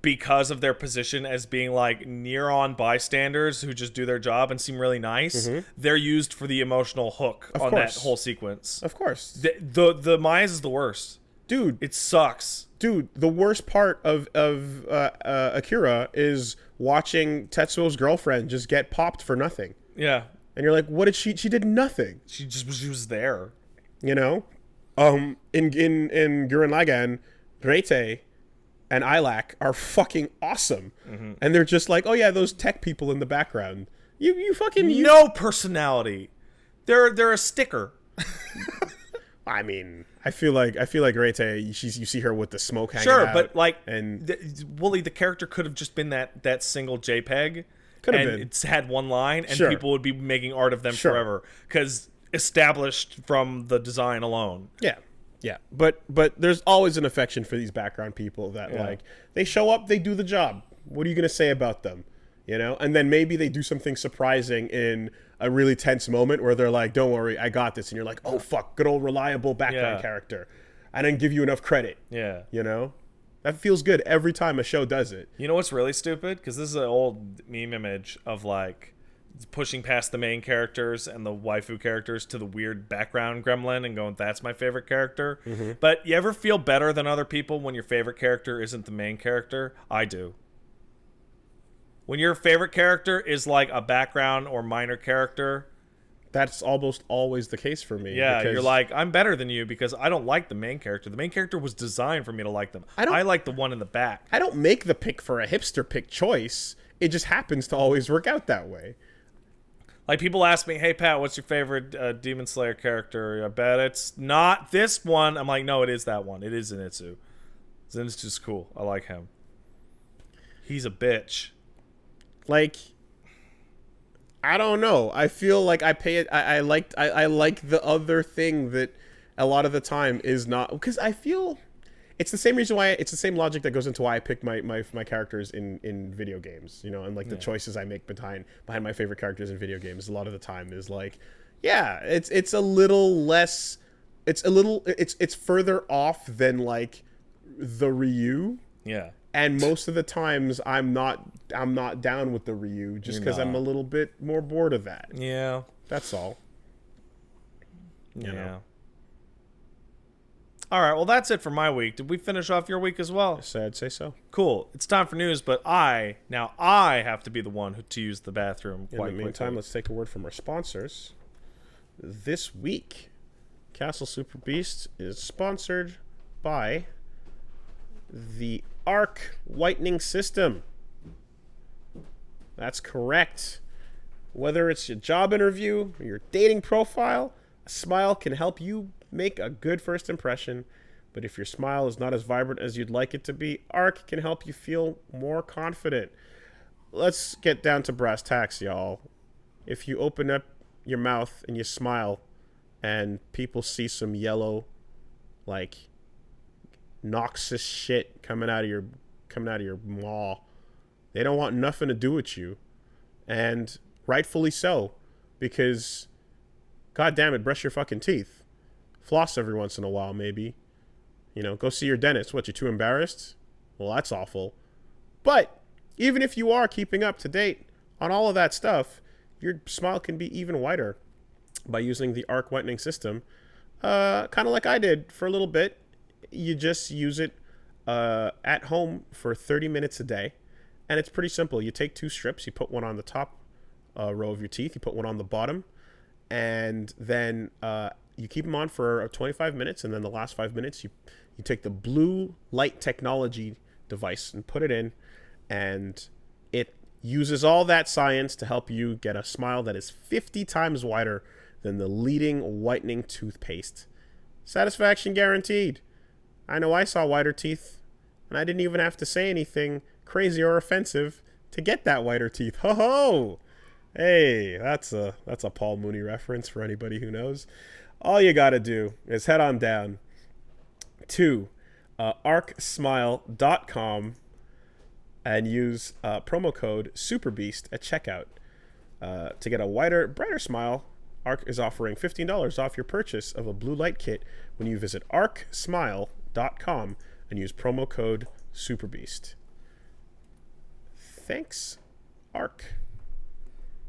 because of their position as being like near-on bystanders who just do their job and seem really nice. They're used for the emotional hook on that whole sequence. Of course, the Mayas is the worst, dude. It sucks, dude. The worst part of Akira is watching Tetsuo's girlfriend just get popped for nothing. Yeah. And you're like, what did she did nothing. She was there. You know? In Gurren Lagann, Reite and Ilak are fucking awesome. And they're just like, oh yeah, those tech people in the background. You fucking no personality. They're a sticker. I mean, I feel like Reite, you see her with the smoke hanging out. Sure, but like, and Wooly, the character could have just been that single JPEG. Could have been. It's had one line, and people would be making art of them forever because established from the design alone. Yeah, but there's always an affection for these background people that like they show up, they do the job. What are you gonna say about them? You know, and then maybe they do something surprising in a really tense moment where they're like, "Don't worry, I got this," and you're like, "Oh fuck, good old reliable background character." I didn't give you enough credit. Yeah, you know, that feels good every time a show does it. You know what's really stupid? Because this is an old meme image of like pushing past the main characters and the waifu characters to the weird background gremlin and going, "That's my favorite character." But you ever feel better than other people when your favorite character isn't the main character? I do. When your favorite character is like a background or minor character, that's almost always the case for me. Yeah, because you're like, I'm better than you because I don't like the main character. The main character was designed for me to like them. I like the one in the back. I don't make the pick for a hipster pick choice. It just happens to always work out that way. Like, people ask me, hey, Pat, what's your favorite Demon Slayer character? I bet it's not this one. I'm like, no, it is that one. It is Zenitsu. Zenitsu's cool. I like him. He's a bitch. Like, I don't know. I feel like I pay it. I like the other thing that a lot of the time is not, because I feel it's the same reason why it's the same logic that goes into why I pick my characters in video games, you know, and like the choices I make behind my favorite characters in video games a lot of the time is like, yeah, it's a little less, it's further off than like the Ryu. Yeah. And most of the times I'm not down with the Ryu just because I'm a little bit more bored of that. Yeah. That's all. You know. All right, well, that's it for my week. Did we finish off your week as well? So I'd say so. Cool. It's time for news, but I have to be the one to use the bathroom quite In the meantime, let's take a word from our sponsors. This week, Castle Super Beast is sponsored by the Arc Whitening System. That's correct. Whether it's your job interview or your dating profile, a smile can help you make a good first impression. But if your smile is not as vibrant as you'd like it to be, Arc can help you feel more confident. Let's get down to brass tacks, y'all. If you open up your mouth and you smile and people see some yellow, like, noxious shit coming out of your maw, they don't want nothing to do with you. And rightfully so, because god damn it, brush your fucking teeth. Floss every once in a while, maybe. You know, go see your dentist. What, you're too embarrassed? Well, that's awful. But even if you are keeping up to date on all of that stuff, your smile can be even whiter by using the Arc Whitening System. Kind of like I did for a little bit. You just use it at home for 30 minutes a day. And it's pretty simple. You take 2 strips. You put one on the top row of your teeth. You put one on the bottom. And then you keep them on for 25 minutes. And then the last 5 minutes, you take the blue light technology device and put it in. And it uses all that science to help you get a smile that is 50 times whiter than the leading whitening toothpaste. Satisfaction guaranteed. I know I saw whiter teeth, and I didn't even have to say anything crazy or offensive to get that whiter teeth. Ho ho! Hey, that's a Paul Mooney reference for anybody who knows. All you gotta do is head on down to arcsmile.com and use promo code SUPERBEAST at checkout to get a whiter, brighter smile. Arc is offering $15 off your purchase of a blue light kit when you visit arcsmile.com and use promo code SUPERBEAST. Thanks, Arc.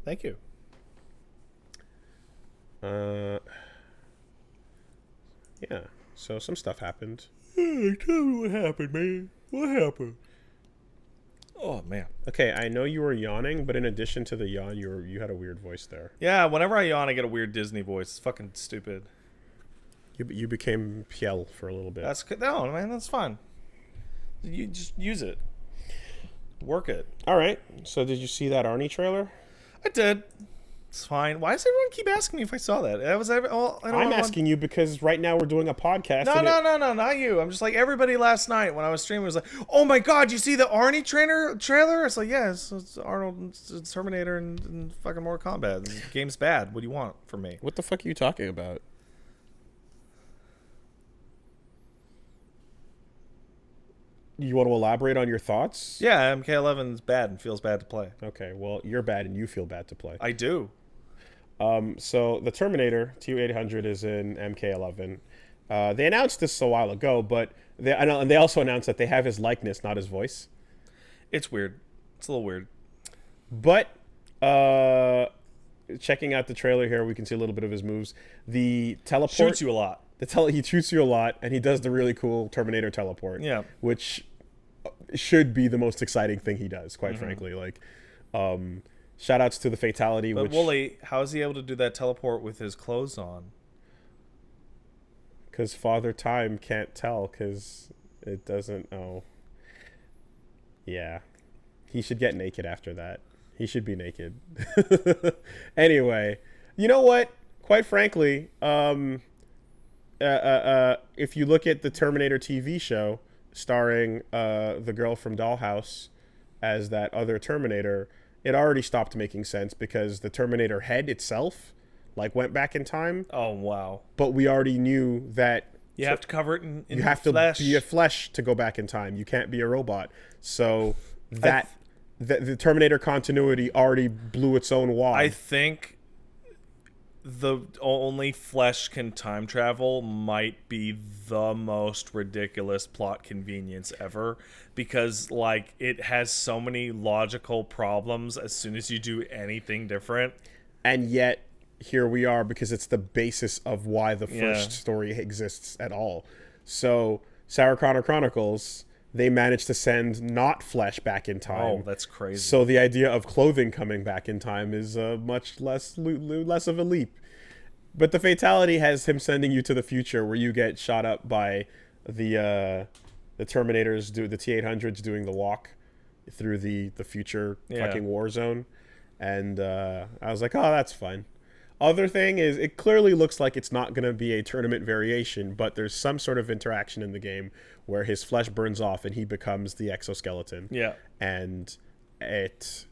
Thank you. Yeah. So some stuff happened. Hey, tell me what happened, man. What happened? Oh, man. Okay, I know you were yawning, but in addition to the yawn, you had a weird voice there. Yeah, whenever I yawn, I get a weird Disney voice. It's fucking stupid. You became Piel for a little bit. No, man, that's fine. You just use it. Work it. All right. So did you see that Arnie trailer? I did. It's fine. Why does everyone keep asking me if I saw that? I'm asking you because right now we're doing a podcast. No, not you. I'm just like, everybody last night when I was streaming was like, oh my god, you see the Arnie trailer? It's like, yeah, it's Arnold, it's Terminator, and fucking Mortal Kombat. The game's bad. What do you want from me? What the fuck are you talking about? You want to elaborate on your thoughts? Yeah, MK11's bad and feels bad to play. Okay, well, you're bad and you feel bad to play. I do. So the Terminator T800 is in MK11. They announced this a while ago, but they also announced that they have his likeness, not his voice. It's weird. It's a little weird. But checking out the trailer here, we can see a little bit of his moves. The teleport Shoots you a lot. He shoots you a lot, and he does the really cool Terminator teleport. Yeah. Which should be the most exciting thing he does, quite frankly. Like, Shout outs to the Fatality. But which Wooly, how is he able to do that teleport with his clothes on? Because Father Time can't tell because it doesn't. Oh. Yeah. He should get naked after that. He should be naked. Anyway, you know what? Quite frankly, if you look at the Terminator TV show starring the girl from Dollhouse as that other Terminator, it already stopped making sense because the Terminator head itself like went back in time. Oh, wow. But we already knew that you have to cover it in you have flesh. to be a flesh to go back in time. You can't be a robot. So that the Terminator continuity already blew its own wad. I think the only flesh can time travel might be the most ridiculous plot convenience ever, because like it has so many logical problems as soon as you do anything different. And yet here we are because it's the basis of why the first story exists at all. So Sarah Connor Chronicles, they managed to send not flesh back in time. Oh, that's crazy. So the idea of clothing coming back in time is much less of a leap. But the Fatality has him sending you to the future where you get shot up by the Terminators, the T-800s doing the walk through the future fucking war zone. And I was like, oh, that's fun. Other thing is, it clearly looks like it's not going to be a tournament variation, but there's some sort of interaction in the game where his flesh burns off and he becomes the exoskeleton. Yeah. And it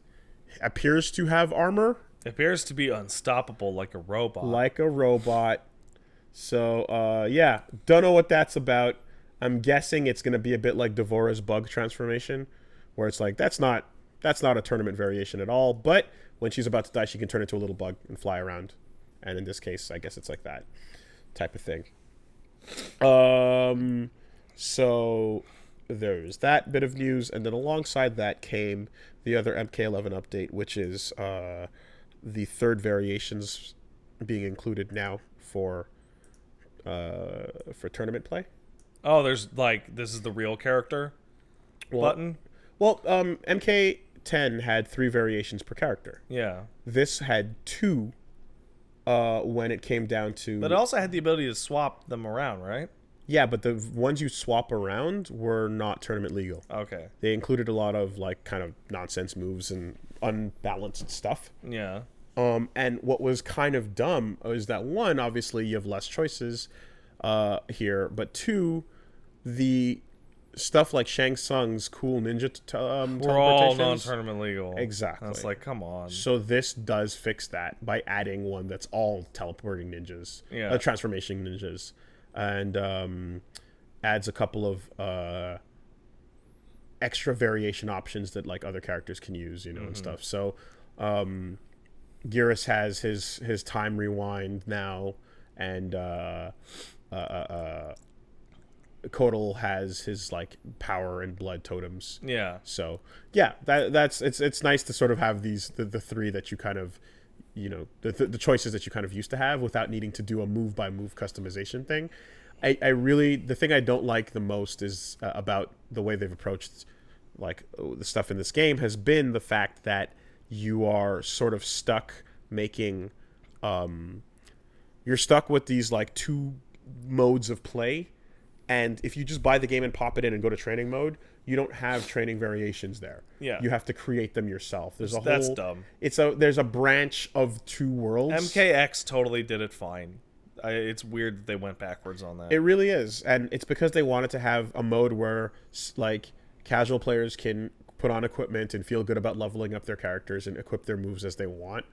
appears to have armor. It appears to be unstoppable like a robot. Like a robot. So, yeah. Don't know what that's about. I'm guessing it's going to be a bit like Devora's bug transformation, where it's like, that's not a tournament variation at all, but when she's about to die, she can turn into a little bug and fly around. And in this case, I guess it's like that type of thing. So there's that bit of news. And then alongside that came the other MK11 update, which is the third variations being included now for tournament play. Oh, there's like, this is the real character button? Well, MK10 had 3 variations per character. Yeah. This had 2 when it came down to... But it also had the ability to swap them around, right? Yeah, but the ones you swap around were not tournament legal. Okay. They included a lot of like kind of nonsense moves and unbalanced stuff. Yeah. And what was kind of dumb is that 1, obviously you have less choices here, but 2, the stuff like Shang Tsung's cool ninja we're all non-tournament legal. Exactly. That's like, come on. So this does fix that by adding one that's all teleporting ninjas, transformation ninjas, and adds a couple of extra variation options that like other characters can use, and stuff. So Geras has his time rewind now, and Kotal has his like power and blood totems. Yeah. So yeah, that's it's nice to sort of have these the 3 that you kind of the choices that you kind of used to have without needing to do a move by move customization thing. I really, the thing I don't like the most is about the way they've approached like the stuff in this game has been the fact that you are sort of stuck making you're stuck with these like 2 modes of play. And if you just buy the game and pop it in and go to training mode, you don't have training variations there. Yeah. You have to create them yourself. There's a That's whole... dumb. There's a branch of 2 worlds. MKX totally did it fine. It's weird that they went backwards on that. It really is. And it's because they wanted to have a mode where, like, casual players can put on equipment and feel good about leveling up their characters and equip their moves as they want.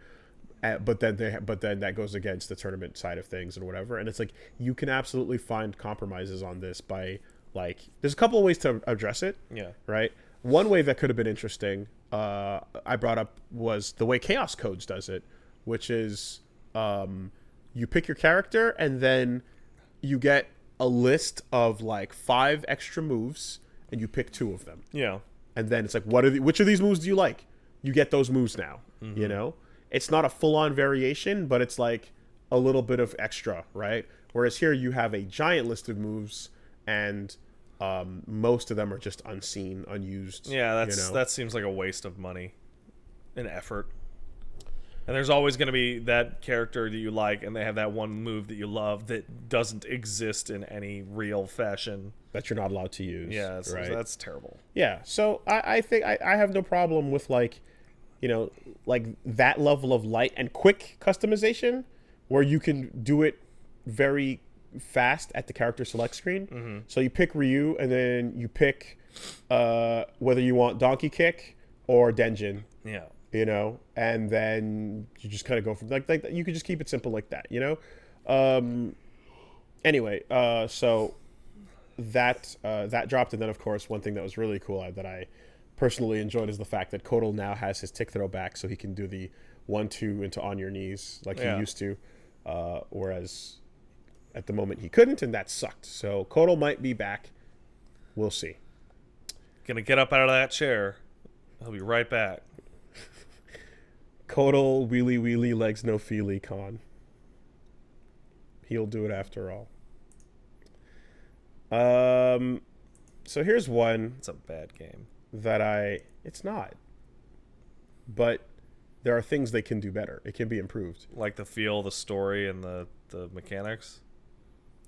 But then that goes against the tournament side of things and whatever. And it's like, you can absolutely find compromises on this by like, there's a couple of ways to address it. Yeah. Right. One way that could have been interesting, I brought up was the way Chaos Codes does it, which is you pick your character and then you get a list of like 5 extra moves and you pick 2 of them. Yeah. And then it's like, which of these moves do you like? You get those moves now, It's not a full-on variation, but it's like a little bit of extra, right? Whereas here you have a giant list of moves, and most of them are just unseen, unused. Yeah, that seems like a waste of money and effort. And there's always going to be that character that you like, and they have that one move that you love that doesn't exist in any real fashion. That you're not allowed to use. Yeah, right? That's terrible. Yeah, so I think I have no problem with, like, you know, like that level of light and quick customization where you can do it very fast at the character select screen. Mm-hmm. So you pick Ryu, and then you pick whether you want Donkey Kick or Denjin. Yeah. You know, and then you just kind of go from like you could just keep it simple like that, you know. Anyway, so that dropped, and then of course one thing that was really cool that I personally enjoyed is the fact that Kotal now has his tick throw back, so he can do the 1-2 into on your knees like he used to, whereas at the moment he couldn't, and that sucked. So Kotal might be back. We'll see. Gonna get up out of that chair. He'll be right back. Kotal wheelie wheelie legs no feely con. He'll do it after all. So here's one. It's a bad game. It's not. But there are things they can do better. It can be improved. Like the feel, the story, and the mechanics.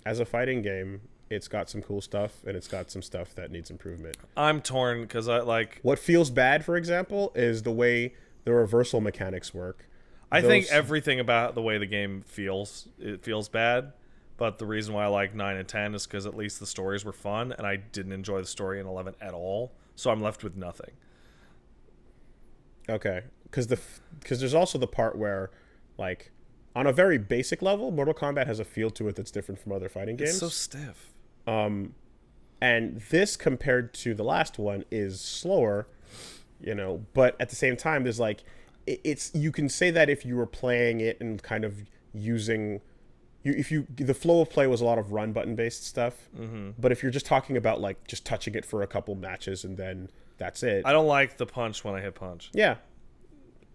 As a fighting game, it's got some cool stuff, and it's got some stuff that needs improvement. I'm torn because I like... What feels bad, for example, is the way the reversal mechanics work. I think everything about the way the game feels, it feels bad. But the reason why I like 9 and 10 is because at least the stories were fun, and I didn't enjoy the story in 11 at all. So I'm left with nothing. Okay, because there's also the part where, like, on a very basic level, Mortal Kombat has a feel to it that's different from other fighting games. It's so stiff. And this, compared to the last one, is slower, you know. But at the same time, there's like, you can say that if you were playing it and kind of using, the flow of play was a lot of run button based stuff. Mm-hmm. But if you're just talking about like just touching it for a couple matches and then that's it. I don't like the punch when I hit punch. Yeah,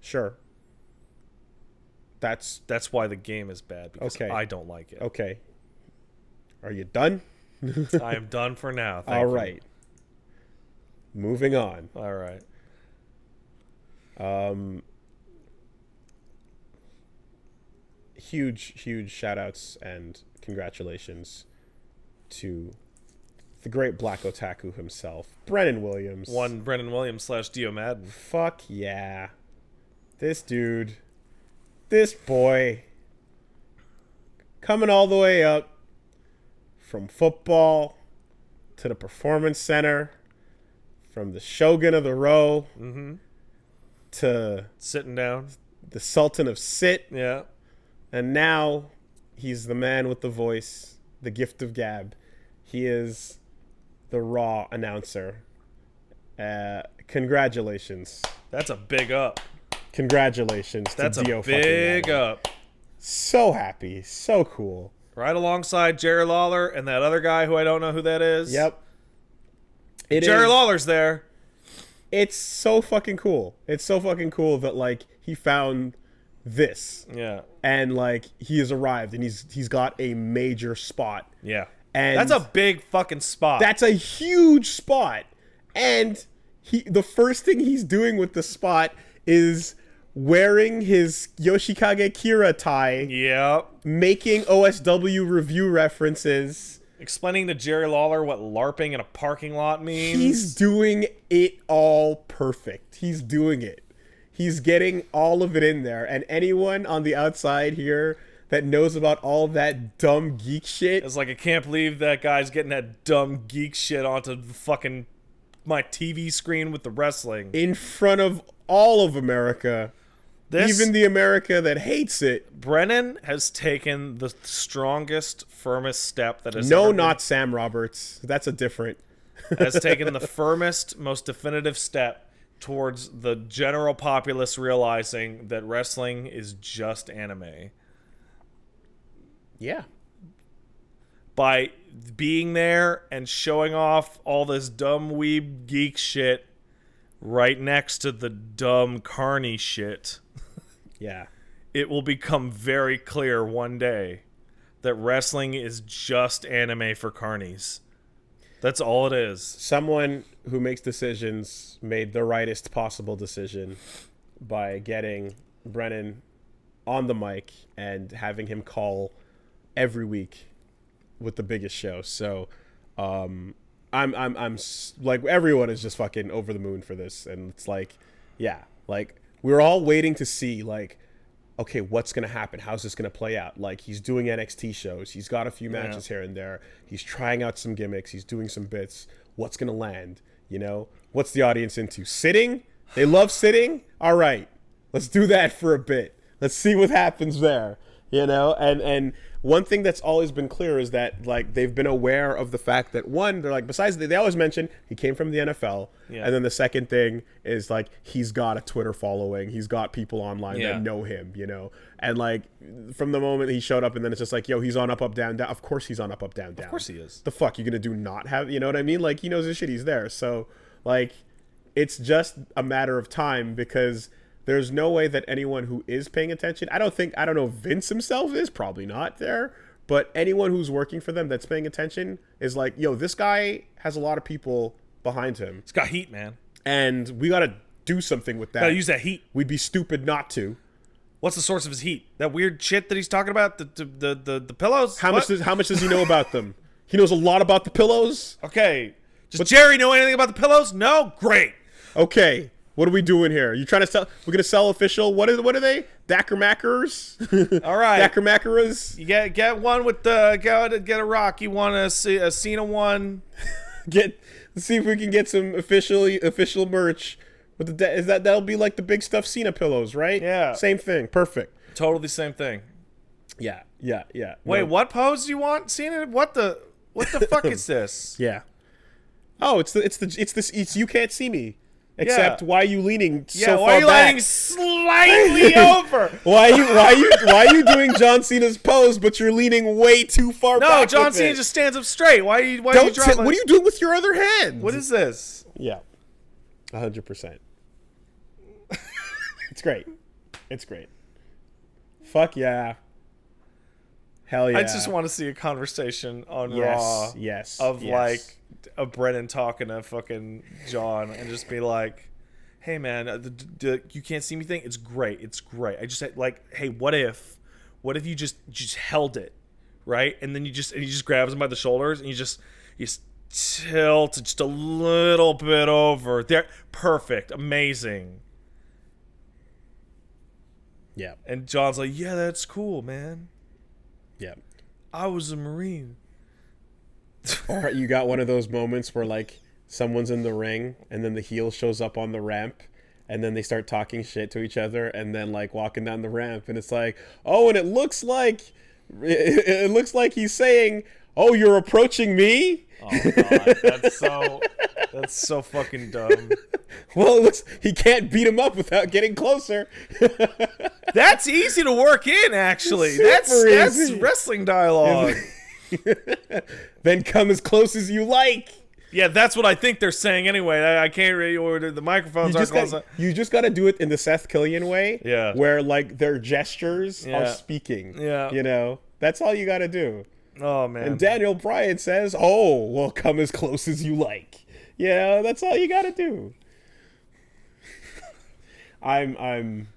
sure. That's why the game is bad, because okay. I don't like it. Okay. Are you done? I am done for now. All right. Moving on. All right. Huge shout outs and congratulations to the great Black Otaku himself, Brennan Williams. One Brennan Williams / Dio Madden. Fuck yeah. This dude, this boy, coming all the way up from football to the Performance Center, from the Shogun of the Row to sitting down, the Sultan of Sit. Yeah. And now he's the man with the voice, the gift of gab. He is the Raw announcer. Congratulations. That's a big up. Congratulations That's to Dio a big up. So happy. So cool. Right alongside Jerry Lawler and that other guy who I don't know who that is. Yep. Jerry Lawler's there. It's so fucking cool. It's so fucking cool that, like, he found this. Yeah. And, like, he has arrived and he's got a major spot. Yeah. And that's a big fucking spot. That's a huge spot. And the first thing he's doing with the spot is wearing his Yoshikage Kira tie. Yep. Making OSW review references. Explaining to Jerry Lawler what LARPing in a parking lot means. He's doing it all perfect. He's doing it. He's getting all of it in there. And anyone on the outside here that knows about all that dumb geek shit. It's like, I can't believe that guy's getting that dumb geek shit onto the fucking my TV screen with the wrestling. In front of all of America. Even the America that hates it. Brennan has taken the strongest, firmest step that has not Sam Roberts. That's a different. Has taken the firmest, most definitive step towards the general populace realizing that wrestling is just anime. Yeah. By being there and showing off all this dumb weeb geek shit right next to the dumb carny shit. Yeah. It will become very clear one day that wrestling is just anime for carnies. That's all it is. Someone who makes decisions made the rightest possible decision by getting Brennan on the mic and having him call every week with the biggest show. So like everyone is just fucking over the moon for this, and it's like, yeah, like we're all waiting to see like, okay, what's gonna happen? How's this gonna play out? Like he's doing NXT shows, he's got a few matches here and there, he's trying out some gimmicks, he's doing some bits. What's gonna land? You know, what's the audience into? Sitting? They love sitting. All right, let's do that for a bit. Let's see what happens there. You know, and one thing that's always been clear is that like they've been aware of the fact that one, they're like, besides they always mention he came from the NFL, and then the second thing is like he's got a Twitter following, he's got people online that know him, you know, and like from the moment he showed up, and then it's just like, yo, he's on up up down down. Of course he's on up up down down. Of course he is. The fuck you gonna do not have, you know what I mean? Like he knows his shit, he's there. So like it's just a matter of time because there's no way that anyone who is paying attention, I don't know if Vince himself is, probably not there, but anyone who's working for them that's paying attention is like, yo, this guy has a lot of people behind him. He's got heat, man. And we got to do something with that. Gotta use that heat. We'd be stupid not to. What's the source of his heat? That weird shit that he's talking about? The pillows? How much does he know about them? He knows a lot about the pillows? Okay. Does Jerry know anything about the pillows? No? Great. Okay. What are we doing here? You trying to sell? We're gonna sell official. What are they? Dackermackers. All right. Dackermackeras. You get one with the get a rock. You want a Cena one? Let's see if we can get some official merch. With that'll be like the big stuff Cena pillows, right? Yeah. Same thing. Perfect. Totally same thing. Yeah. Wait, what pose do you want, Cena? What the fuck is this? Yeah. Oh, it's you can't see me. Except why are you leaning so far back? Why are you leaning slightly over? Why are you doing John Cena's pose, but you're leaning way too far back? No, John Cena just stands up straight. Why are you dropping? What are you doing with your other hand? What is this? Yeah. 100%. It's great. It's great. Fuck yeah. Hell yeah. I just want to see a conversation on Raw. Yes. Of like a Brennan talking to fucking John and just be like, hey man, the you can't see me thing, it's great. I just said like, hey, what if you just held it, right? And then he just grabs him by the shoulders and you just tilt it just a little bit over. There, perfect, amazing. Yeah. And John's like, yeah, that's cool, man. Yeah. I was a Marine. Or you got one of those moments where like someone's in the ring and then the heel shows up on the ramp and then they start talking shit to each other and then like walking down the ramp and it's like, oh, and it looks like he's saying, oh, you're approaching me? Oh god, that's so fucking dumb. Well, it looks he can't beat him up without getting closer. That's easy to work in, actually. That's wrestling dialogue. Then come as close as you like. Yeah, that's what I think they're saying anyway. I can't really order the microphones. You just got to do it in the Seth Killian way. Yeah. Where like their gestures are speaking. Yeah. You know, that's all you got to do. Oh man. And Daniel Bryan says, "Oh, well, come as close as you like." Yeah, that's all you got to do. I'm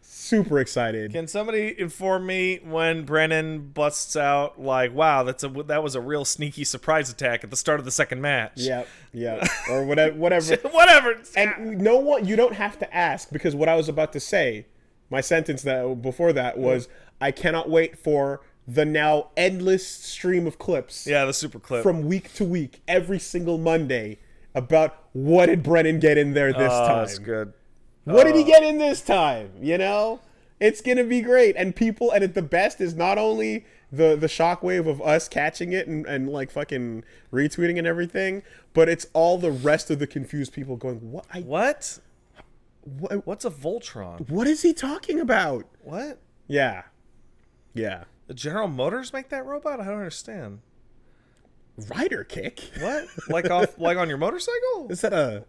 super excited. Can somebody inform me when Brennan busts out like, "Wow, that was a real sneaky surprise attack at the start of the second match"? Yeah, or whatever. Whatever. And no one, you don't have to ask because what I was about to say, my sentence before that was, I cannot wait for the now endless stream of clips. Yeah, the super clip from week to week, every single Monday, about what did Brennan get in there this time. That's good. What did he get in this time? You know, it's gonna be great. And the best is not only the shockwave of us catching it and like fucking retweeting and everything, but it's all the rest of the confused people going, What? What's a Voltron? What is he talking about? What? Yeah. The General Motors make that robot? I don't understand. Rider kick? What? Like on your motorcycle? Is that a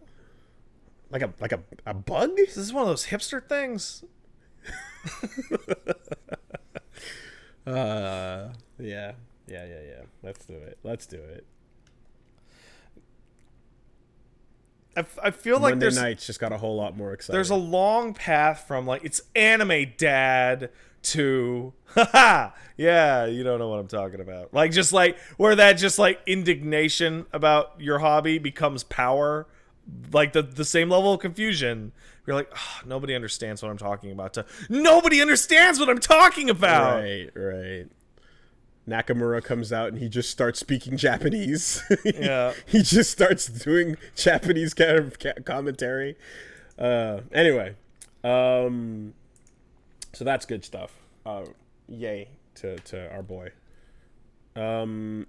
bug? Is this one of those hipster things? Yeah. Let's do it. I feel like Monday nights just got a whole lot more exciting. there's a long path from like it's anime dad to haha, yeah, you don't know what I'm talking about. Like just like where that just like indignation about your hobby becomes power, like the same level of confusion. You're like, oh, nobody understands what I'm talking about. Nobody understands what I'm talking about. Right. Nakamura comes out and he just starts speaking Japanese. Yeah. He just starts doing Japanese kind of commentary. Anyway, so that's good stuff. Yay to our boy. Fucking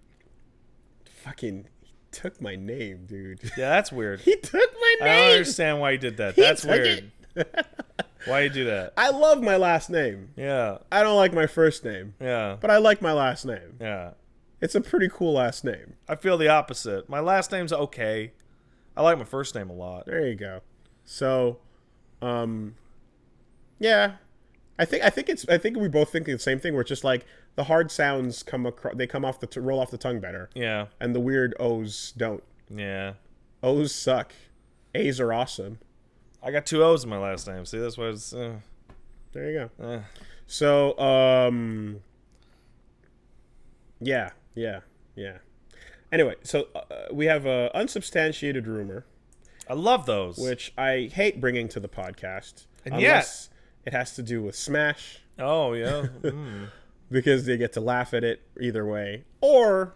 he took my name, dude. Yeah, that's weird. He took my name. I don't understand why you did that. That's weird. Why you do that? I love my last name. Yeah. I don't like my first name. Yeah. But I like my last name. Yeah. It's a pretty cool last name. I feel the opposite. My last name's okay. I like my first name a lot. There you go. So, yeah, I think we both think the same thing. Where it's just like the hard sounds come across, they come off roll off the tongue better. Yeah. And the weird O's don't. Yeah. O's suck. A's are awesome. I got 2 O's in my last name. See, that's why it's. There you go. So, yeah. Anyway, so we have a unsubstantiated rumor. I love those. Which I hate bringing to the podcast. And unless it has to do with Smash. Oh, yeah. Because they get to laugh at it either way. Or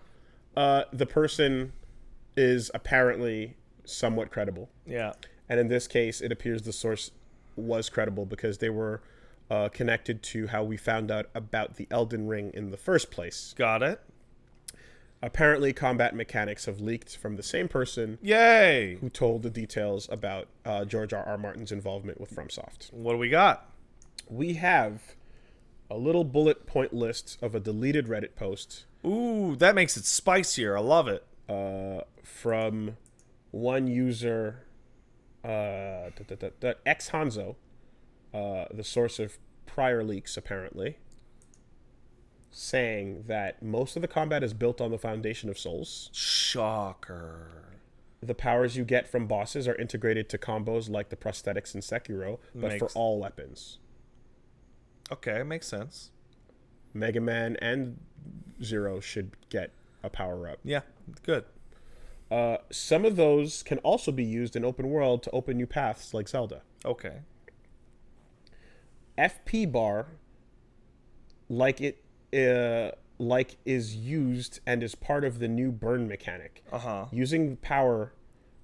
the person is apparently somewhat credible. Yeah. And in this case, it appears the source was credible because they were connected to how we found out about the Elden Ring in the first place. Got it. Apparently, combat mechanics have leaked from the same person. Yay! Who told the details about George R.R. Martin's involvement with FromSoft. What do we got? We have a little bullet point list of a deleted Reddit post. Ooh, that makes it spicier. I love it. From one user, X Hanzo, the source of prior leaks, apparently, saying that most of the combat is built on the foundation of souls. Shocker. The powers you get from bosses are integrated to combos like the prosthetics in Sekiro, but for all weapons. Okay, makes sense. Mega Man and Zero should get a power-up. Yeah, good. Some of those can also be used in open world to open new paths like Zelda. Okay. FP bar, is used and is part of the new burn mechanic. Using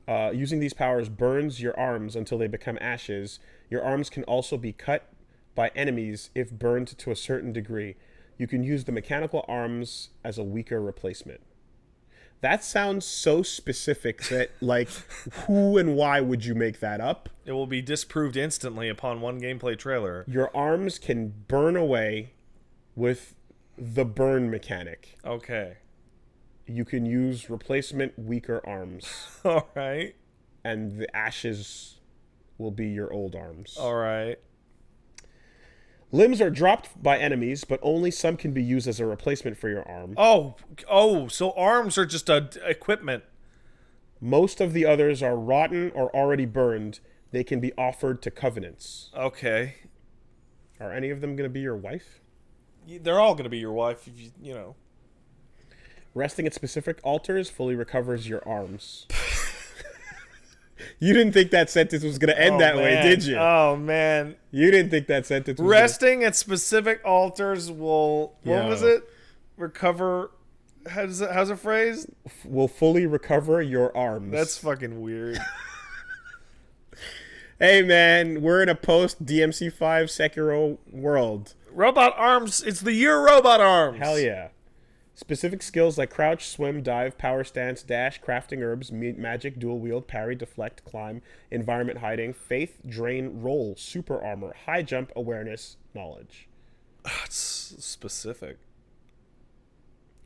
these powers burns your arms until they become ashes. Your arms can also be cut by enemies if burned to a certain degree. You can use the mechanical arms as a weaker replacement. That sounds so specific that, like, who and why would you make that up? It will be disproved instantly upon one gameplay trailer. Your arms can burn away with the burn mechanic. Okay. You can use replacement weaker arms. All right. And the ashes will be your old arms. All right. Limbs are dropped by enemies, but only some can be used as a replacement for your arm. Oh, so arms are just equipment. Most of the others are rotten or already burned. They can be offered to covenants. Okay. Are any of them going to be your wife? They're all going to be your wife, if you know. Resting at specific altars fully recovers your arms. You didn't think that sentence was going to end that way, did you? Oh, man. You didn't think that sentence was Resting at specific altars will... What was it? Recover... How's it phrased? Will fully recover your arms. That's fucking weird. Hey, man. We're in a post-DMC5 Sekiro world. Robot arms. It's the year robot arms. Hell yeah. Specific skills like crouch, swim, dive, power stance, dash, crafting herbs, magic, dual wield, parry, deflect, climb, environment hiding, faith, drain, roll, super armor, high jump, awareness, knowledge. It's specific.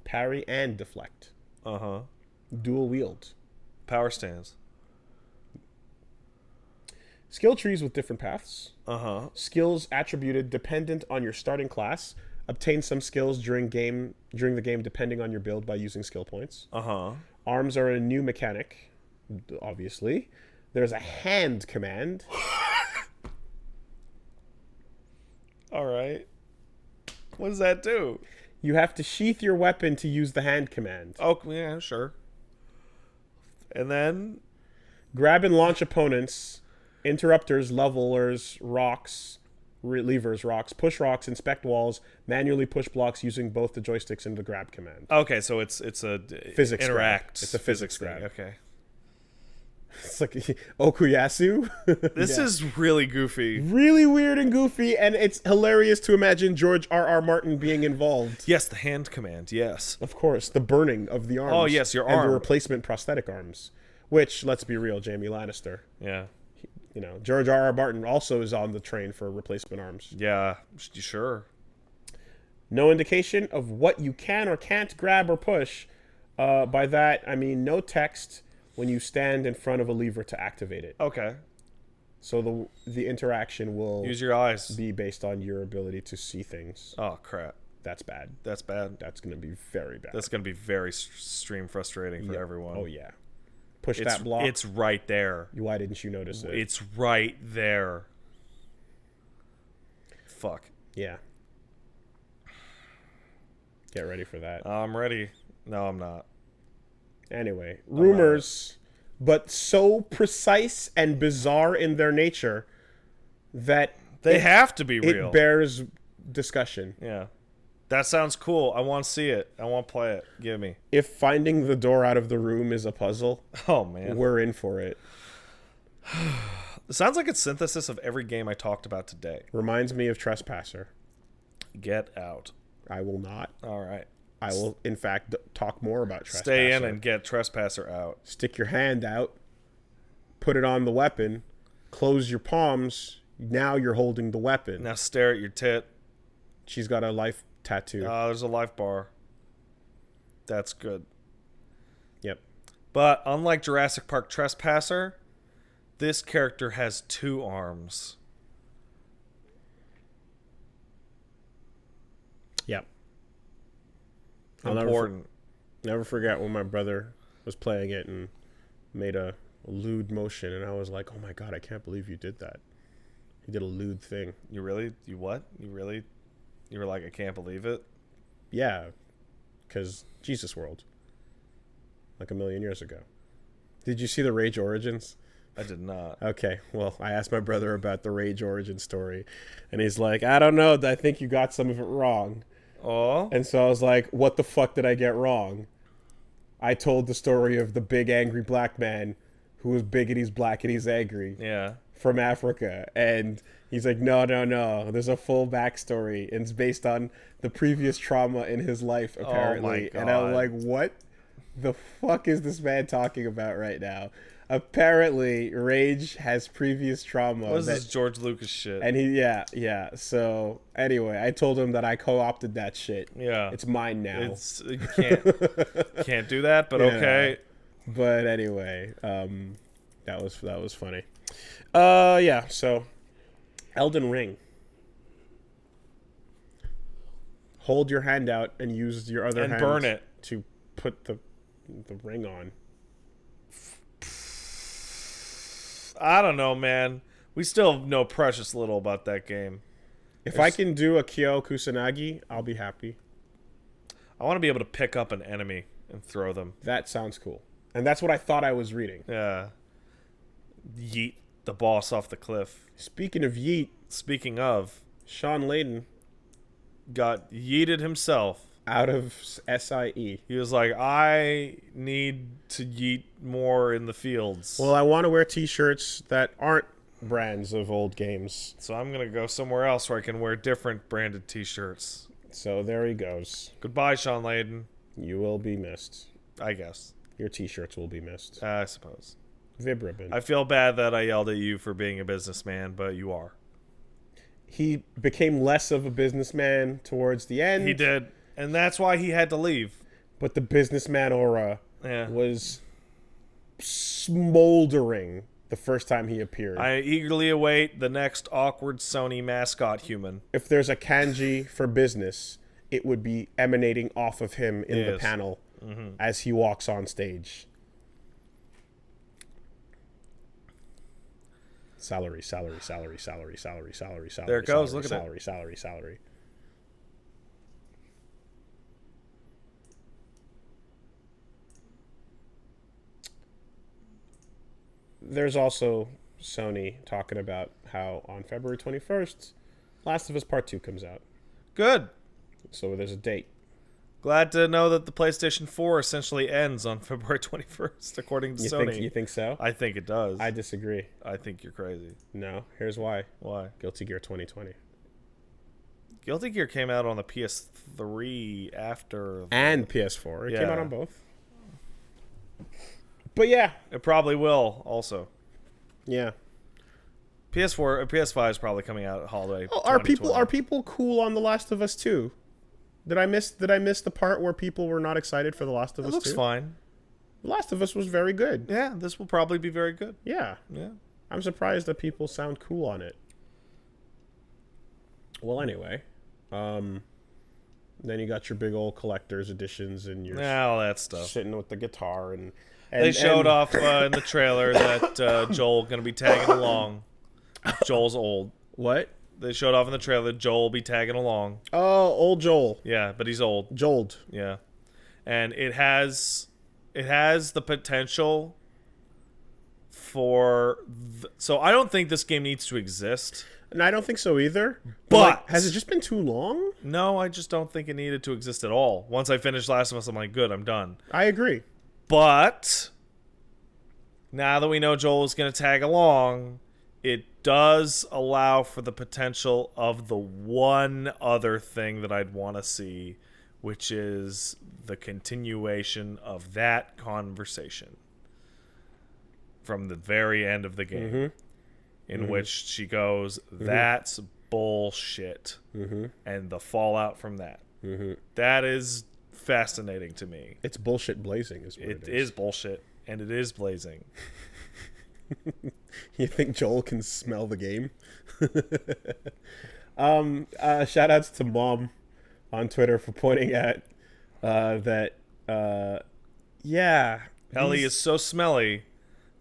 Parry and deflect. Uh-huh. Dual wield. Power stance. Skill trees with different paths. Uh-huh. Skills attributed dependent on your starting class. Obtain some skills during the game depending on your build by using skill points. Uh-huh. Arms are a new mechanic, obviously. There's a hand command. All right. What does that do? You have to sheath your weapon to use the hand command. Oh, yeah, sure. And then? Grab and launch opponents, interrupters, levelers, rocks, relievers, rocks, push rocks, inspect walls, manually push blocks using both the joysticks and the grab command. Okay, so it's a Physics interact. grab. It's a physics thing. grab. Okay. It's like Okuyasu. This is really goofy. Really weird and goofy, and it's hilarious to imagine George R.R. Martin being involved. Yes, the hand command, yes. Of course, the burning of the arms. Oh, yes, your and arm. the replacement prosthetic arms. Which, let's be real, Jamie Lannister. Yeah. You know, George R.R. Martin also is on the train for replacement arms. Yeah, sure. No indication of what you can or can't grab or push. By that, I mean no text when you stand in front of a lever to activate it. Okay. So the interaction will use your eyes. Be based on your ability to see things. Oh, crap. That's bad. That's bad. That's going to be very bad. That's going to be very stream frustrating for everyone. Oh, yeah. Push that block. It's right there. Why didn't you notice it? It's right there. Fuck. Yeah. Get ready for that. I'm ready. No, I'm not. Anyway, rumors, but so precise and bizarre in their nature that they have to be real. It bears discussion. Yeah. That sounds cool. I want to see it. I want to play it. Give me. If finding the door out of the room is a puzzle, oh man, we're in for it. It sounds like a synthesis of every game I talked about today. Reminds me of Trespasser. Get out. I will not. All right. I will, in fact, talk more about Trespasser. Stay in and get Trespasser out. Stick your hand out, put it on the weapon, close your palms. Now you're holding the weapon. Now stare at your tit. She's got a life tattoo. There's a life bar. That's good. Yep. But unlike Jurassic Park Trespasser, this character has 2 arms. Yep. Important. Never forget when my brother was playing it and made a lewd motion, and I was like, "Oh my god, I can't believe you did that." He did a lewd thing. You really? You what? You really? You were like, I can't believe it? Yeah, because Jesus World. Like 1,000,000 years ago. Did you see the Rage Origins? I did not. Okay, well, I asked my brother about the Rage Origin story, and he's like, I don't know, I think you got some of it wrong. Oh? And so I was like, what the fuck did I get wrong? I told the story of the big angry black man who was big and he's black and he's angry. Yeah. From Africa. And he's like, no. There's a full backstory. And it's based on the previous trauma in his life, apparently. Oh my God. And I'm like, what the fuck is this man talking about right now? Apparently, Rage has previous trauma. What is this George Lucas shit? And yeah. So anyway, I told him that I co-opted that shit. Yeah, it's mine now. You can't do that, but yeah. Okay. But anyway, that was funny. Yeah. So, Elden Ring. Hold your hand out and use your other hand and burn it to put the ring on. I don't know, man. We still know precious little about that game. If I can do a Kyo Kusanagi, I'll be happy. I want to be able to pick up an enemy and throw them. That sounds cool. And that's what I thought I was reading. Yeah. Yeet the boss off the cliff. Speaking of yeet. Speaking of. Shawn Layden. Got yeeted himself. Out of SIE. He was like, I need to yeet more in the fields. Well, I want to wear t-shirts that aren't brands of old games. So I'm going to go somewhere else where I can wear different branded t-shirts. So there he goes. Goodbye, Shawn Layden. You will be missed. I guess. Your t-shirts will be missed. I suppose. Vib ribbon. I feel bad that I yelled at you for being a businessman, but you are. He became less of a businessman towards the end. He did. And that's why he had to leave. But the businessman aura was smoldering the first time he appeared. I eagerly await the next awkward Sony mascot human. If there's a kanji for business, it would be emanating off of him in the panel as he walks on stage. Salary, salary, salary, salary, salary, salary, salary. There it goes. Salary, Look at salary, that. salary, salary. There's also Sony talking about how on February 21st, Last of Us Part 2 comes out. Good. So there's a date. Glad to know that the PlayStation 4 essentially ends on February 21st, according to Sony. You think so? I think it does. I disagree. I think you're crazy. No. Here's why. Why? Guilty Gear 2020. Guilty Gear came out on the PS3 after... And PS4. It came Yeah. out on both. But yeah. It probably will also. Yeah. PS4, PS5 is probably coming out at holiday. Oh, are people cool on The Last of Us 2? Did I miss the part where people were not excited for The Last of Us 2? It looks fine. The Last of Us was very good. Yeah, this will probably be very good. Yeah. Yeah. I'm surprised that people sound cool on it. Well, anyway, then you got your big old collector's editions and you're All that stuff. sitting with the guitar and They showed off in the trailer that Joel going to be tagging along. Joel's old. What? They showed off in the trailer that Joel will be tagging along. Oh, old Joel. Yeah, but he's old. Joeled. Yeah. And it has the potential for... So I don't think this game needs to exist. And I don't think so either. But... like, has it just been too long? No, I just don't think it needed to exist at all. Once I finished Last of Us, I'm like, good, I'm done. I agree. But now that we know Joel is going to tag along, it does allow for the potential of the one other thing that I'd want to see, which is the continuation of that conversation from the very end of the game, in which she goes, "That's bullshit," and the fallout from that. That is fascinating to me. It's bullshit blazing, is what it is. It is bullshit, and it is blazing. You think Joel can smell the game? Shout outs to Mom on Twitter for pointing at that. Yeah, Ellie is so smelly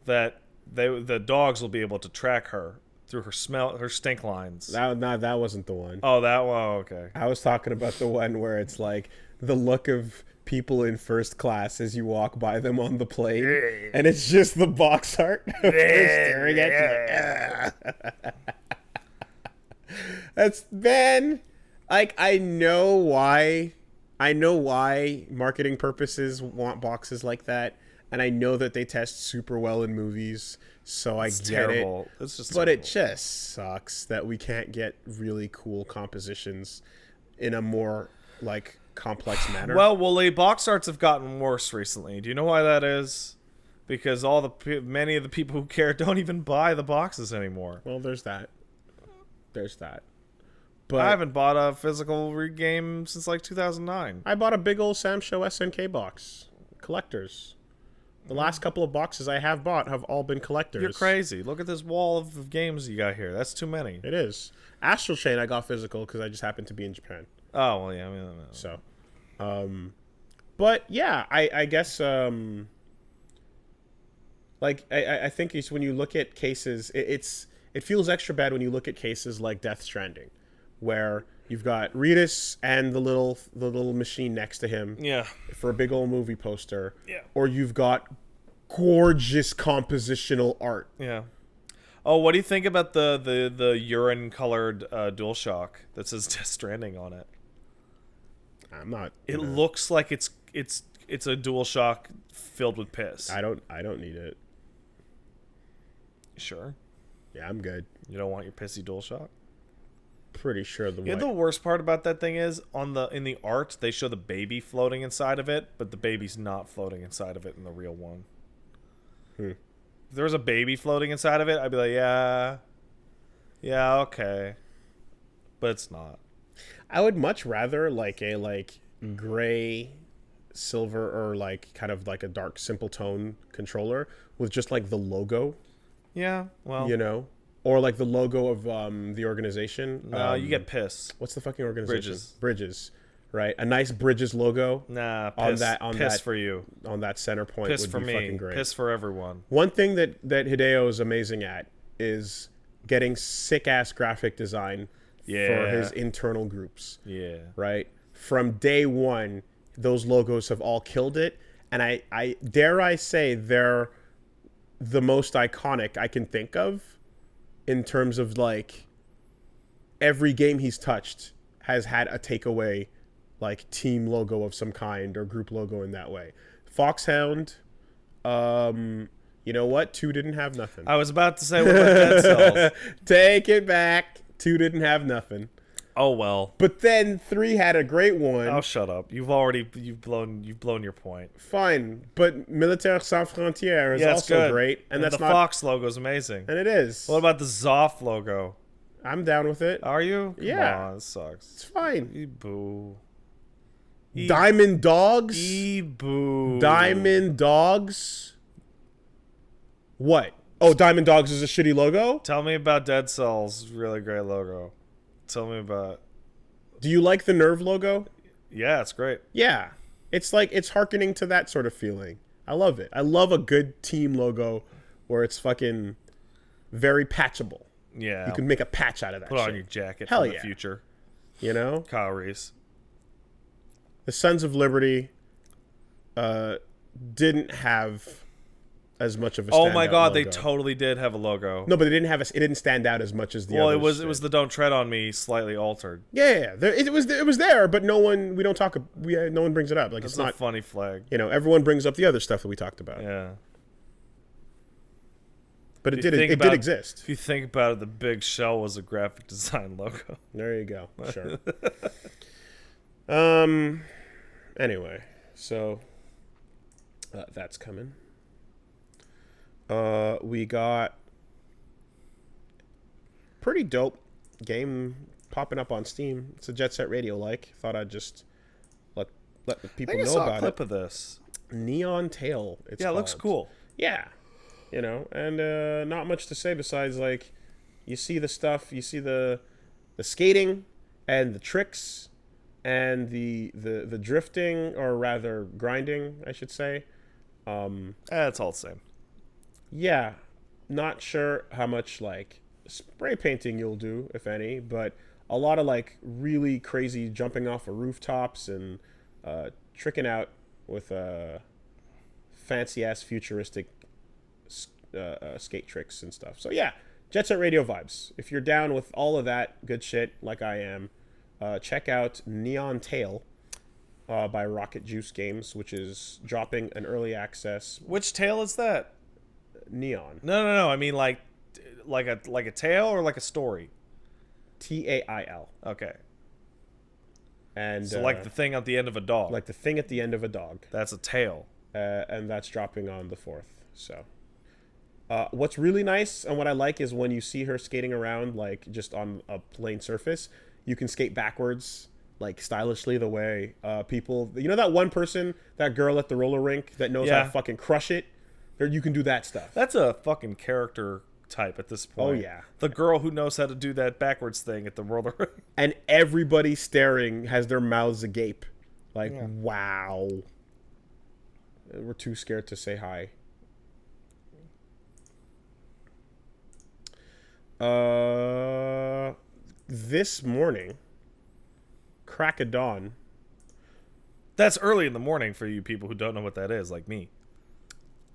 that the dogs will be able to track her through her stink lines. That wasn't the one. Oh, that one. Oh, okay. I was talking about the one where it's like the look of people in first class as you walk by them on the plane, and it's just the box art staring at you. That's man. Like I know why marketing purposes want boxes like that, and I know that they test super well in movies, so I get terrible. it. It's just but terrible. it just sucks that we can't get really cool compositions in a more like complex manner. Well, the box arts have gotten worse recently. Do you know why that is? Because many of the people who care don't even buy the boxes anymore. Well, there's that. But I haven't bought a physical game since like 2009. I bought a big old Sam Show SNK box. Collectors. The last couple of boxes I have bought have all been collectors. You're crazy. Look at this wall of games you got here. That's too many. It is. Astral Chain I got physical because I just happened to be in Japan. Oh, well, yeah. I mean, So, but yeah, I guess, like, I think it's when you look at cases, it feels extra bad when you look at cases like Death Stranding, where you've got Ritus and the little machine next to him, yeah, for a big old movie poster, yeah, or you've got gorgeous compositional art. yeah. Oh, what do you think about the urine colored DualShock that says Death Stranding on it? I'm not. It looks like it's a DualShock filled with piss. I don't need it. Sure. Yeah, I'm good. You don't want your pissy DualShock? Pretty sure the You know the worst part about that thing is in the art they show the baby floating inside of it, but the baby's not floating inside of it in the real one. If there was a baby floating inside of it, I'd be like, yeah, okay, but it's not. I would much rather like a gray, silver, or like kind of like a dark simple tone controller with just like the logo. Yeah, well, You know, or like the logo of the organization. no, you get piss. What's the fucking organization? Bridges. Right, a nice Bridges logo. Nah, on piss that for you. On that center point Piss would for be me. fucking great. Piss for everyone. One thing that Hideo is amazing at is getting sick-ass graphic design for his internal groups. Yeah. Right? From day one, those logos have all killed it. And I dare I say they're the most iconic I can think of in terms of, like, every game he's touched has had a takeaway, like, team logo of some kind or group logo in that way. Foxhound, you know what? 2 didn't have nothing. I was about to say, what about Dead Cells? Take it back. 2 didn't have nothing. Oh well. But then 3 had a great one. Oh, shut up. You've blown your point. Fine, but Militaire Sans Frontières is also good. great, and that's the not. Fox logo is amazing. And it is. What about the Zoff logo? I'm down with it. Are you? Yeah. Come on, it sucks. It's fine. Boo. Diamond Dogs. Boo. Diamond Dogs. What? Oh, Diamond Dogs is a shitty logo? Tell me about Dead Cells. Really great logo. Tell me about it. Do you like the Nerve logo? Yeah, it's great. Yeah. It's like, it's hearkening to that sort of feeling. I love it. I love a good team logo where it's fucking very patchable. Yeah. You can make a patch out of that Put shit. on your jacket Hell for the yeah. future. You know? Kyle Reese. The Sons of Liberty didn't have as much of a Oh my god, logo. they totally did have a logo. No, but it didn't have it didn't stand out as much as the others. Well, it was the Don't Tread on Me slightly altered. Yeah. It was there, but no one brings it up. Like, That's it's not a funny flag. You know, everyone brings up the other stuff that we talked about. Yeah. But it did exist. If you think about it, the big shell was a graphic design logo. There you go. Sure. Anyway, so that's coming. We got pretty dope game popping up on Steam. It's a Jet Set Radio like. Thought I'd just let the people know about it. I saw a clip of this. Neon Tail. It looks cool. Yeah, you know, and not much to say besides, like, you see the stuff, you see the skating and the tricks and the drifting, or rather grinding, I should say. It's all the same. Yeah, not sure how much, like, spray painting you'll do, if any, but a lot of, like, really crazy jumping off of rooftops and tricking out with fancy ass futuristic skate tricks and stuff. So yeah, Jet Set Radio vibes. If you're down with all of that good shit, like I am, check out Neon Tail by Rocket Juice Games, which is dropping an early access. Which tail is that? Neon. No. I mean, like a tale or like a story. Tail. Okay. And so like the thing at the end of a dog. Like the thing at the end of a dog. That's a tail. And that's dropping on the 4th. So what's really nice and what I like is when you see her skating around, like, just on a plain surface, you can skate backwards, like, stylishly, the way people, you know, that one person, that girl at the roller rink that knows how to fucking crush it, you can do that stuff. That's a fucking character type at this point. Oh yeah, the girl who knows how to do that backwards thing at the roller rink. And everybody staring has their mouths agape, like, wow. We're too scared to say hi. This morning, crack of dawn. That's early in the morning for you people who don't know what that is, like me.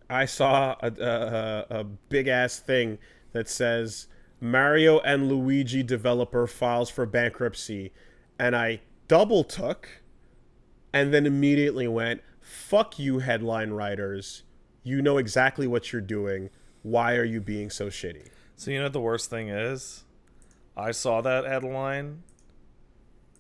I saw a big ass thing that says Mario and Luigi developer files for bankruptcy, and I double took, and then immediately went, "Fuck you, headline writers! You know exactly what you're doing. Why are you being so shitty?" So you know what the worst thing is? I saw that headline,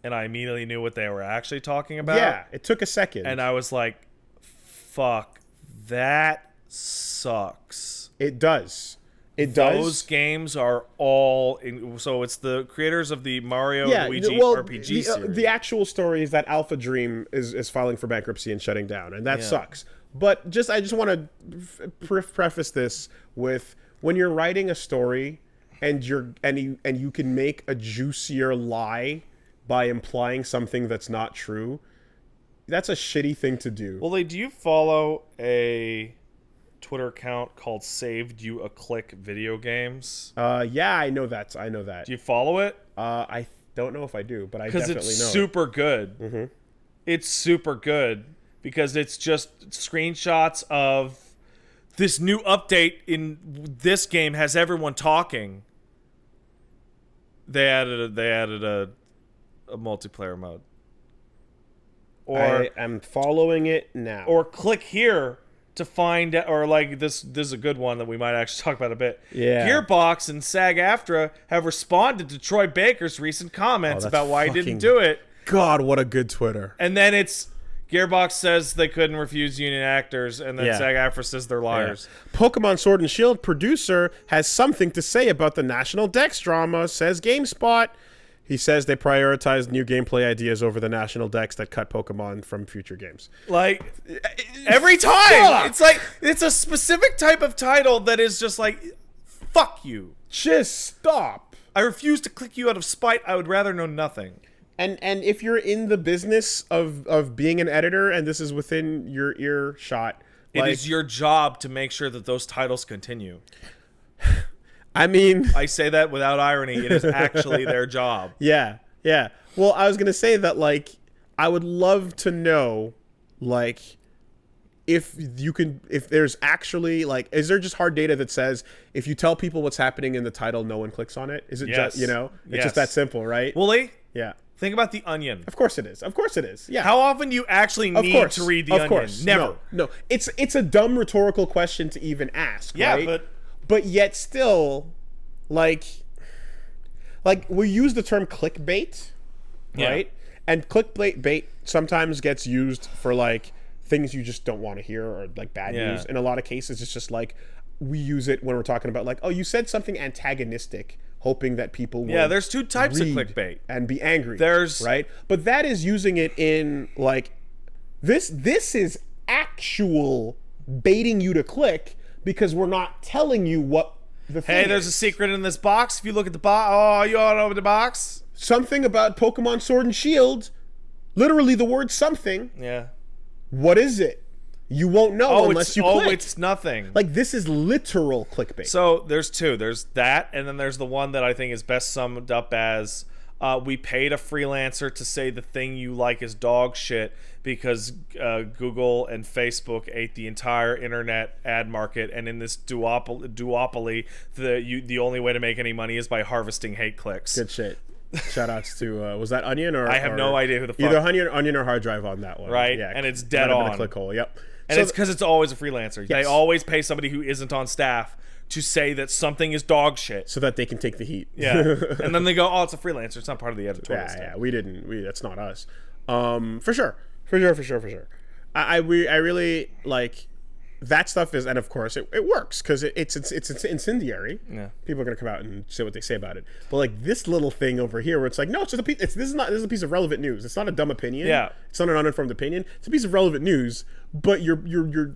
and I immediately knew what they were actually talking about. Yeah, it took a second, and I was like, "Fuck, that sucks." It does. It does. Those games are all so it's the creators of the Mario Luigi RPG series. The actual story is that AlphaDream is filing for bankruptcy and shutting down, and that sucks. But I just want to preface this with, when you're writing a story and you can make a juicier lie by implying something that's not true, that's a shitty thing to do. Well, do you follow a Twitter account called Saved You a Click Video Games? Yeah, I know that. Do you follow it? I don't know if I do, but I definitely know. Because it's super good. Mm-hmm. It's super good because it's just screenshots of this new update in this game has everyone talking. They added a multiplayer mode. Or I am following it now. Or click here to find, or like this is a good one that we might actually talk about a bit. Yeah. Gearbox and SAG-AFTRA have responded to Troy Baker's recent comments about why he didn't do it. God, what a good Twitter. And then it's Gearbox says they couldn't refuse union actors, and then SAG-AFTRA says they're liars. Yeah. Pokemon Sword and Shield producer has something to say about the National Dex drama, says GameSpot. He says they prioritize new gameplay ideas over the National Dex that cut Pokemon from future games. Like, every time! It's like, it's a specific type of title that is just like, fuck you. Just stop. I refuse to click you out of spite. I would rather know nothing. And if you're in the business of being an editor and this is within your earshot, it is your job to make sure that those titles continue. I mean, I say that without irony. It is actually their job. Yeah. Well, I was going to say that, like, I would love to know, like, if there's actually, like, is there just hard data that says if you tell people what's happening in the title, no one clicks on it? Is it just, it's just that simple, right? Wooly? Yeah. Think about The Onion. Of course it is. Yeah. How often do you actually need to read The Onion? Of course. Never. No. It's a dumb rhetorical question to even ask, right? Yeah, but yet still, like we use the term clickbait, right? And clickbait sometimes gets used for, like, things you just don't want to hear, or like bad news. In a lot of cases, it's just like we use it when we're talking about, like, oh, you said something antagonistic, hoping that people will there's two types of clickbait and be angry. There's right, but that is using it in, like, this is actual baiting you to click because we're not telling you what the thing there's a secret in this box. If you look at the box, oh, you all know the box. Something about Pokemon Sword and Shield, literally the word something. Yeah. What is it? You won't know unless you click. Oh, it's nothing. Like, this is literal clickbait. So there's two. There's that, and then there's the one that I think is best summed up as we paid a freelancer to say the thing you like is dog shit because Google and Facebook ate the entire internet ad market, and in this duopoly, the only way to make any money is by harvesting hate clicks. Good shit. Shout outs to was that Onion or I have no idea who the fuck. Either Onion or Hard Drive on that one. Right? Yeah, and it's dead on. A click hole. Yep. And it's because it's always a freelancer. Yes. They always pay somebody who isn't on staff to say that something is dog shit, so that they can take the heat. Yeah. And then they go, "Oh, it's a freelancer. It's not part of the editorial staff." Yeah. That's not us. For sure. I really like that stuff is, and of course it works because it's incendiary. Yeah. People are gonna come out and say what they say about it. But, like, this little thing over here where it's like, no, it's just a piece. This is a piece of relevant news. It's not a dumb opinion. Yeah. It's not an uninformed opinion. It's a piece of relevant news. But you're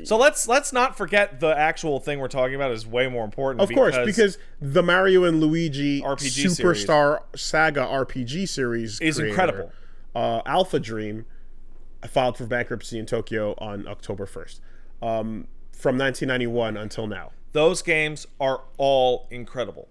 so let's not forget the actual thing we're talking about is way more important. Of course, because the Mario and Luigi RPG Superstar Saga RPG series is incredible. AlphaDream filed for bankruptcy in Tokyo on October 1st. From 1991 until now. Those games are all incredible.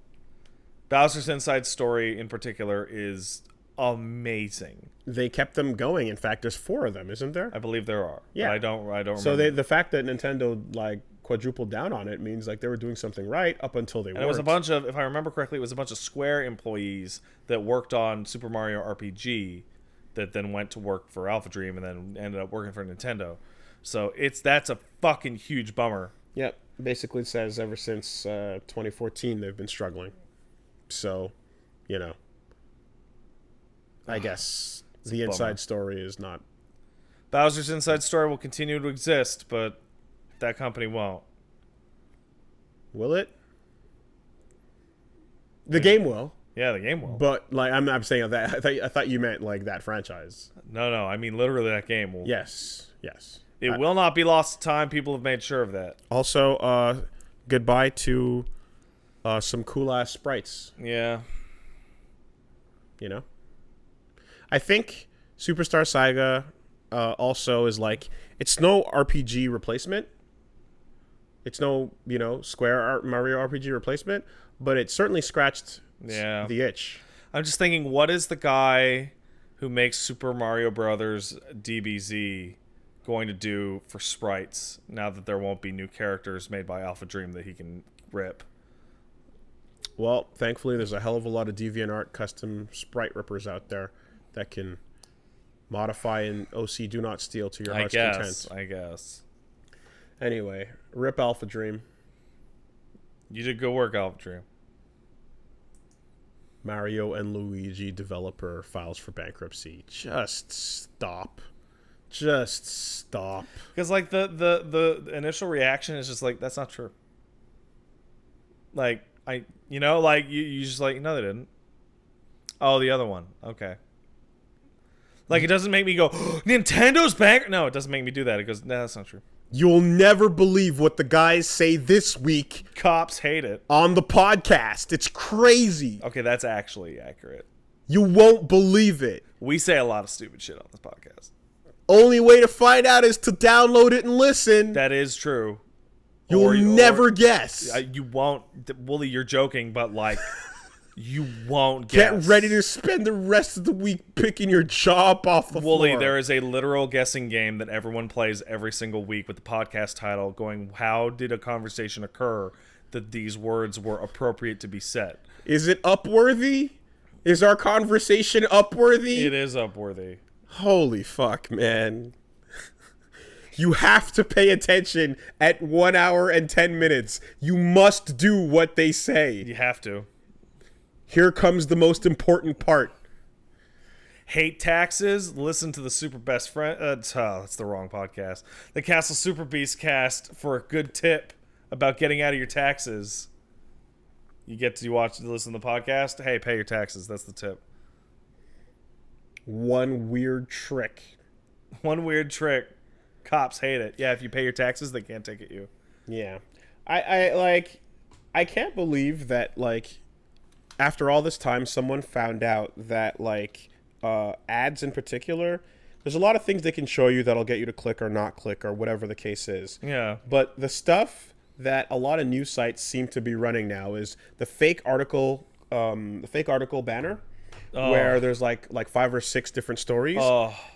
Bowser's Inside Story in particular is amazing. They kept them going. In fact, there's 4 of them, isn't there? I believe there are. Yeah. But I don't remember. So the fact that Nintendo, like, quadrupled down on it means, like, they were doing something right up until they weren't. And it was a bunch of, if I remember correctly, it was a bunch of Square employees that worked on Super Mario RPG that then went to work for AlphaDream and then ended up working for Nintendo. So that's a fucking huge bummer. Yep. Basically says ever since 2014 they've been struggling. So, I guess the inside story is not. Bowser's Inside Story will continue to exist, but that company won't. Will it? The game will. Yeah, the game will. But, like, I'm saying that. I thought you meant, like, that franchise. No. I mean, literally, that game will. Yes. It will not be lost to time. People have made sure of that. Also, goodbye to some cool-ass sprites. Yeah. I think Superstar Saga also is, like, it's no RPG replacement, It's no, Square Mario RPG replacement, but it certainly scratched the itch. I'm just thinking, what is the guy who makes Super Mario Brothers DBZ going to do for sprites now that there won't be new characters made by AlphaDream that he can rip? Well, thankfully, there's a hell of a lot of DeviantArt custom sprite rippers out there that can modify and OC do not steal to your heart's content. I guess. Anyway, rip AlphaDream. You did good work, AlphaDream. Mario and Luigi developer files for bankruptcy. Just stop. Just stop. Because like the initial reaction is just like, that's not true. Like you just like, no, they didn't. Oh, the other one. Okay. Like, it doesn't make me go, oh, Nintendo's bank. No, it doesn't make me do that. It goes, no, that's not true. You'll never believe what the guys say this week. Cops hate it. On the podcast. It's crazy. Okay, that's actually accurate. You won't believe it. We say a lot of stupid shit on this podcast. Only way to find out is to download it and listen. That is true. You'll never guess. You won't. Wooly, you're joking, but like, you won't guess. Get ready to spend the rest of the week picking your jaw up off the floor. Wooly, there is a literal guessing game that everyone plays every single week with the podcast title going, how did a conversation occur that these words were appropriate to be said? Is it Upworthy? Is our conversation Upworthy? It is Upworthy. Holy fuck, man. You have to pay attention at 1 hour and 10 minutes. You must do what they say. You have to. Here comes the most important part. Hate taxes? Listen to the Super Best Friend. That's the wrong podcast. The Castle Super Beast cast for a good tip about getting out of your taxes. You get to listen to the podcast. Hey, pay your taxes. That's the tip. One weird trick. One weird trick. Cops hate it. Yeah, if you pay your taxes, they can't ticket you. Yeah. I can't believe that, like, after all this time, someone found out that, like, ads in particular, there's a lot of things they can show you that'll get you to click or not click or whatever the case is. Yeah. But the stuff that a lot of news sites seem to be running now is the fake article banner. Oh. Where there's like 5 or 6 different stories,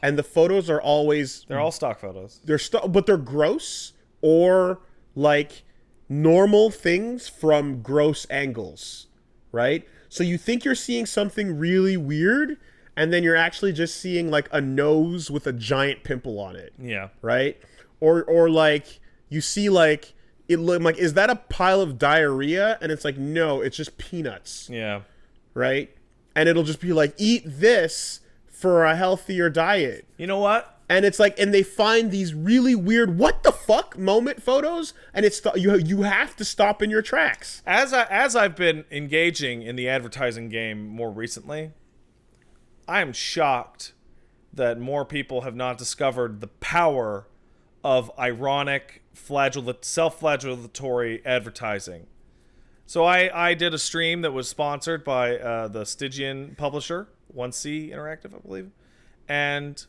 and the photos are always—they're all stock photos. But they're gross or like normal things from gross angles, right? So you think you're seeing something really weird, and then you're actually just seeing like a nose with a giant pimple on it. Yeah. Right? Or like you see like it look like, is that a pile of diarrhea? And it's like, no, it's just peanuts. Yeah. Right? And it'll just be like, eat this for a healthier diet. You know what? And it's like, and they find these really weird, what the fuck moment photos, and it's you have to stop in your tracks. As I've been engaging in the advertising game more recently, I am shocked that more people have not discovered the power of ironic, self-flagellatory advertising. So I did a stream that was sponsored by the Stygian publisher, 1C Interactive, I believe. And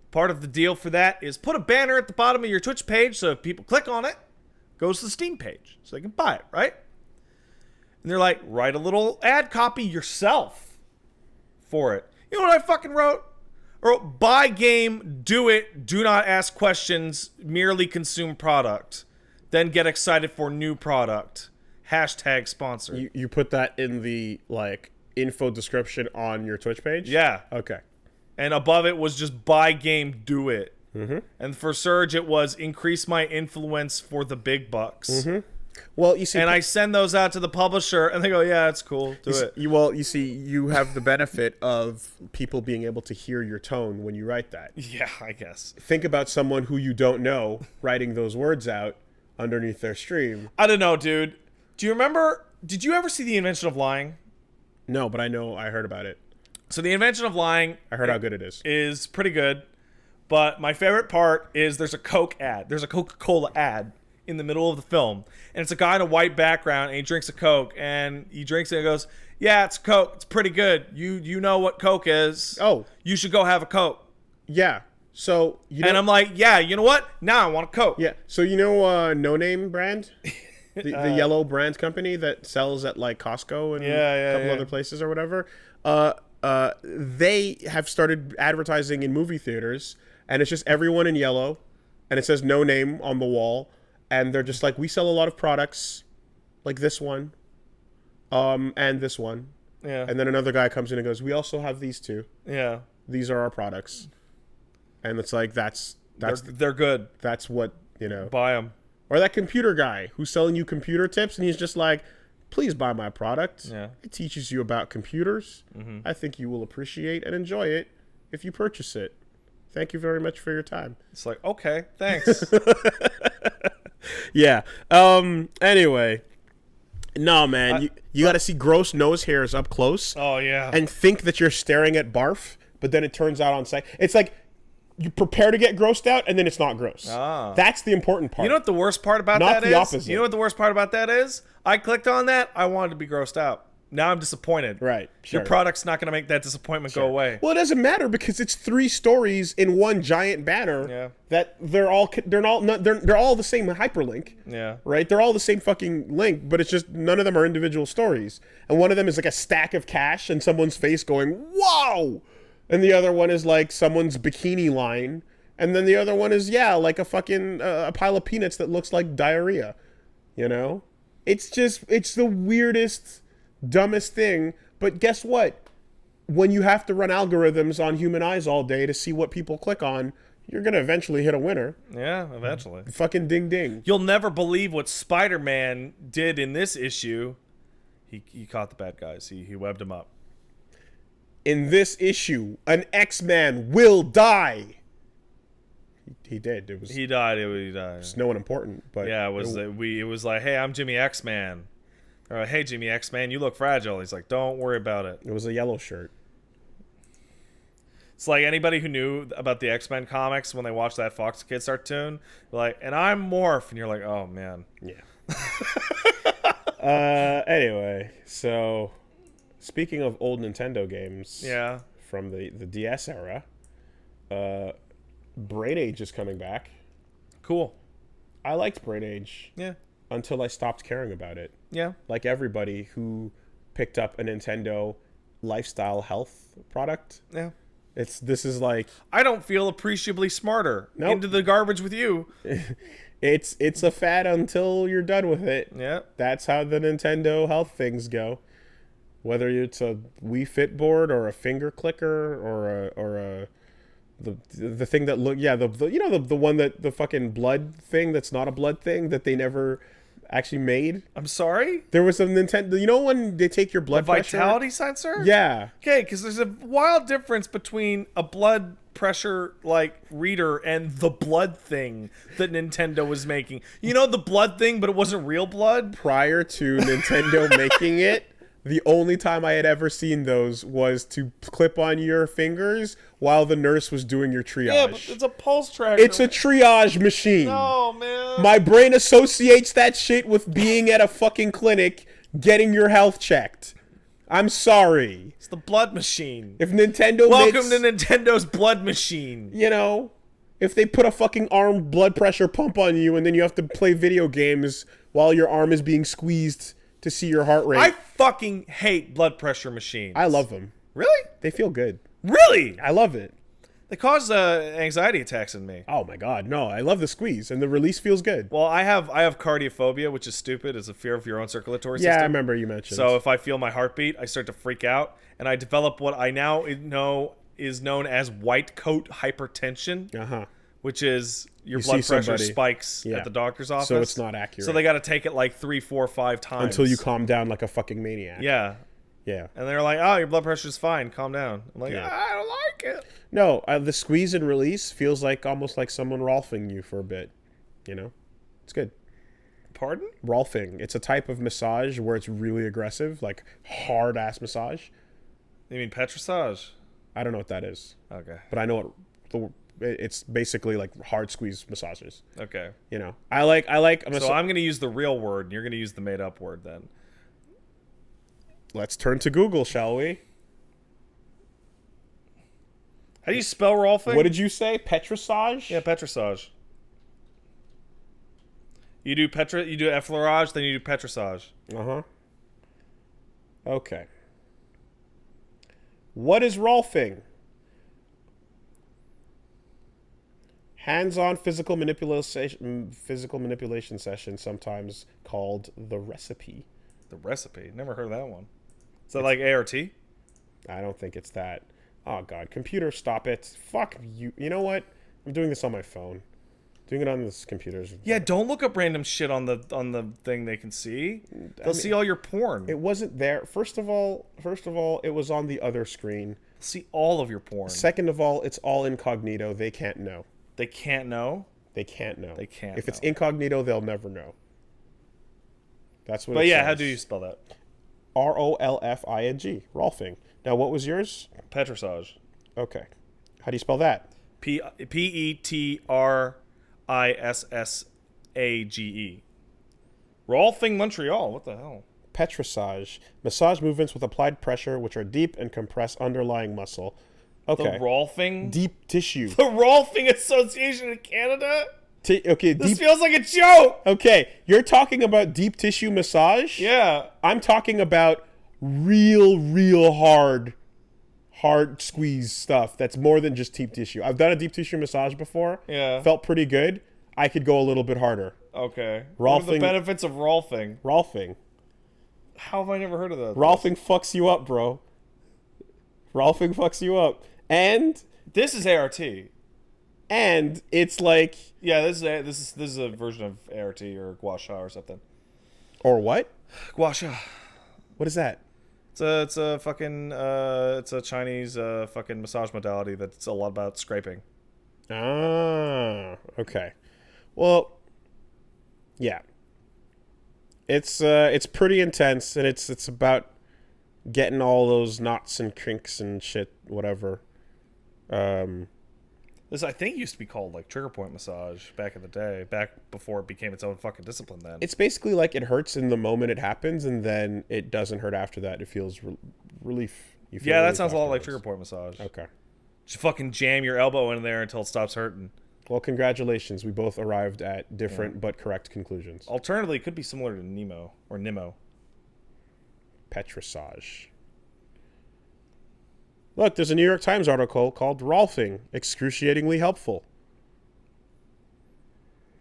part of the deal for that is put a banner at the bottom of your Twitch page so if people click on it, it goes to the Steam page so they can buy it, right? And they're like, write a little ad copy yourself for it. You know what I fucking wrote? Or buy game, do it, do not ask questions, merely consume product. Then get excited for new product. Hashtag sponsor. You put that in the like info description on your Twitch page? Yeah. Okay. And above it was just buy game, do it. Mm-hmm. And for Surge, it was increase my influence for the big bucks. Mm-hmm. Well, you see, and I send those out to the publisher, and they go, "Yeah, it's cool, do it." You see, you have the benefit of people being able to hear your tone when you write that. Yeah, I guess. Think about someone who you don't know writing those words out underneath their stream. I don't know, dude. Do you remember? Did you ever see The Invention of Lying? No, but I heard about it. So The Invention of Lying, I heard how good it is. Is pretty good. But my favorite part is there's a Coke ad. There's a Coca-Cola ad in the middle of the film. And it's a guy in a white background, and he drinks a Coke. And he drinks it and goes, yeah, it's Coke. It's pretty good. You know what Coke is. Oh. You should go have a Coke. Yeah. So and I'm like, yeah, you know what? Now I want a Coke. Yeah. So No Name brand, the yellow brand company that sells at like Costco and a couple other places or whatever. They have started advertising in movie theaters, and it's just everyone in yellow, and it says No Name on the wall, and they're just like, we sell a lot of products, like this one, and this one. Yeah. And then another guy comes in and goes, we also have these two. Yeah. These are our products. And it's like, they're good. That's what, Buy them. Or that computer guy who's selling you computer tips, and he's just like, please buy my product. Yeah. It teaches you about computers. Mm-hmm. I think you will appreciate and enjoy it if you purchase it. Thank you very much for your time. It's like, okay, thanks. Yeah. Anyway. No, man. You got to see gross nose hairs up close. Oh, yeah. And think that you're staring at barf, but then it turns out on site. It's like you prepare to get grossed out, and then it's not gross. Ah. That's the important part. You know what the worst part about Not that the is? opposite. You know what the worst part about that is? I clicked on that. I wanted to be grossed out. Now I'm disappointed. Right. Sure. Your product's not going to make that disappointment go away. Well, it doesn't matter because it's 3 stories in one giant banner. Yeah. That they're all the same hyperlink. Yeah. Right. They're all the same fucking link, but it's just none of them are individual stories. And one of them is like a stack of cash and someone's face going "Wow," and the other one is like someone's bikini line, and then the other one is like a fucking a pile of peanuts that looks like diarrhea. It's the weirdest, dumbest thing. But guess what? When you have to run algorithms on human eyes all day to see what people click on, you're going to eventually hit a winner. Yeah, eventually. Fucking ding ding. You'll never believe what Spider-Man did in this issue. He caught the bad guys. He webbed them up. In this issue, an X-Man will die. He did. He died. He died. It's no one important, but yeah, it was like, hey, I'm Jimmy X-Man. Or, hey, Jimmy X-Man, you look fragile. He's like, don't worry about it. It was a yellow shirt. It's like anybody who knew about the X-Men comics when they watched that Fox Kids cartoon, like, and I'm Morph, and you're like, oh man. Yeah. Anyway, so speaking of old Nintendo games, from the DS era, Brain Age is coming back. Cool. I liked Brain Age. Yeah. Until I stopped caring about it. Yeah. Like everybody who picked up a Nintendo lifestyle health product. Yeah. This is like, I don't feel appreciably smarter. Nope. Into the garbage with you. It's a fad until you're done with it. Yeah. That's how the Nintendo health things go. Whether it's a Wii Fit board or a finger clicker or the thing that the one that the fucking blood thing that's not a blood thing that they never actually made. I'm sorry? There was a Nintendo, when they take your blood pressure? Vitality sensor? Yeah. Okay, because there's a wild difference between a blood pressure reader and the blood thing that Nintendo was making. The blood thing, but it wasn't real blood? Prior to Nintendo making it, the only time I had ever seen those was to clip on your fingers while the nurse was doing your triage. Yeah, but it's a pulse tracker. It's a triage machine. No, man. My brain associates that shit with being at a fucking clinic getting your health checked. I'm sorry. It's the blood machine. If Nintendo Welcome to Nintendo's blood machine. If they put a fucking arm blood pressure pump on you and then you have to play video games while your arm is being squeezed to see your heart rate. I fucking hate blood pressure machines. I love them. Really? They feel good. Really? I love it. They cause anxiety attacks in me. Oh my god, no! I love the squeeze, and the release feels good. Well, I have cardiophobia, which is stupid. It's a fear of your own circulatory system. Yeah, I remember you mentioned. So if I feel my heartbeat, I start to freak out, and I develop what I now know is known as white coat hypertension, which is your blood pressure spikes at the doctor's office. So it's not accurate. So they got to take it like 3, 4, 5 times until you calm down like a fucking maniac. Yeah. Yeah. And they're like, oh, your blood pressure's fine. Calm down. I'm like, I don't like it. No, the squeeze and release feels like almost like someone Rolfing you for a bit. It's good. Pardon? Rolfing. It's a type of massage where it's really aggressive, like hard-ass massage. You mean petrissage? I don't know what that is. Okay. But I know it's basically like hard squeeze massages. Okay. I like. So I'm going to use the real word, and you're going to use the made-up word then. Let's turn to Google, shall we? How do you spell Rolfing? What did you say? Petrissage? Yeah, Petrissage. You do effleurage, then you do Petrissage. Uh-huh. Okay. What is Rolfing? Hands-on physical manipulation session, sometimes called the recipe. The recipe? Never heard of that one. Is that like ART? I don't think it's that. Oh, God. Computer, stop it. Fuck you. You know what? I'm doing this on my phone. Doing it on this computer. Yeah, don't look up random shit on the thing they can see. They'll see all your porn. It wasn't there. First of all, it was on the other screen. They'll see all of your porn. Second of all, it's all incognito. They can't know. They can't know? They can't know. They can't If it's know. incognito, they'll never know. That's what But it yeah, says. how do you spell that? Rolfing. Rolfing. Now, what was yours? Petrissage. Okay. How do you spell that? Petrissage. Rolfing Montreal. What the hell? Petrissage. Massage movements with applied pressure, which are deep and compress underlying muscle. Okay. The Rolfing? Deep tissue. The Rolfing Association in Canada? Okay. This feels like a joke. Okay. You're talking about deep tissue massage? Yeah. I'm talking about real hard squeeze stuff that's more than just deep tissue. I've done a deep tissue massage before. Yeah. Felt pretty good. I could go a little bit harder. Okay. What are the benefits of Rolfing? Rolfing. How have I never heard of that? Rolfing fucks you up, bro. Rolfing fucks you up. And this is ART. And it's like, yeah, this is a version of ART or gua sha or something. Or what? Gua sha. What is that? It's a fucking it's a Chinese fucking massage modality that's a lot about scraping. Ah, okay. Well, yeah. It's pretty intense, and it's about getting all those knots and kinks and shit, whatever. This, I think, used to be called like trigger point massage back in the day, back before it became its own fucking discipline. Then it's basically like it hurts in the moment it happens, and then it doesn't hurt after that. It feels relief. You feel yeah, that relief sounds a lot like afterwards. trigger point massage. Okay. Just fucking jam your elbow in there until it stops hurting. Well, congratulations. We both arrived at different but correct conclusions. Alternatively, it could be similar to Nemo or Nimmo. Petrissage. Look, there's a New York Times article called Rolfing, Excruciatingly Helpful.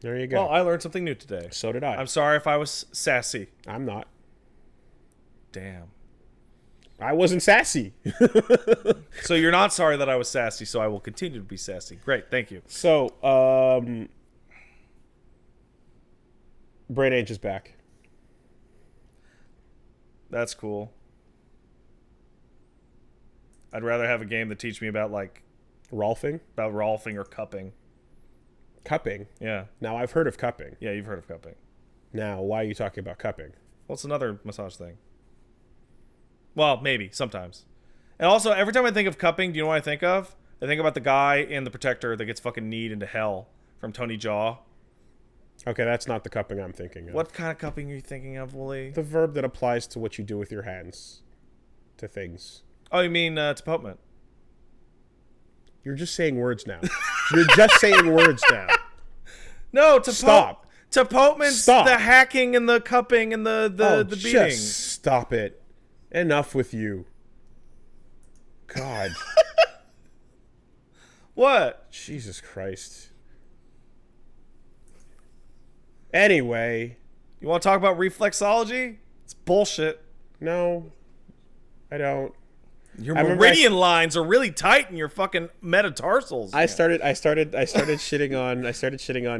There you go. Well, I learned something new today. So did I. I'm sorry if I was sassy. I'm not. Damn. I wasn't sassy. So you're not sorry that I was sassy, so I will continue to be sassy. Great, thank you. So, Brain Age is back. That's cool. I'd rather have a game that teach me about Rolfing? about rolfing or cupping. Cupping? Yeah. Now, I've heard of cupping. Yeah, you've heard of cupping. Now, why are you talking about cupping? Well, it's another massage thing. Well, maybe, sometimes. And also, every time I think of cupping, do you know what I think of? I think about the guy in The Protector that gets fucking kneed into hell from Tony Jaa. Okay, that's not the cupping I'm thinking of. What kind of cupping are you thinking of, Wooly? The verb that applies to what you do with your hands to things. Oh, you mean deportment? You're just saying words now. You're just saying words now. No, Stop. Deportment's Stop. the hacking and the cupping and the beating. Just stop it. Enough with you. God. What? Jesus Christ. Anyway. You want to talk about reflexology? It's bullshit. No, I don't. Your meridian lines are really tight in your fucking metatarsals. I started shitting on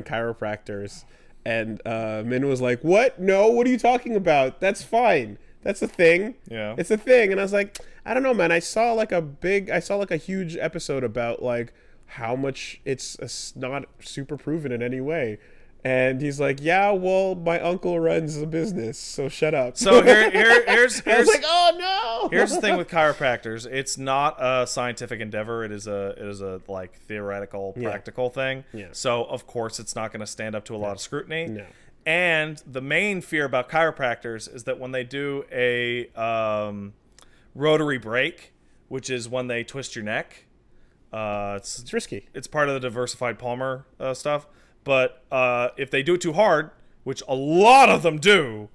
chiropractors, and Min was like, "What? No, what are you talking about? That's fine. That's a thing. Yeah. It's a thing." And I was like, "I don't know, man. I saw like a huge episode about like how much it's not super proven in any way." And he's like, "Yeah, well, my uncle runs a business, so shut up." So here's I was like, "Oh no!" Here's the thing with chiropractors: it's not a scientific endeavor. It is a like theoretical, practical thing. Yeah. So of course, it's not going to stand up to a lot of scrutiny. No. And the main fear about chiropractors is that when they do a rotary break, which is when they twist your neck, It's risky. It's part of the diversified Palmer stuff. But if they do it too hard, which a lot of them do,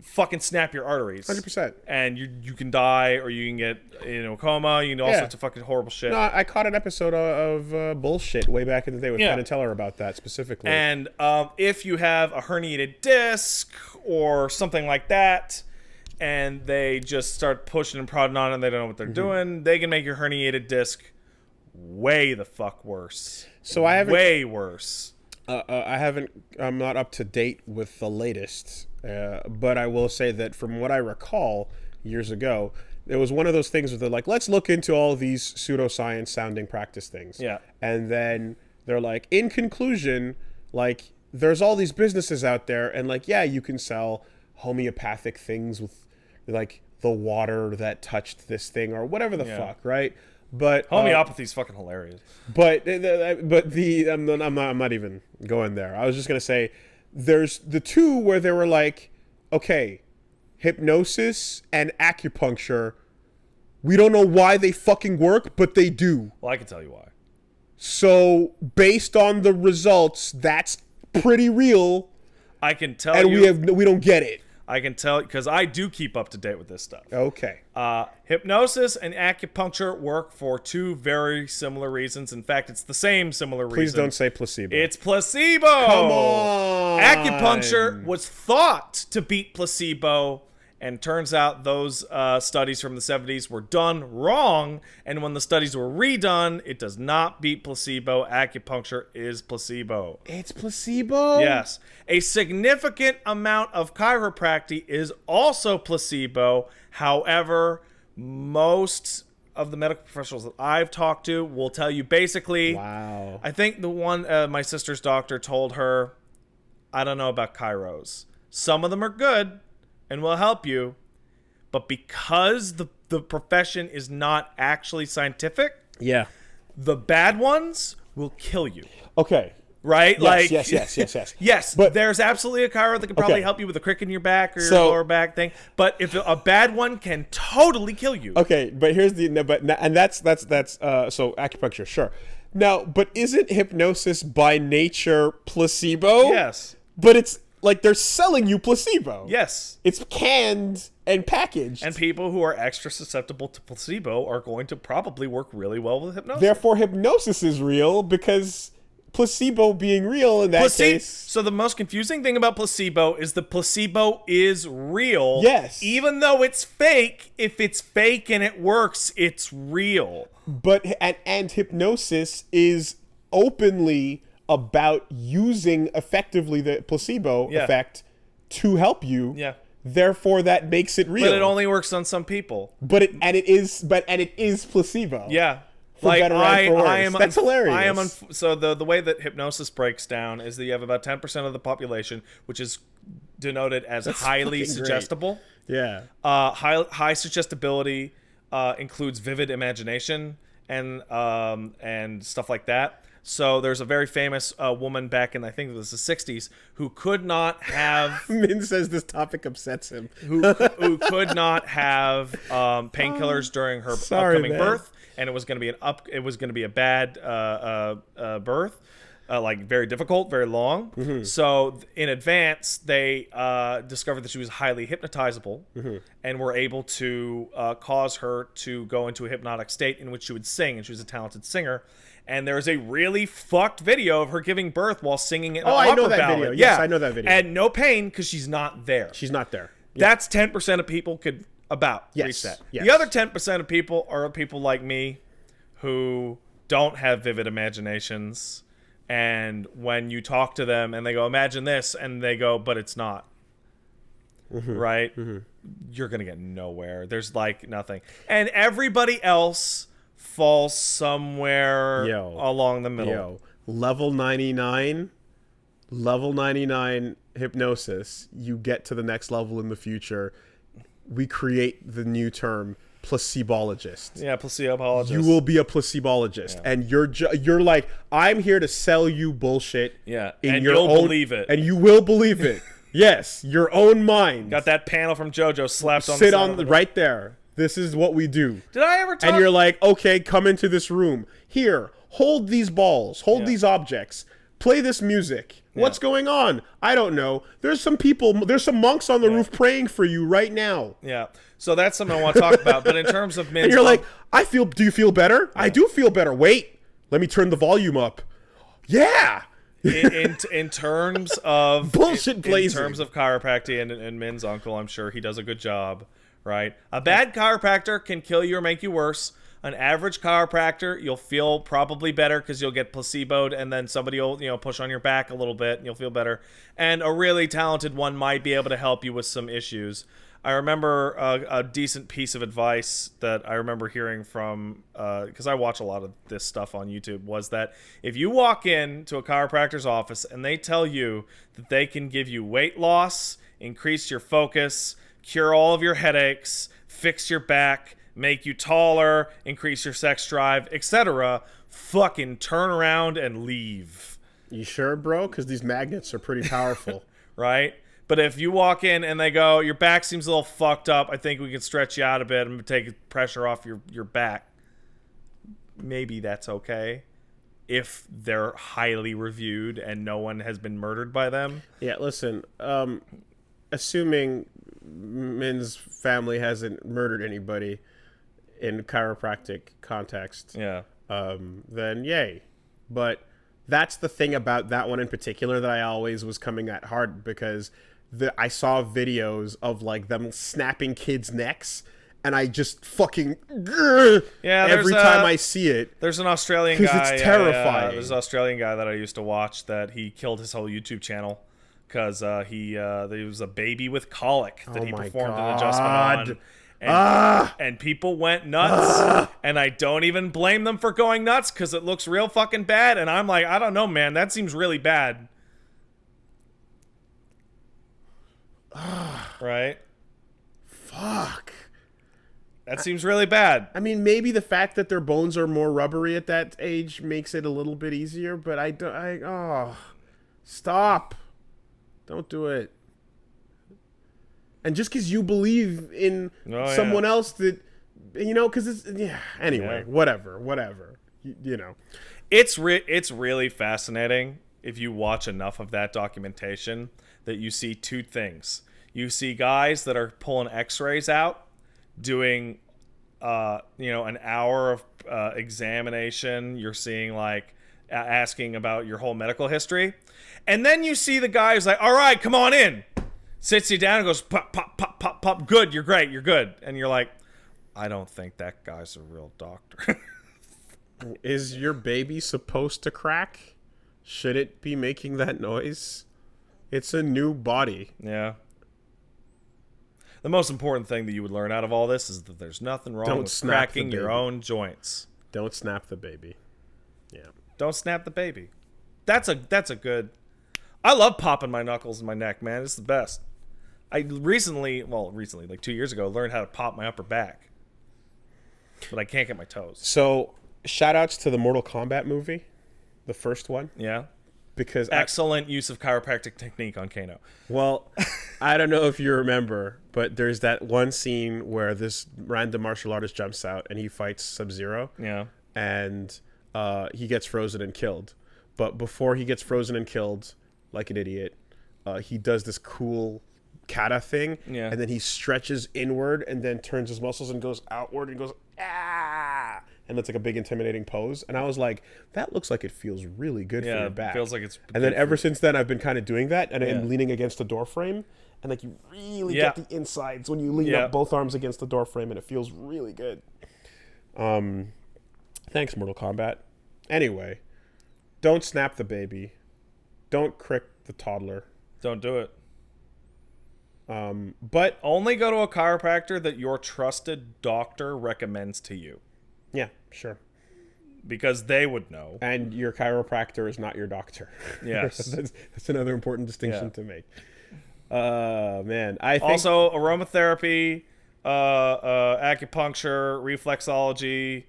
fucking snap your arteries. 100%. And you can die, or you can get a coma. You can do all sorts of fucking horrible shit. No, I caught an episode of Bullshit way back in the day with Penn and Teller about that specifically. And if you have a herniated disc or something like that, and they just start pushing and prodding on it and they don't know what they're doing, they can make your herniated disc way the fuck worse. So I haven't... Way worse. I'm not up to date with the latest, but I will say that from what I recall years ago, it was one of those things where they're like, let's look into all these pseudoscience sounding practice things. Yeah. And then they're like, in conclusion, like, there's all these businesses out there, and like, yeah, you can sell homeopathic things with like the water that touched this thing or whatever the fuck, right? But homeopathy is fucking hilarious. But I'm not even going there. I was just gonna say, there's the two where they were like, okay, hypnosis and acupuncture, we don't know why they fucking work, but they do. Well, I can tell you why. So based on the results, that's pretty real. I can tell you, and we don't get it. I can tell because I do keep up to date with this stuff. Okay. Hypnosis and acupuncture work for two very similar reasons. In fact, it's the same similar reason. Please don't say placebo. It's placebo. Come on. Acupuncture was thought to beat placebo, and turns out those studies from the 70s were done wrong. And when the studies were redone, it does not beat placebo. Acupuncture is placebo. It's placebo? Yes. A significant amount of chiropractic is also placebo. However, most of the medical professionals that I've talked to will tell you basically, wow. I think the one my sister's doctor told her, I don't know about chiros. Some of them are good and will help you, but because the profession is not actually scientific, the bad ones will kill you. Okay. Right? Yes. Yes, but there's absolutely a chiro that can probably help you with a crick in your back or your lower back thing. But if a bad one can totally kill you. Okay, but here's that's so acupuncture, sure. Now, but isn't hypnosis by nature placebo? Yes. But it's like they're selling you placebo. Yes. It's canned and packaged. And people who are extra susceptible to placebo are going to probably work really well with hypnosis. Therefore, hypnosis is real because placebo being real in that case. So the most confusing thing about placebo is the placebo is real. Yes. Even though it's fake, if it's fake and it works, it's real. But and hypnosis is openly about using effectively the placebo effect to help you. Yeah. Therefore, that makes it real. But it only works on some people. But it is placebo. Yeah. For better and for worse. That's hilarious. So the way that hypnosis breaks down is that you have about 10% of the population, which is denoted as highly suggestible. Great. Yeah. High suggestibility includes vivid imagination and stuff like that. So there's a very famous woman back in, I think it was the 60s, who could not have... Min says this topic upsets him. who could not have painkillers during her upcoming birth, and it was going to be a bad birth, like very difficult, very long. Mm-hmm. So in advance, they discovered that she was highly hypnotizable, and were able to cause her to go into a hypnotic state in which she would sing, and she was a talented singer. And there's a really fucked video of her giving birth while singing an opera ballad. I know that video. Yes, I know that video. And no pain because she's not there. She's not there. Yeah. That's 10% of people could reach that. Yes. The other 10% of people are people like me who don't have vivid imaginations. And when you talk to them and they go, imagine this, and they go, but it's not. Right? You're going to get nowhere. There's like nothing. And everybody else falls somewhere along the middle. Level 99 hypnosis, you get to the next level in the future. We create the new term placibologist. Yeah, placibologist. You will be a placibologist, and you're like, I'm here to sell you bullshit. Yeah, and you'll believe it, and you will believe it. Yes, your own mind. Got that panel from JoJo slapped on the right there. This is what we do. Did I ever talk? And you're like, okay, come into this room. Here, hold these balls. Hold these objects. Play this music. What's going on? I don't know. There's some people, there's some monks on the roof praying for you right now. Yeah. So that's something I want to talk about. But in terms of men's... And you're like, do you feel better? Yeah. I do feel better. Wait, let me turn the volume up. Yeah. In terms of... Bullshit blazing. In terms of chiropractic and Min's uncle, I'm sure he does a good job, right? A bad chiropractor can kill you or make you worse. An average chiropractor, you'll feel probably better because you'll get placeboed, and then somebody will, push on your back a little bit, and you'll feel better. And a really talented one might be able to help you with some issues. I remember a decent piece of advice that I remember hearing from, because I watch a lot of this stuff on YouTube, was that if you walk into a chiropractor's office and they tell you that they can give you weight loss, increase your focus, cure all of your headaches, fix your back, make you taller, increase your sex drive, etc., fucking turn around and leave. You sure, bro? Because these magnets are pretty powerful. Right? But if you walk in and they go, your back seems a little fucked up, I think we can stretch you out a bit and take pressure off your back. Maybe that's okay if they're highly reviewed and no one has been murdered by them. Yeah, listen, assuming Min's family hasn't murdered anybody in chiropractic context, then yay. But that's the thing about that one in particular that I always was coming at hard, because I saw videos of like them snapping kids' necks, and I just fucking every time I see it. There's an Australian guy. It's terrifying. There's an Australian guy that I used to watch that he killed his whole YouTube channel because there was a baby with colic that he performed an adjustment on. And people went nuts, and I don't even blame them for going nuts because it looks real fucking bad. And I'm like, I don't know, man, that seems really bad. Right? Fuck. That seems really bad. I mean, maybe the fact that their bones are more rubbery at that age makes it a little bit easier, but stop. Don't do it. And just because you believe in someone else that, because it's, anyway, whatever, It's really fascinating if you watch enough of that documentation that you see two things. You see guys that are pulling x-rays out, doing, an hour of examination. You're seeing, like, asking about your whole medical history. And then you see the guy who's like, all right, come on in. Sits you down and goes, pop, pop, pop, pop, pop. Good, you're great, you're good. And you're like, I don't think that guy's a real doctor. Is your baby supposed to crack? Should it be making that noise? It's a new body. Yeah. The most important thing that you would learn out of all this is that there's nothing wrong with cracking your own joints. Don't snap the baby. Yeah. Don't snap the baby. That's a good... I love popping my knuckles in my neck, man. It's the best. I recently, like 2 years ago, learned how to pop my upper back. But I can't get my toes. So, shout-outs to the Mortal Kombat movie. The first one. Yeah. Because excellent use of chiropractic technique on Kano. Well, I don't know if you remember, but there's that one scene where this random martial artist jumps out and he fights Sub-Zero. Yeah. And he gets frozen and killed. But before he gets frozen and killed, like an idiot, he does this cool kata thing, and then he stretches inward and then turns his muscles and goes outward and goes and that's like a big intimidating pose. And I was like, that looks like it feels really good for your back. Feels like it's and then ever since then I've been kind of doing that, and I'm leaning against the door frame, and like you really get the insides when you lean up both arms against the door frame, and it feels really good. Thanks, Mortal Kombat. Anyway, don't snap the baby. Don't crick the toddler. Don't do it. But only go to a chiropractor that your trusted doctor recommends to you. Yeah, sure. Because they would know. And your chiropractor is not your doctor. Yes. that's another important distinction to make. Man, I think... Also, aromatherapy, acupuncture, reflexology,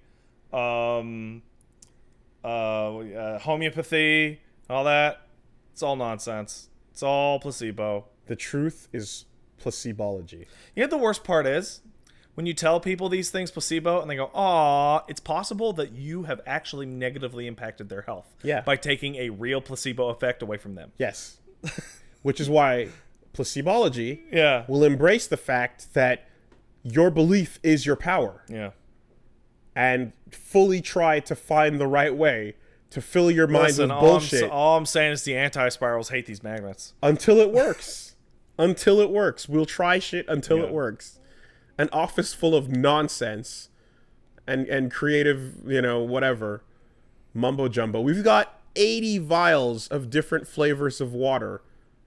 homeopathy, all that. It's all nonsense. It's all placebo. The truth is placibology. You know what the worst part is? when you tell people these things, placebo, and they go, "Aw," it's possible that you have actually negatively impacted their health. Yeah. By taking a real placebo effect away from them. Yes. Which is why Placibology Yeah. will embrace the fact that your belief is your power. Yeah. And fully try to find the right way to fill your mind with bullshit. All I'm saying is the anti-spirals hate these magnets. Until it works. Until it works. We'll try shit until it works. An office full of nonsense and creative, whatever, mumbo jumbo. We've got 80 vials of different flavors of water,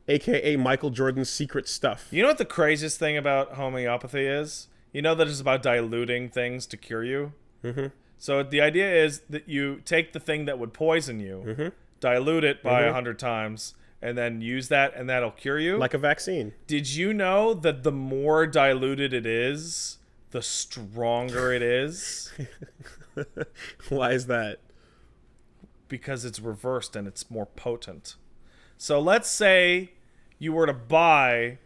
aka Michael Jordan's secret stuff. You know what the craziest thing about homeopathy is? You know that it's about diluting things to cure you? Mm-hmm. So the idea is that you take the thing that would poison you, dilute it by 100 times, and then use that, and that'll cure you. Like a vaccine. Did you know that the more diluted it is, the stronger it is? Why is that? Because it's reversed and it's more potent. So let's say you were to buy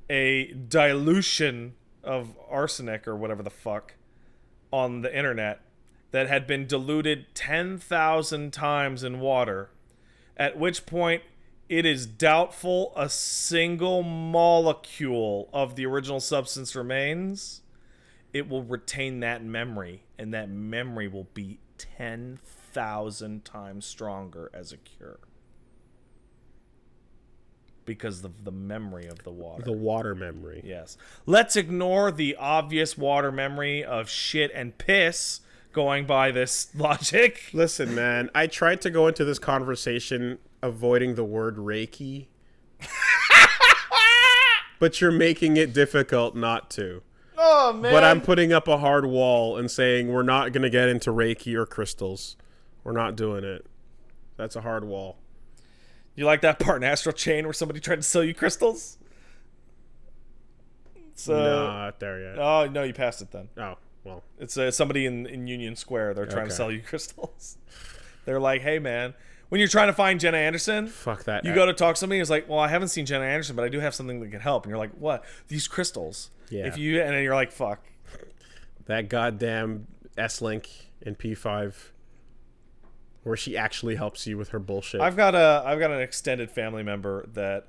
a dilution of arsenic or whatever the fuck on the internet that had been diluted 10,000 times in water, at which point it is doubtful a single molecule of the original substance remains. It will retain that memory, and that memory will be 10,000 times stronger as a cure. Because of the memory of the water. The water memory. Yes. Let's ignore the obvious water memory of shit and piss going by this logic. Listen, man, I tried to go into this conversation avoiding the word Reiki. But you're making it difficult not to. Oh, man. But I'm putting up a hard wall and saying we're not going to get into Reiki or crystals. We're not doing it. That's a hard wall. You like that part in Astral Chain where somebody tried to sell you crystals? Not there yet. Oh, no, you passed it then. Oh, well. It's somebody in Union Square. They're trying to sell you crystals. They're like, hey, man, when you're trying to find Jenna Anderson, fuck that. You go to talk to somebody who's like, well, I haven't seen Jenna Anderson, but I do have something that can help. And you're like, what? These crystals. Yeah. And then you're like, fuck. That goddamn S-Link in P5 where she actually helps you with her bullshit. I've got an extended family member that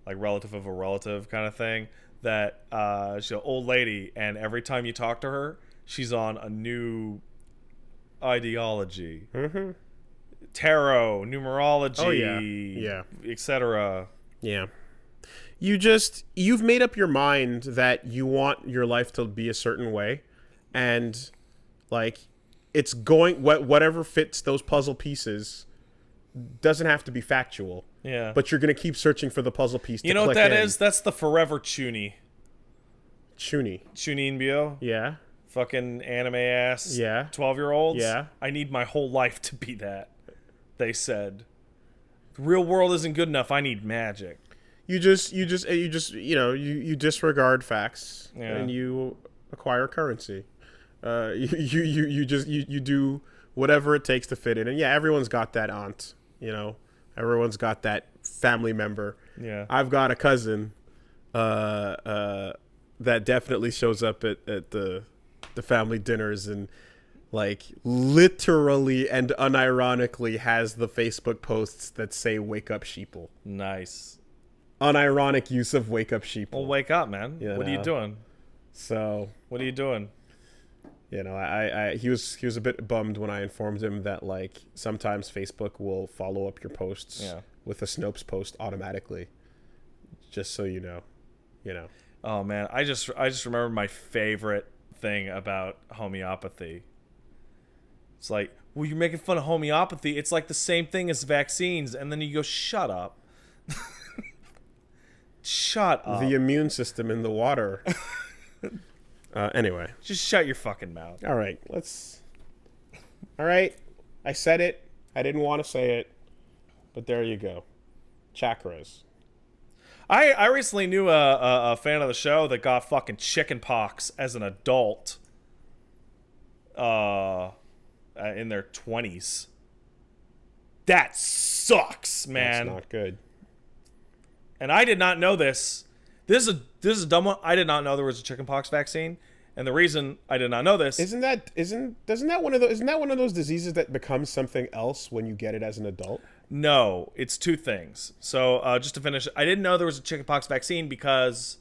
like relative of a relative kind of thing that she's an old lady, and every time you talk to her, she's on a new ideology. Mm-hmm. Tarot, numerology, etc. Yeah. You've made up your mind that you want your life to be a certain way, and like it's going whatever fits those puzzle pieces doesn't have to be factual. Yeah. But you're going to keep searching for the puzzle piece to click in. You know what that is? That's the forever Chuny. Chunin Bio? Yeah. Fucking anime ass. Yeah. 12-year-olds. Yeah. I need my whole life to be that. They said. The real world isn't good enough. I need magic. You disregard facts and you acquire currency. You do whatever it takes to fit in. And yeah, everyone's got that aunt, everyone's got that family member. Yeah. I've got a cousin that definitely shows up at the family dinners and like literally and unironically has the Facebook posts that say "Wake up, sheeple." Nice. Unironic use of "Wake up, sheeple." Well, wake up, man. What are you doing? So. What are you doing? He was a bit bummed when I informed him that like sometimes Facebook will follow up your posts with a Snopes post automatically, just so you know. Oh man, I just remember my favorite thing about homeopathy. It's like, well, you're making fun of homeopathy. It's like the same thing as vaccines, and then you go, shut up. Shut up. The immune system in the water. Anyway. Just shut your fucking mouth. All right. I said it. I didn't want to say it. But there you go. Chakras. I recently knew a fan of the show that got fucking chicken pox as an adult. In their 20s. That sucks, man. That's not good. And I did not know this. This this is a dumb one. I did not know there was a chickenpox vaccine, and the reason I did not know this isn't that one of those diseases that becomes something else when you get it as an adult? No, it's two things. So just to finish, I didn't know there was a chickenpox vaccine because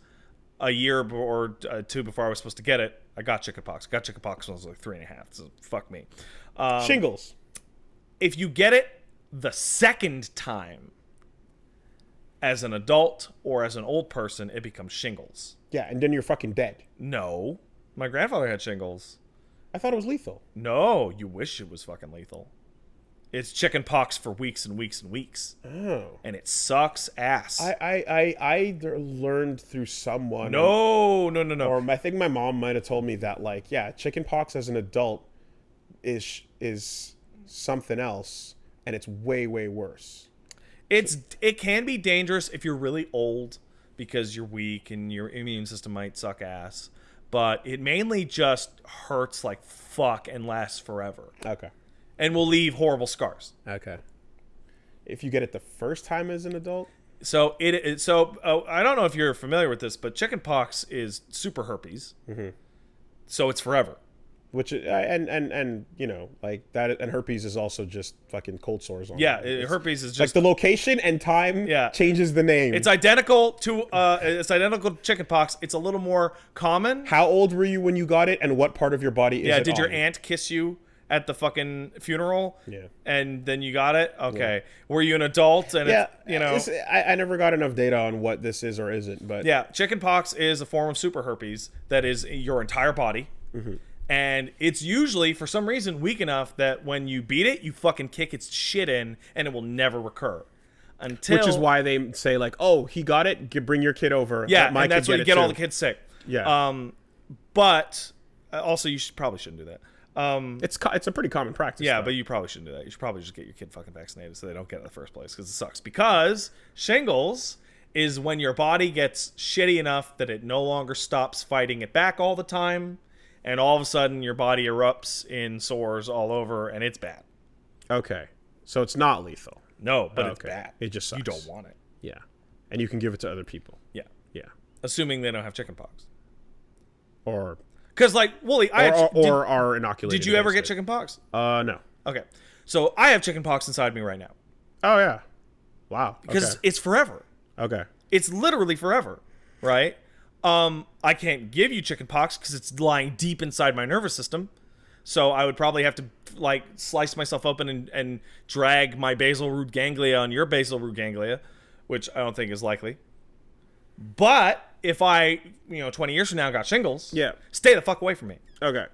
a year or two before I was supposed to get it, I got chickenpox. I got chickenpox when I was like 3.5. So fuck me. Shingles. If you get it the second time as an adult or as an old person, it becomes shingles. Yeah, and then you're fucking dead. No. My grandfather had shingles. I thought it was lethal. No, you wish it was fucking lethal. It's chicken pox for weeks and weeks and weeks. Oh. And it sucks ass. I learned through someone. No. Or I think my mom might have told me that, like, yeah, chicken pox as an adult is something else, and it's way, way worse. It can be dangerous if you're really old because you're weak and your immune system might suck ass. But it mainly just hurts like fuck and lasts forever. Okay. And will leave horrible scars. Okay. If you get it the first time as an adult? So I don't know if you're familiar with this, but chickenpox is super herpes. Mm-hmm. So it's forever. Which and you know, like that, and herpes is also just fucking cold sores on. Yeah, herpes is just like the location and time changes the name. It's identical to chickenpox. It's a little more common. How old were you when you got it, and what part of your body is it? Yeah, did your aunt kiss you at the fucking funeral? Yeah. And then you got it? Okay. Yeah. Were you an adult? And I never got enough data on what this is or isn't, but yeah, chickenpox is a form of super herpes that is your entire body. Mm-hmm. And it's usually, for some reason, weak enough that when you beat it, you fucking kick its shit in, and it will never recur. Which is why they say, like, oh, he got it, bring your kid over. Yeah, and that's why you get all the kids sick. Yeah. But also, you probably shouldn't do that. It's a pretty common practice. Yeah, but you probably shouldn't do that. You should probably just get your kid fucking vaccinated so they don't get it in the first place, because it sucks. Because shingles is when your body gets shitty enough that it no longer stops fighting it back all the time, and all of a sudden your body erupts in sores all over, and it's bad. Okay. So it's not lethal. No, but it's bad. It just sucks. You don't want it. Yeah. And you can give it to other people. Yeah. Yeah. Assuming they don't have chickenpox. Or... Because, like, Wooly, are inoculated. Did you ever get chickenpox? No. Okay. So I have chickenpox inside me right now. Oh, yeah. Wow. Because it's forever. Okay. It's literally forever, right? I can't give you chickenpox because it's lying deep inside my nervous system. So I would probably have to, like, slice myself open and drag my basal root ganglia on your basal root ganglia, which I don't think is likely. But if I, 20 years from now got shingles, stay the fuck away from me. Okay.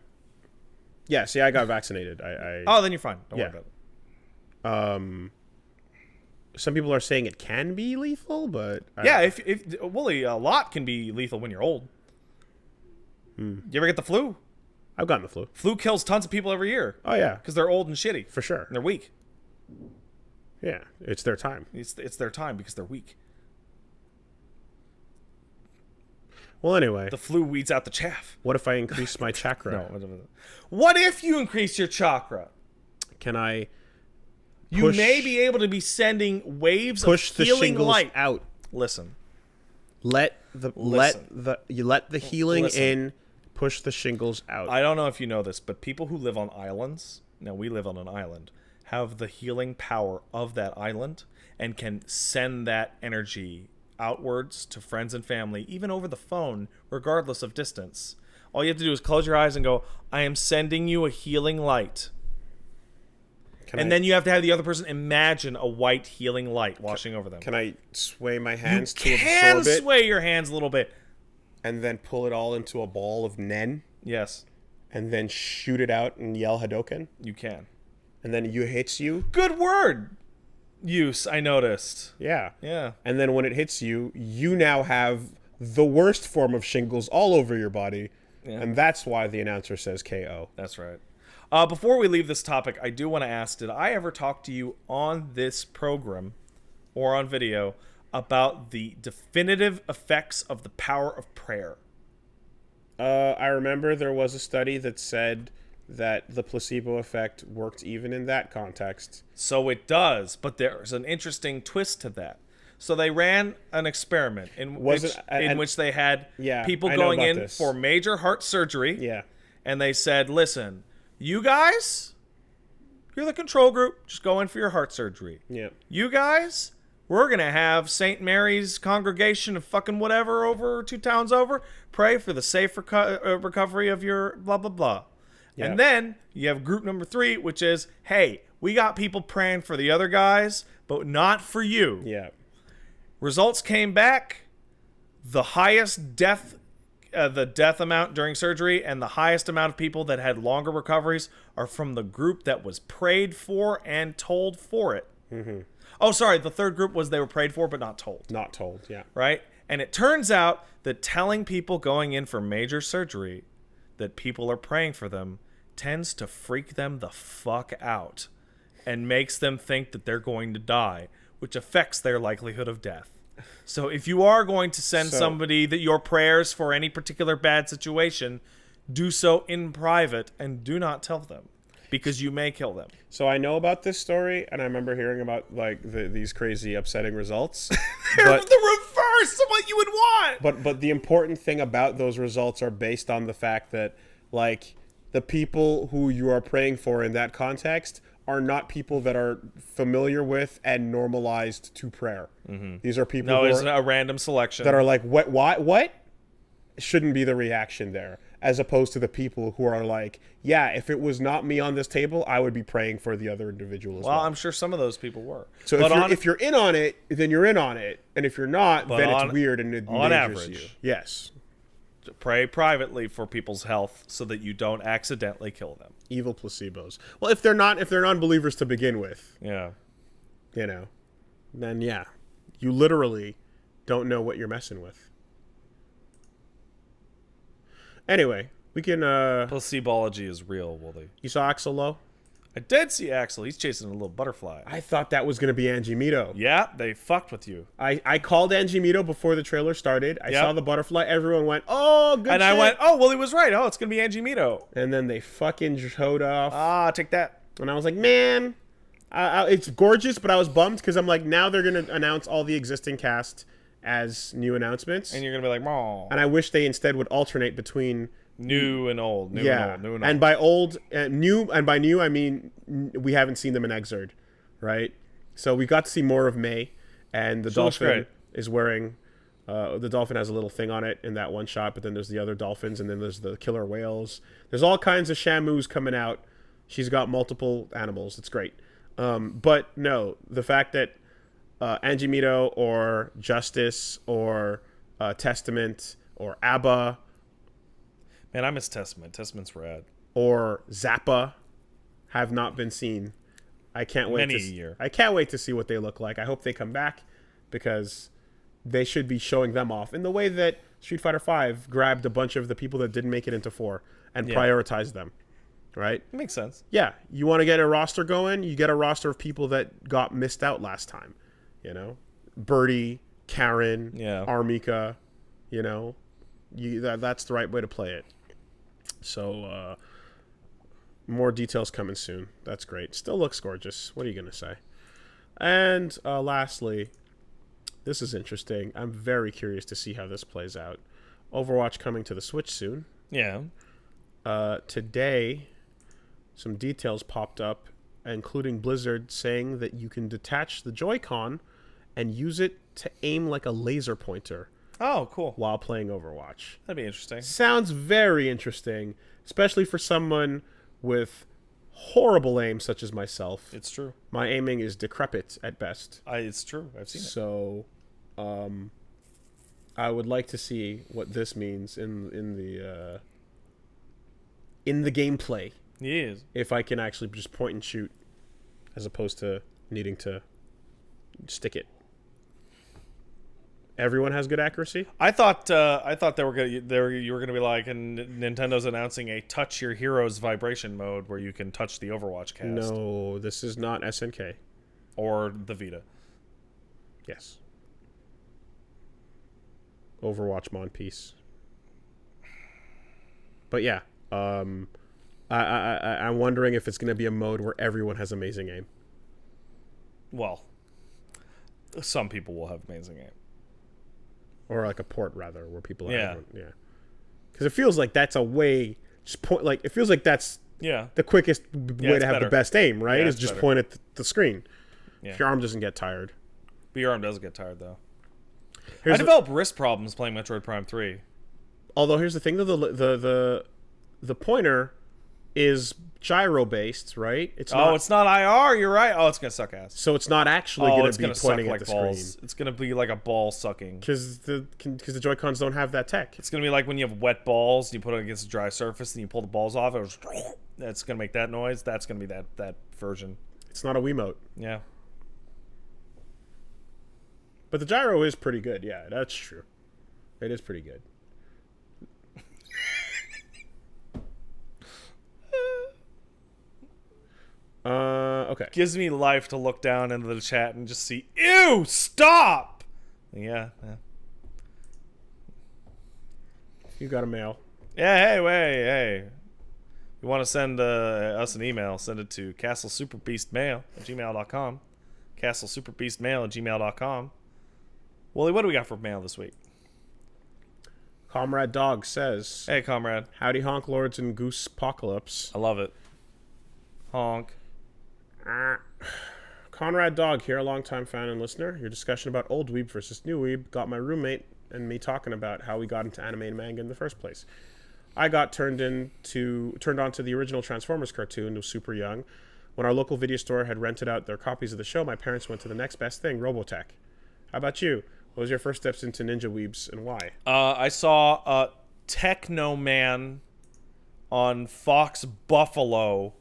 Yeah, see, I got vaccinated. Oh, then you're fine. Don't worry about it. Some people are saying it can be lethal, but... if Wooly, a lot can be lethal when you're old. You ever get the flu? I've gotten the flu. Flu kills tons of people every year. Oh, yeah. Because they're old and shitty. For sure. And they're weak. Yeah, it's their time. It's their time because they're weak. Well, anyway. The flu weeds out the chaff. What if I increase my chakra? No. What if you increase your chakra? Can I... You may be able to be sending waves of healing light out. Listen. Let the healing in, push the shingles out. I don't know if you know this, but people who live on islands, now we live on an island, have the healing power of that island and can send that energy outwards to friends and family, even over the phone, regardless of distance. All you have to do is close your eyes and go, I am sending you a healing light. Then you have to have the other person imagine a white healing light washing over them. Can I sway my hands to absorb it? You can sway your hands a little bit. And then pull it all into a ball of nen? Yes. And then shoot it out and yell Hadoken? You can. And then it hits you? Good word use, I noticed. Yeah. Yeah. And then when it hits you, you now have the worst form of shingles all over your body. Yeah. And that's why the announcer says KO. That's right. Before we leave this topic, I do want to ask, did I ever talk to you on this program or on video about the definitive effects of the power of prayer? I remember there was a study that said that the placebo effect worked even in that context. So it does, but there's an interesting twist to that. So they ran an experiment in which they had people going in for major heart surgery. Yeah. And they said, listen, you guys, you're the control group. Just go in for your heart surgery. Yeah. You guys, we're going to have St. Mary's congregation of fucking whatever over 2 towns over pray for the safe recovery of your blah, blah, blah. Yeah. And then you have group number 3, which is, hey, we got people praying for the other guys, but not for you. Yeah. Results came back. The highest death amount during surgery and the highest amount of people that had longer recoveries are from the group that was prayed for and told for it. Mm-hmm. Oh, sorry. The third group was they were prayed for but not told. Not told, yeah. Right? And it turns out that telling people going in for major surgery that people are praying for them tends to freak them the fuck out and makes them think that they're going to die, which affects their likelihood of death. So if you are going to send somebody that your prayers for any particular bad situation, do so in private and do not tell them, because you may kill them. So I know about this story, and I remember hearing about like these crazy upsetting results. They're the reverse of what you would want. But the important thing about those results are based on the fact that like the people who you are praying for in that context are not people that are familiar with and normalized to prayer. Mm-hmm. These are people who it's a random selection that are like, what? Shouldn't be the reaction there, as opposed to the people who are like, yeah, if it was not me on this table, I would be praying for the other individual as well. Well, I'm sure some of those people were. So if you're in on it, then you're in on it. And if you're not, then it's weird and it endangers you. Yes. Pray privately for people's health so that you don't accidentally kill them. Evil placebos. Well, if they're non-believers to begin with, yeah, then yeah, you literally don't know what you're messing with. Anyway, we can. Placibology is real, Wooly. You saw Axl Low? I did see Axl. He's chasing a little butterfly. I thought that was going to be Angie Mito. Yeah, they fucked with you. I called Angie Mito before the trailer started. I saw the butterfly. Everyone went, oh, good and shit. I went, oh, well, he was right. Oh, it's going to be Angie Mito. And then they fucking showed off. Ah, take that. And I was like, man, it's gorgeous, but I was bummed because I'm like, now they're going to announce all the existing cast as new announcements. And you're going to be like, oh. And I wish they instead would alternate between new and old. New and old. And by old, new I mean we haven't seen them in Exerd, right? So we got to see more of May, and the dolphin is wearing. The dolphin has a little thing on it in that one shot, but then there's the other dolphins, and then there's the killer whales. There's all kinds of Shamus coming out. She's got multiple animals. It's great. But no, the fact that Angie Mito or Justice or Testament or ABBA. Man, I miss Testament. Testament's rad. Or Zappa have not been seen. I can't wait. I can't wait to see what they look like. I hope they come back because they should be showing them off in the way that Street Fighter V grabbed a bunch of the people that didn't make it into 4 and prioritized them. Right? It makes sense. Yeah. You want to get a roster going? You get a roster of people that got missed out last time. You know? Birdie, Karen, Armika. You know? That's the right way to play it. So, more details coming soon. That's great. Still looks gorgeous. What are you going to say? And lastly, this is interesting. I'm very curious to see how this plays out. Overwatch coming to the Switch soon. Yeah. Today, some details popped up, including Blizzard saying that you can detach the Joy-Con and use it to aim like a laser pointer. Oh, cool. While playing Overwatch. That'd be interesting. Sounds very interesting, especially for someone with horrible aim such as myself. It's true. My aiming is decrepit at best. It's true. I've seen it. So, I would like to see what this means in the gameplay. Yes. If I can actually just point and shoot, as opposed to needing to stick it. Everyone has good accuracy. I thought you were gonna be like, and Nintendo's announcing a touch your heroes vibration mode where you can touch the Overwatch cast. No, this is not SNK or the Vita. Yes. Overwatch Mon piece. But yeah, I'm wondering if it's gonna be a mode where everyone has amazing aim. Well, Some people will have amazing aim. Or like a port, rather, where people... Yeah. Because it feels like that's a way... it feels like that's the quickest way to have the best aim, right? Is just point at the screen. Yeah. If your arm doesn't get tired. But your arm doesn't get tired, though. I developed wrist problems playing Metroid Prime 3. Although, here's the thing, though, the pointer is gyro-based, right? It's not IR, you're right. Oh, it's going to suck ass. So it's not actually going to be pointing at the balls. screen. It's going to be like a ball sucking. Because the Joy-Cons don't have that tech. It's going to be like when you have wet balls, and you put it against a dry surface, and you pull the balls off, that's going to make that noise. That's going to be that version. It's not a Wiimote. Yeah. But the gyro is pretty good. Yeah, that's true. It is pretty good. Okay. Gives me life to look down into the chat and just see, ew, stop! Yeah. You got a mail. Yeah, hey. You want to send us an email, send it to castlesuperbeastmail@gmail.com. castlesuperbeastmail@gmail.com. Wooly, what do we got for mail this week? Comrade Dog says... Hey, Comrade. Howdy, Honk Lords and Goose Apocalypse. I love it. Honk. Conrad Dog here, a longtime fan and listener. Your discussion about old weeb versus new weeb got my roommate and me talking about how we got into anime and manga in the first place. I got turned on to the original Transformers cartoon and was super young. When our local video store had rented out their copies of the show, my parents went to the next best thing, Robotech. How about you? What was your first steps into Ninja Weebs and why? I saw Techno Man on Fox Buffalo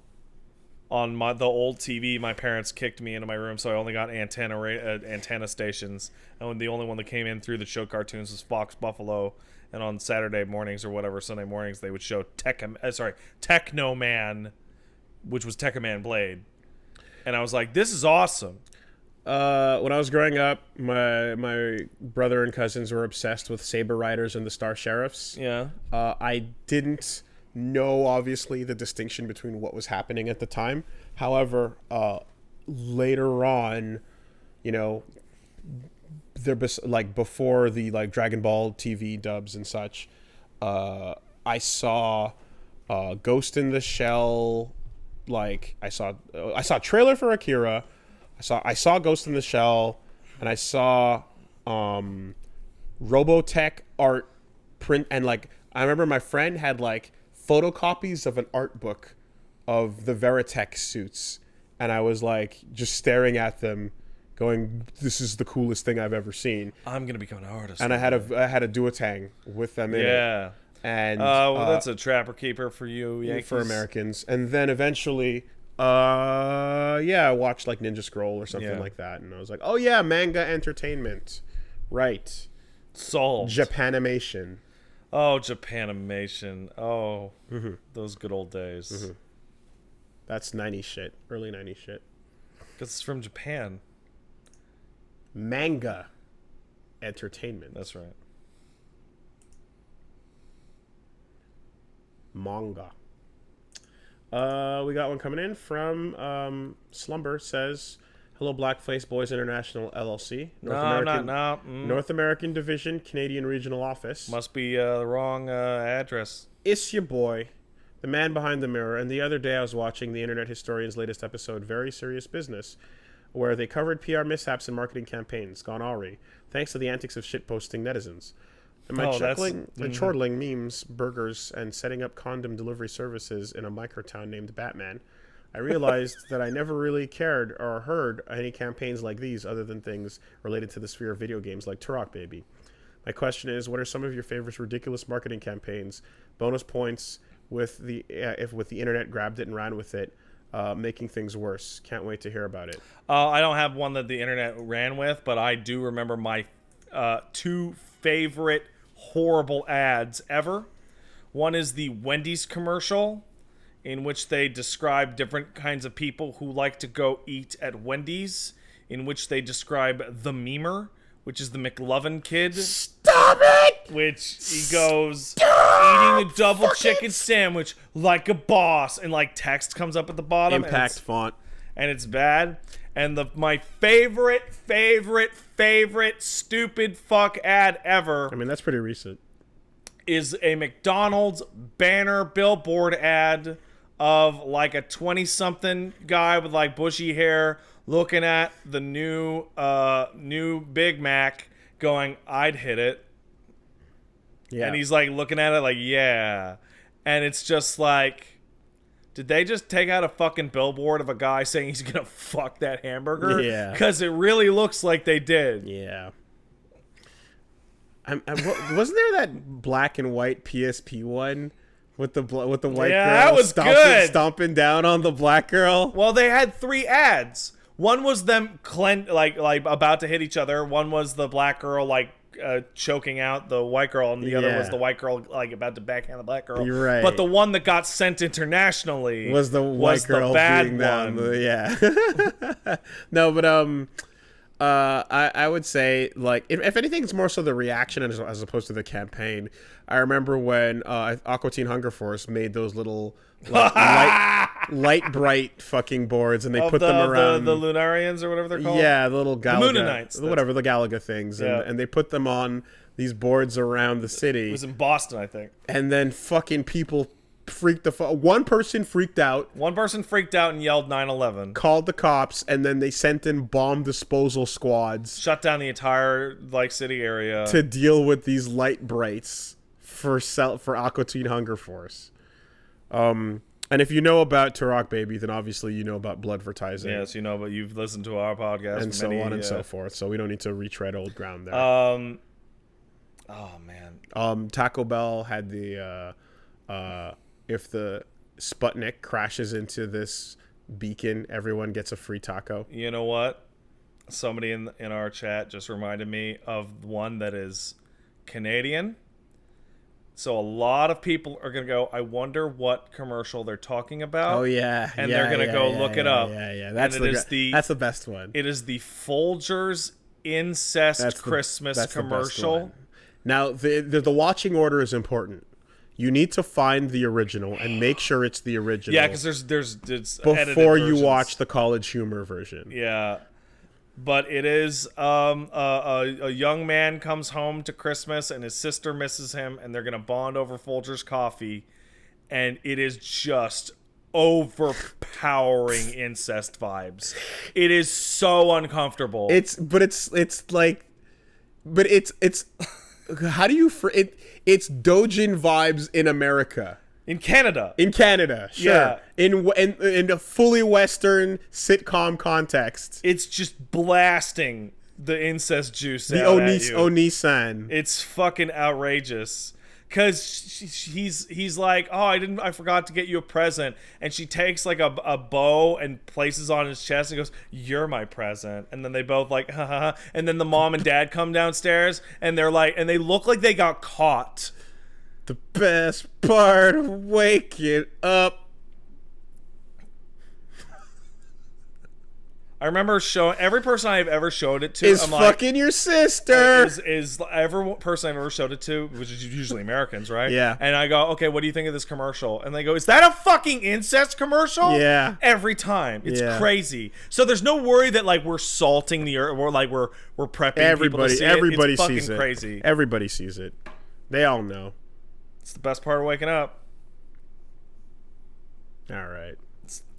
on the old TV. My parents kicked me into my room, so I only got antenna stations. And the only one that came in through the show cartoons was Fox Buffalo. And on Saturday mornings or whatever, Sunday mornings, they would show Techno Man, which was Tekka Man Blade. And I was like, this is awesome. When I was growing up, my brother and cousins were obsessed with Saber Riders and the Star Sheriffs. Yeah. I didn't know, obviously, the distinction between what was happening at the time. However, later on, before the Dragon Ball TV dubs and such, I saw Ghost in the Shell. I saw a trailer for Akira. I saw Ghost in the Shell, and I saw Robotech art print, and I remember my friend had photocopies of an art book of the Veritech suits, and I was just staring at them, going, "This is the coolest thing I've ever seen." I'm gonna become an artist. And I had a duotang with them in it. Yeah. And that's a trapper keeper for you Yankees. For Americans. And then eventually, I watched Ninja Scroll or something like that, and I was like, "Oh yeah, manga entertainment, right? Solved. Japanimation." Oh, Japanimation. Oh, those good old days. Mm-hmm. That's 90s shit, early 90s shit. Because it's from Japan. Manga entertainment. That's right. Manga. We got one coming in from Slumber. Says, "Hello, Blackface Boys International LLC, North American Division, Canadian Regional Office. Must be the wrong address. It's your boy, the man behind the mirror. And the other day I was watching the Internet Historian's latest episode, Very Serious Business, where they covered PR mishaps and marketing campaigns gone awry, thanks to the antics of shitposting netizens. Am I chuckling and chortling memes, burgers, and setting up condom delivery services in a microtown named Batman? I realized that I never really cared or heard any campaigns like these other than things related to the sphere of video games like Turok Baby. My question is, what are some of your favorite ridiculous marketing campaigns? Bonus points if the internet grabbed it and ran with it, making things worse. Can't wait to hear about it." I don't have one that the internet ran with, but I do remember my two favorite horrible ads ever. One is the Wendy's commercial, in which they describe different kinds of people who like to go eat at Wendy's, in which they describe the memer, which is the McLovin kid. Stop it! Which he goes, eating a double chicken sandwich like a boss, and text comes up at the bottom. Impact font. and it's bad. And my favorite stupid fuck ad ever. I mean, that's pretty recent. Is a McDonald's banner billboard ad of like a 20-something guy with like bushy hair looking at the new Big Mac going, I'd hit it. Yeah. And he's like looking at it like, yeah. And it's just like, did they just take out a fucking billboard of a guy saying he's gonna fuck that hamburger? Yeah. Because it really looks like they did. Yeah. Wasn't there that black and white PSP one with the white girl that was stomping down on the black girl? Well, they had 3 ads. One was them like about to hit each other. One was the black girl like choking out the white girl, and the other was the white girl like about to backhand the black girl. You're right. But the one that got sent internationally was the white girl the bad being one. No, but I would say, like, if anything, it's more so the reaction as opposed to the campaign. I remember when Aqua Teen Hunger Force made those little light bright fucking boards, and they put them around the Lunarians or whatever they're called. Yeah, the little Galaga, the Moonanites, whatever the Galaga things, and they put them on these boards around the city. It was in Boston, I think. And then fucking people freaked one person freaked out. One person freaked out and yelled 9/11. Called the cops, and then they sent in bomb disposal squads. Shut down the entire like city area to deal with these light brights for Aqua Teen Hunger Force. And if you know about Turok Baby, then obviously you know about bloodvertising. Yes, you know, but you've listened to our podcast and so on and so forth. So we don't need to retread old ground there. Oh man. Taco Bell had the if the Sputnik crashes into this beacon, everyone gets a free taco. You know what? Somebody in our chat just reminded me of one that is Canadian. So a lot of people are going to go, I wonder what commercial they're talking about. Oh, yeah. And they're going to go look it up. Yeah. That's the best one. It is the Folgers incest Christmas commercial. Now, the watching order is important. You need to find the original and make sure it's the original. Yeah, because there's before you watch the College Humor version. Yeah. But it is a young man comes home to Christmas and his sister misses him, and they're going to bond over Folgers coffee, and it is just overpowering incest vibes. It is so uncomfortable. It's how do you it's Dojin vibes in America. In Canada, sure. Yeah. In a fully Western sitcom context, it's just blasting the incest juice the out at you. Onisan. It's fucking outrageous. Cause he's like, oh, I forgot to get you a present, and she takes like a bow and places on his chest and goes, "You're my present." And then they both like, ha ha ha. And then the mom and dad come downstairs and they're like, and they look like they got caught. The best part of waking up. I remember showing every person I've ever showed it to is fucking your sister. Is every person I've ever showed it to, which is usually Americans, right? Yeah. And I go, okay, what do you think of this commercial? And they go, is that a fucking incest commercial? Yeah. Every time, it's crazy. So there's no worry that like we're salting the earth, or like we're prepping people to see everybody it. It's sees fucking it. Crazy. Everybody sees it. They all know. It's the best part of waking up. All right.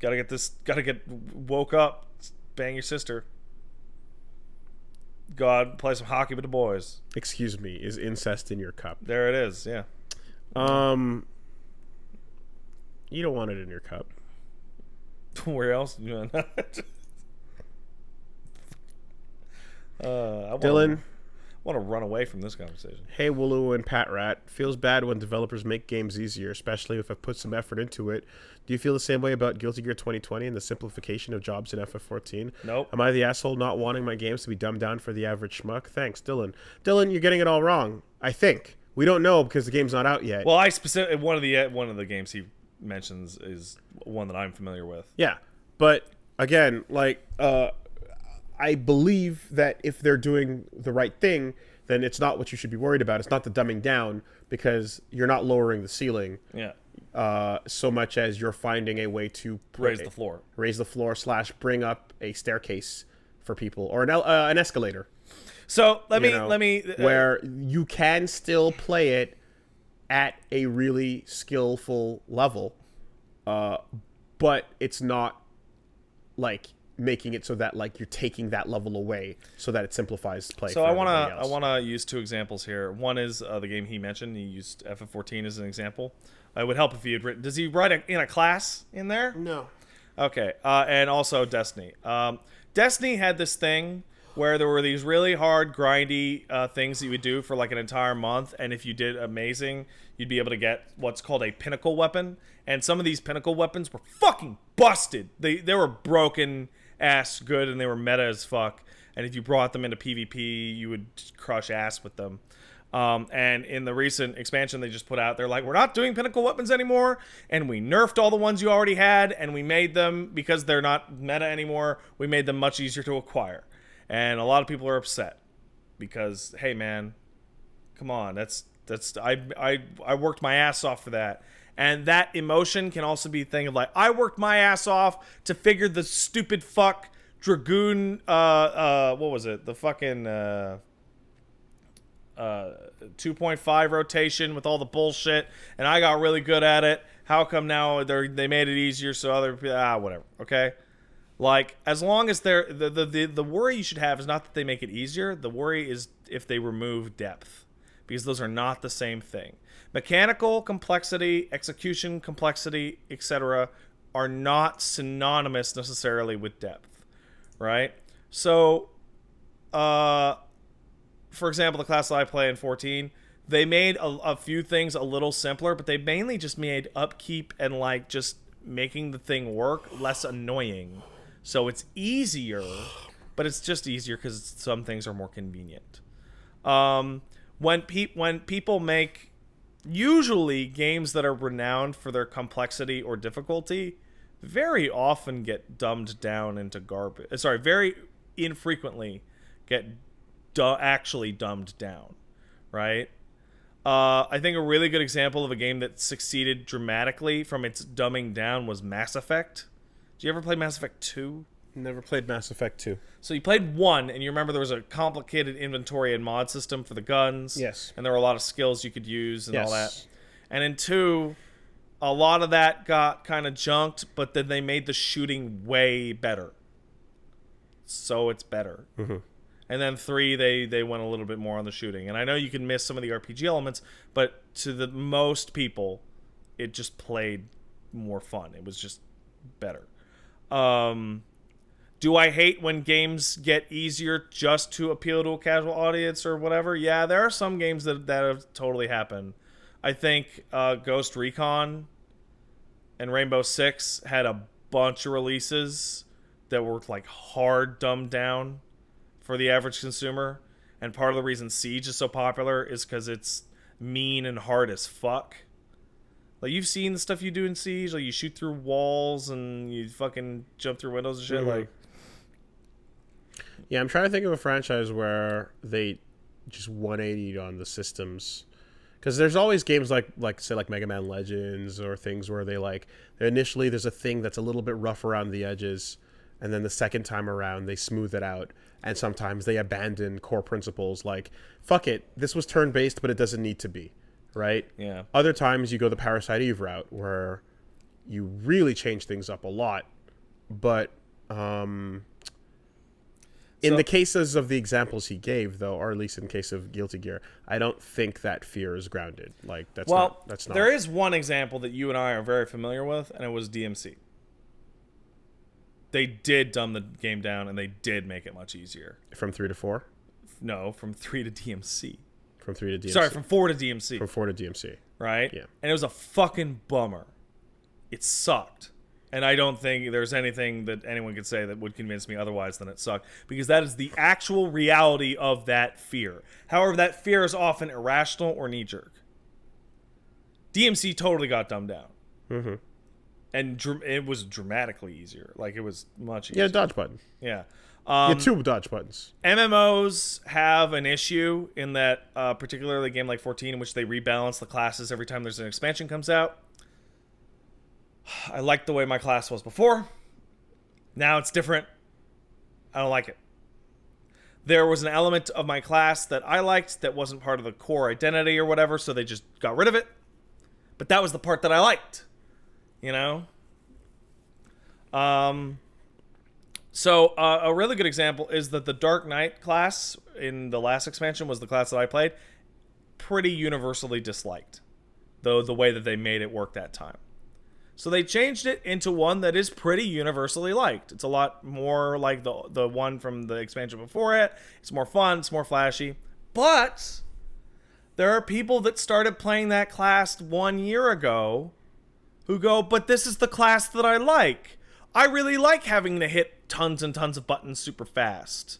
Gotta get woke up. Bang your sister. God, play some hockey with the boys. Excuse me, is incest in your cup? There it is, yeah. You don't want it in your cup. Where else? Dylan, I want to run away from this conversation. Hey, Wooloo and Pat Rat. Feels bad when developers make games easier, especially if I've put some effort into it. Do you feel the same way about Guilty Gear 2020 and the simplification of jobs in FF14? Nope. Am I the asshole not wanting my games to be dumbed down for the average schmuck? Thanks, Dylan. Dylan, you're getting it all wrong. I think. We don't know because the game's not out yet. Well, one of the games he mentions is one that I'm familiar with. Yeah, but again, like, I believe that if they're doing the right thing, then it's not what you should be worried about. It's not the dumbing down, because you're not lowering the ceiling. Yeah. so much as you're finding a way to Raise the floor. raise the floor / bring up a staircase for people, or an escalator. So let me where you can still play it at a really skillful level, but it's not like making it so that like you're taking that level away so that it simplifies play. So I wanna use 2 examples here. One is the game he mentioned. He used FF14 as an example. It would help if he had written. Does he write in a class in there? No. Okay, and also Destiny. Destiny had this thing where there were these really hard, grindy things that you would do for like an entire month, and if you did amazing, you'd be able to get what's called a pinnacle weapon. And some of these pinnacle weapons were fucking busted. They were broken ass good, and they were meta as fuck. And if you brought them into PvP, you would crush ass with them. And in the recent expansion they just put out, they're like, we're not doing pinnacle weapons anymore, and we nerfed all the ones you already had, and we made them, because they're not meta anymore, we made them much easier to acquire. And a lot of people are upset because, hey man, come on, I worked my ass off for that. And that emotion can also be a thing of like, I worked my ass off to figure the stupid fuck Dragoon, what was it? The fucking 2.5 rotation with all the bullshit, and I got really good at it. How come now they made it easier so other people, whatever, okay? Like, as long as the worry you should have is not that they make it easier. The worry is if they remove depth, because those are not the same thing. Mechanical complexity, execution complexity, etc. are not synonymous necessarily with depth, right? So, for example, the class that I play in 14, they made a few things a little simpler, but they mainly just made upkeep and like just making the thing work less annoying. So it's easier, but it's just easier because some things are more convenient. When people make usually games that are renowned for their complexity or difficulty, very often get dumbed down into garbage. Sorry, very infrequently get actually dumbed down, right? I think a really good example of a game that succeeded dramatically from its dumbing down was Mass Effect. Did you ever play Mass Effect 2? Never played Mass Effect 2. So you played 1, and you remember there was a complicated inventory and mod system for the guns. Yes. And there were a lot of skills you could use and all that. And in 2, a lot of that got kind of junked, but then they made the shooting way better. So it's better. Mm-hmm. And then 3, they went a little bit more on the shooting. And I know you can miss some of the RPG elements, but to the most people, it just played more fun. It was just better. Do I hate when games get easier just to appeal to a casual audience or whatever? Yeah, there are some games that have totally happened. I think Ghost Recon and Rainbow Six had a bunch of releases that were like hard dumbed down for the average consumer. And part of the reason Siege is so popular is because it's mean and hard as fuck. Like, you've seen the stuff you do in Siege, like you shoot through walls and you fucking jump through windows and shit. Like, yeah, I'm trying to think of a franchise where they just 180'd on the systems, because there's always games like say like Mega Man Legends or things where they like initially there's a thing that's a little bit rough around the edges, and then the second time around they smooth it out, and sometimes they abandon core principles like, fuck it, this was turn-based but it doesn't need to be. Right? Yeah. Other times you go the Parasite Eve route where you really change things up a lot. But in the cases of the examples he gave, though, or at least in case of Guilty Gear, I don't think that fear is grounded. Like, that's not. There is one example that you and I are very familiar with, and it was DMC. They did dumb the game down, and they did make it much easier. From 3 to 4? No, from 3 to DMC. From 3 to DMC. Sorry, from 4 to DMC. From 4 to DMC. Right? Yeah. And it was a fucking bummer. It sucked. And I don't think there's anything that anyone could say that would convince me otherwise than it sucked. Because that is the actual reality of that fear. However, that fear is often irrational or knee-jerk. DMC totally got dumbed down. Mm-hmm. And it was dramatically easier. Like, it was much easier. Yeah, dodge button. Yeah. Yeah, 2 dodge buttons. MMOs have an issue in that, particularly a game like 14, in which they rebalance the classes every time there's an expansion comes out. I liked the way my class was before. Now it's different. I don't like it. There was an element of my class that I liked that wasn't part of the core identity or whatever, so they just got rid of it. But that was the part that I liked. You know? So a really good example is that the Dark Knight class in the last expansion was the class that I played. Pretty universally disliked. Though the way that they made it work that time. So they changed it into one that is pretty universally liked. It's a lot more like the one from the expansion before it. It's more fun. It's more flashy. But there are people that started playing that class 1 year ago who go, but this is the class that I like. I really like having to hit tons and tons of buttons super fast.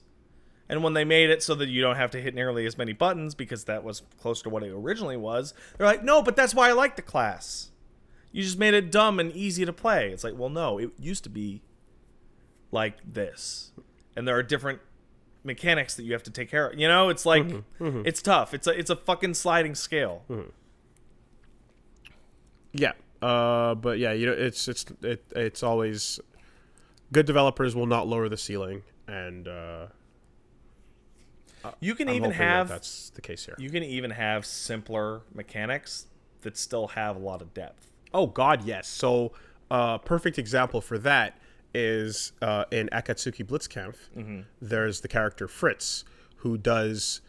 And when they made it so that you don't have to hit nearly as many buttons because that was close to what it originally was, they're like, no, but that's why I like the class. You just made it dumb and easy to play. It's like, well, no, it used to be like this. And there are different mechanics that you have to take care of. You know, it's like, it's tough. It's a fucking sliding scale. Yeah. But yeah, you know, it's always good developers will not lower the ceiling, and you can I'm even hoping have that's the case here. You can even have simpler mechanics that still have a lot of depth. Oh God, yes. So, perfect example for that is in Akatsuki Blitzkampf. There's the character Fritz, who does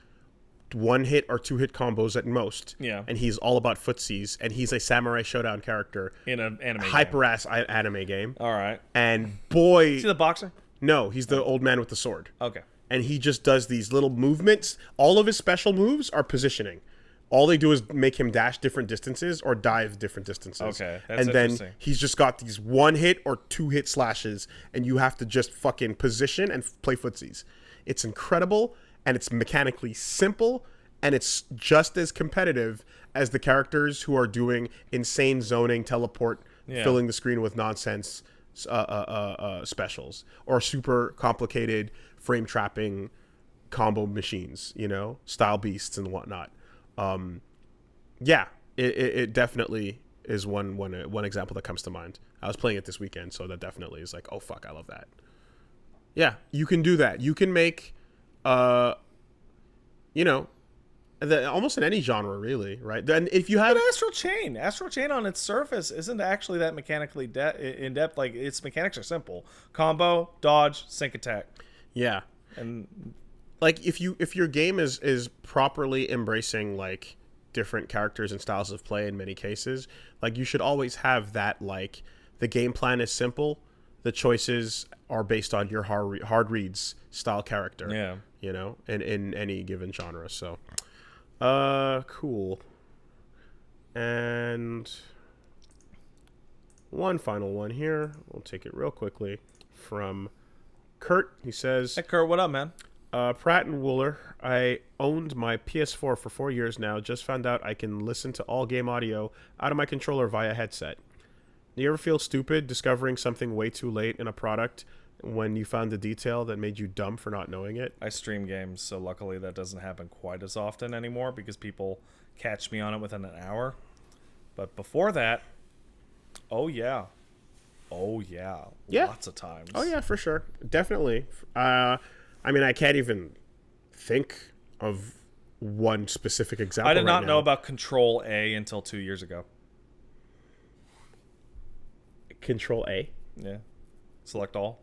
1-hit or 2-hit combos at most. Yeah. And he's all about footsies, and he's a Samurai Showdown character In an anime hyper-ass anime game. All right. And boy... Is he the boxer? No, he's the old man with the sword. Okay. And he just does these little movements. All of his special moves are positioning. All they do is make him dash different distances or dive different distances. Okay, that's and then interesting. he's just got these 1-hit or 2-hit slashes, and you have to just fucking position and play footsies. It's incredible, and it's mechanically simple, and it's just as competitive as the characters who are doing insane zoning, teleport, filling the screen with nonsense specials, or super complicated frame trapping combo machines, you know, style beasts and whatnot. Yeah, it definitely is one example that comes to mind. I was playing it this weekend, so that definitely is like, oh fuck, I love that. Yeah, you can do that. You can make, you know, almost in any genre, really, right? And if you have Astral Chain on its surface isn't actually that mechanically in depth. Like, its mechanics are simple: combo, dodge, sync attack. Yeah, and like if your game is properly embracing like different characters and styles of play in many cases, like you should always have that. Like the game plan is simple, the choices are based on your hard reads style character. Yeah, you know, in any given genre. So, cool. And one final one here. We'll take it real quickly from Kurt. He says, "Hey Kurt, what up, man? Pratt and Wooler, I owned my PS4 for 4 years now. Just found out I can listen to all game audio out of my controller via headset. Do you ever feel stupid discovering something way too late in a product when you found the detail that made you dumb for not knowing it?" I stream games, so luckily that doesn't happen quite as often anymore because people catch me on it within an hour. But before that, oh yeah, lots of times. Oh yeah, for sure, definitely. I mean, I can't even think of one specific example. I did not right know now. about Control A until 2 years ago. Control A? Yeah. Select all.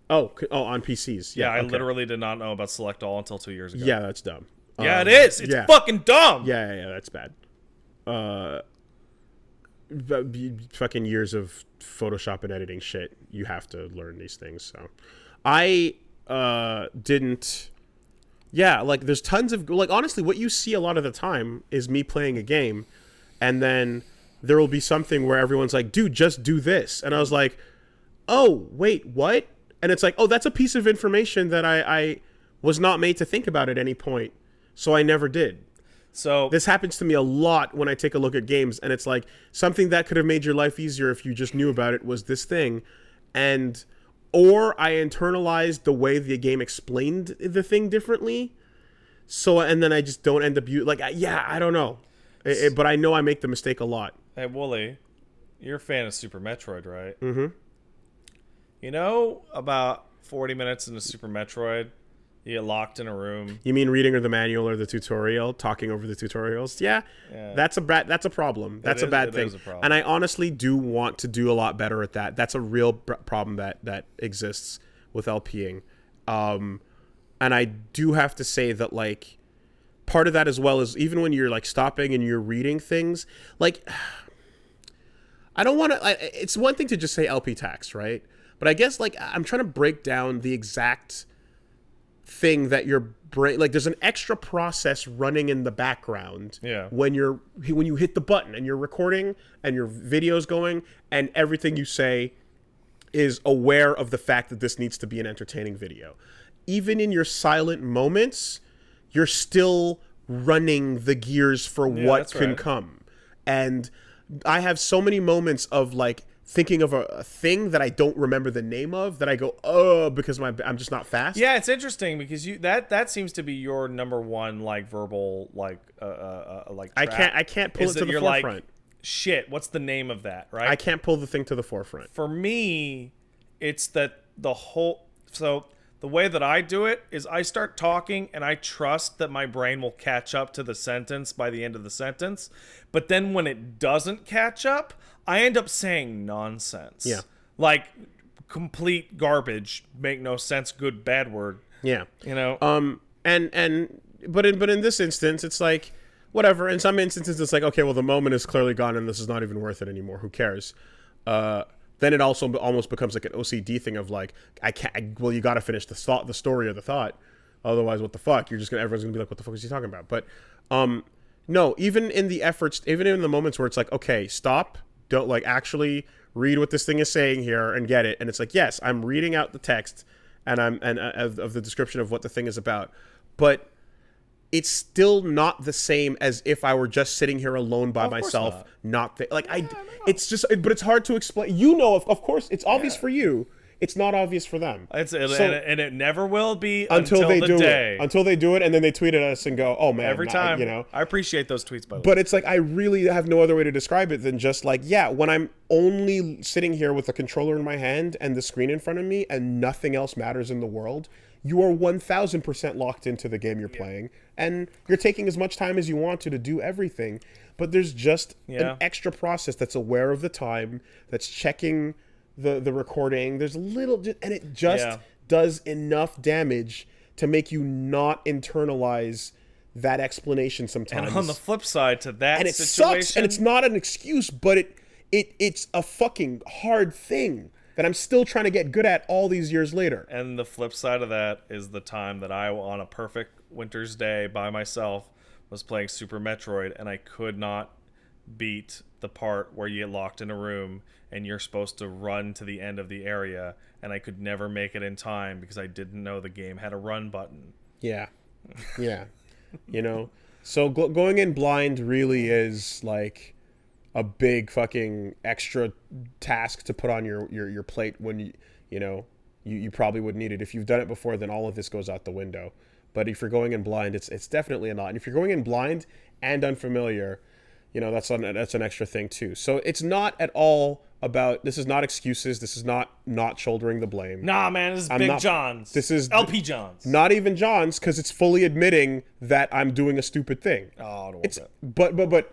Oh, on PCs. Yeah, I okay. literally did not know about Select all until 2 years ago. Yeah, that's dumb. Yeah, it is. It's fucking dumb. Yeah, that's bad. Fucking years of Photoshop and editing shit. You have to learn these things. So, I didn't. Yeah, like there's tons of like honestly, what you see a lot of the time is me playing a game, and then there will be something where everyone's like, "Dude, just do this," and I was like, "Oh, wait, what?" And it's like, "Oh, that's a piece of information that I was not made to think about at any point, so I never did." So this happens to me a lot when I take a look at games, and it's like something that could have made your life easier if you just knew about it was this thing, or I internalized the way the game explained the thing differently, and then I just don't end up I don't know, but I know I make the mistake a lot. Hey, Wooly, you're a fan of Super Metroid, right? Mm-hmm. You know, about 40 minutes into Super Metroid, you get locked in a room. You mean reading or the manual or the tutorial, talking over the tutorials? Yeah. That's a problem. That's a bad thing. And I honestly do want to do a lot better at that. That's a real problem that exists with LPing. And I do have to say that, like, part of that as well is even when you're like stopping and you're reading things, like, I don't want to. It's one thing to just say LP tax, right? But I guess, like, I'm trying to break down the exact thing that your brain, like, there's an extra process running in the background when you hit the button and you're recording and your video's going and everything you say is aware of the fact that this needs to be an entertaining video. Even in your silent moments, you're still running the gears for what can come. And I have so many moments of, like, thinking of a thing that I don't remember the name of that I go, oh, because I'm just not fast. Yeah, it's interesting because that seems to be your number one, like, verbal, like like trap. I can't pull it to the forefront. Like, shit, what's the name of that, right? I can't pull the thing to the forefront. For me, it's that the way that I do it is I start talking and I trust that my brain will catch up to the sentence by the end of the sentence. But then when it doesn't catch up, I end up saying nonsense. Yeah. Like complete garbage, make no sense, good, bad word. Yeah. You know? But in this instance, it's like, whatever. In some instances, it's like, okay, well, the moment is clearly gone and this is not even worth it anymore. Who cares? Then it also almost becomes like an OCD thing of like, well, you got to finish the story or the thought. Otherwise, what the fuck? Everyone's gonna be like, what the fuck is he talking about? But, no, even in the efforts, even in the moments where it's like, okay, stop, don't, like, actually read what this thing is saying here and get it. And it's like, yes, I'm reading out the text and of the description of what the thing is about. But it's still not the same as if I were just sitting here alone by myself. It's just, but it's hard to explain. You know, of course, it's obvious for you. It's not obvious for them. And it never will be until they do it. Until they do it, and then they tweet at us and go, "Oh man!" Every time, you know. I appreciate those tweets, by the way. But it's like I really have no other way to describe it than just like, yeah, when I'm only sitting here with a controller in my hand and the screen in front of me, and nothing else matters in the world. You are 1,000% locked into the game you're playing, and you're taking as much time as you want to do everything. But there's just an extra process that's aware of the time, that's checking the recording. There's a little, and it just does enough damage to make you not internalize that explanation sometimes. And on the flip side to that and it situation, sucks, and it's not an excuse, but it's a fucking hard thing that I'm still trying to get good at all these years later. And the flip side of that is the time that I, on a perfect winter's day by myself, was playing Super Metroid, and I could not beat the part where you get locked in a room and you're supposed to run to the end of the area, and I could never make it in time because I didn't know the game had a run button. Yeah. Yeah. You know? So going in blind really is like a big fucking extra task to put on your plate when you probably would need it. If you've done it before, then all of this goes out the window. But if you're going in blind, it's definitely a lot. And if you're going in blind and unfamiliar, you know, that's an extra thing too. So it's not at all about, this is not excuses. This is not shouldering the blame. Nah, man, this is Big John's. This is LP John's. Not even John's, because it's fully admitting that I'm doing a stupid thing. Oh, I don't want that.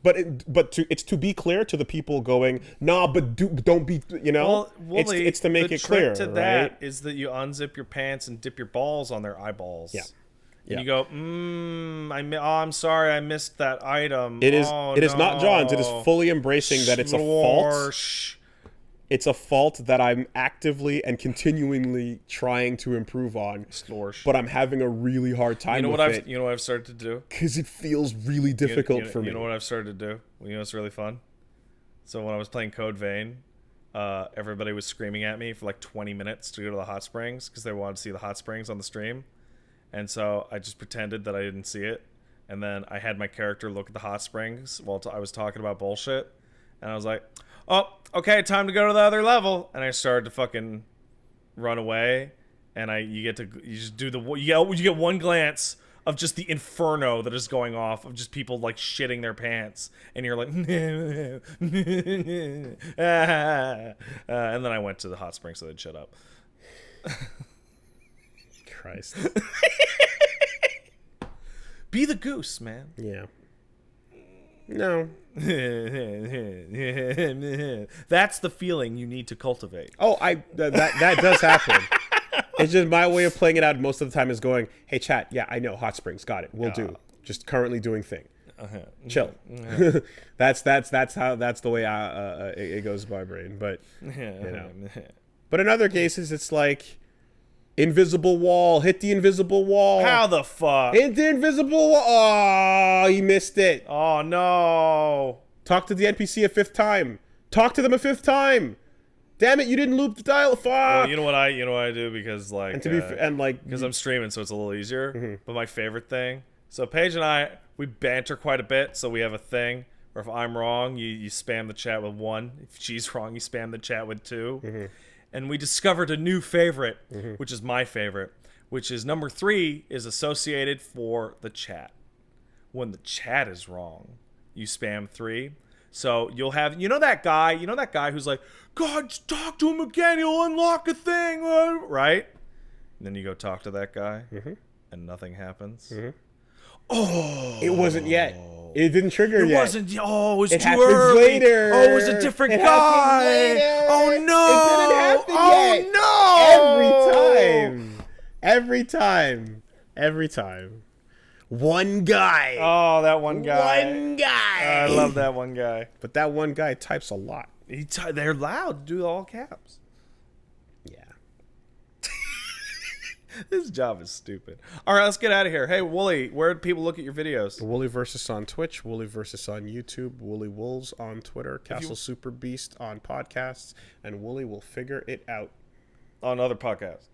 But it's to be clear to the people going, nah, but don't be, you know, it's to make it clear. The trick to that is that you unzip your pants and dip your balls on their eyeballs. Yeah. And you go, I'm sorry, I missed that item. It is not John's. It is fully embracing that it's a fault. It's a fault that I'm actively and continually trying to improve on. But I'm having a really hard time with it. You know what I've started to do? Because it feels really difficult for me. You know what I've started to do? You know what's really fun? So when I was playing Code Vein, everybody was screaming at me for like 20 minutes to go to the hot springs because they wanted to see the hot springs on the stream. And so I just pretended that I didn't see it. And then I had my character look at the hot springs while I was talking about bullshit. And I was like, oh, okay, time to go to the other level. And I started to fucking run away. And you get one glance of just the inferno that is going off of just people like shitting their pants, and you're like, and then I went to the hot spring so they'd shut up. Christ. Be the goose, man. Yeah. No. That's the feeling you need to cultivate. Oh, that does happen. It's just my way of playing it out most of the time is going, hey, chat, yeah, I know, hot springs, got it, we'll do. Just currently doing thing. Chill. That's the way it goes by my brain. But, But in other cases, it's like, invisible wall, hit the invisible wall. How the fuck? Hit the invisible wall. Oh, you missed it. Oh, no. Talk to the NPC a 5th time. Talk to them a 5th time. Damn it, you didn't loop the dial. Fuck. Well, you know what I do, because like, because I'm streaming, so it's a little easier. But my favorite thing, so Paige and I, we banter quite a bit. So we have a thing where if I'm wrong, you spam the chat with 1. If she's wrong, you spam the chat with 2. And we discovered a new favorite, which is my favorite, which is number 3 is associated for the chat. When the chat is wrong, you spam 3. So you'll have, that guy who's like, God, just talk to him again, he'll unlock a thing, right? And then you go talk to that guy, and nothing happens. Oh, it wasn't yet. It didn't trigger yet. It wasn't. Oh, it was it too early. Later. Oh, it was a different guy. Oh no! It didn't happen yet. Every time. One guy. Oh, that one guy. One guy. I love that one guy. But that one guy types a lot. They're loud. Do all caps. Yeah. This job is stupid. All right, let's get out of here. Hey, Wooly, where do people look at your videos? Wooly Versus on Twitch, Wooly Versus on YouTube, Wooly Wolves on Twitter, Castle Super Beast on podcasts, and Wooly will figure it out on other podcasts.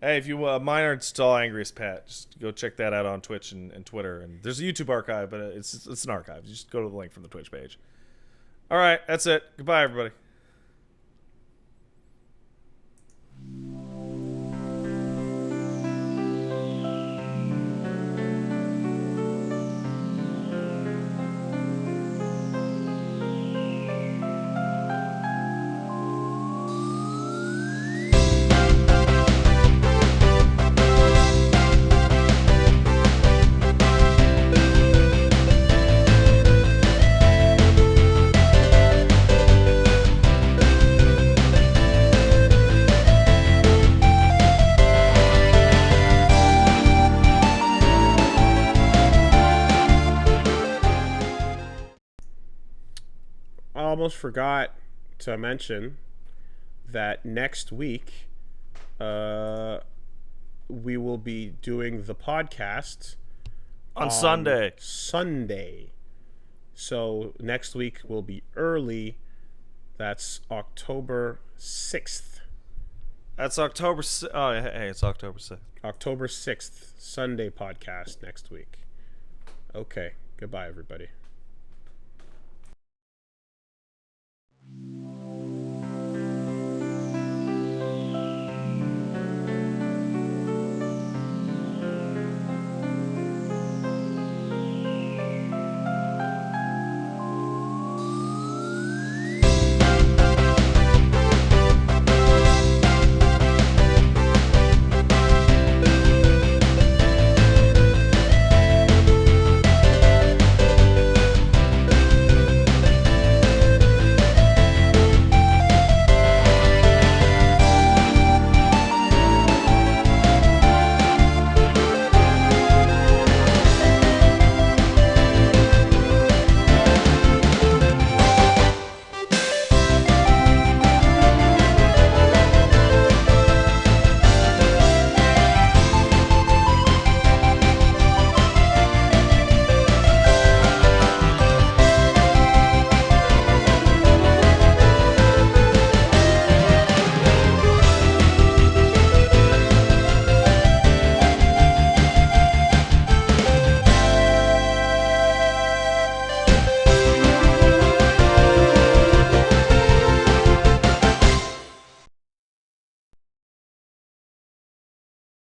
Hey, if you mine are still Angriest Pat, just go check that out on Twitch and Twitter. And there's a YouTube archive, but it's an archive. You just go to the link from the Twitch page. All right, that's it. Goodbye, everybody. Almost forgot to mention that next week we will be doing the podcast on Sunday. So next week will be early. That's October 6th. That's October. Oh, hey, it's October 6th. October 6th, Sunday podcast next week. Okay, goodbye, everybody.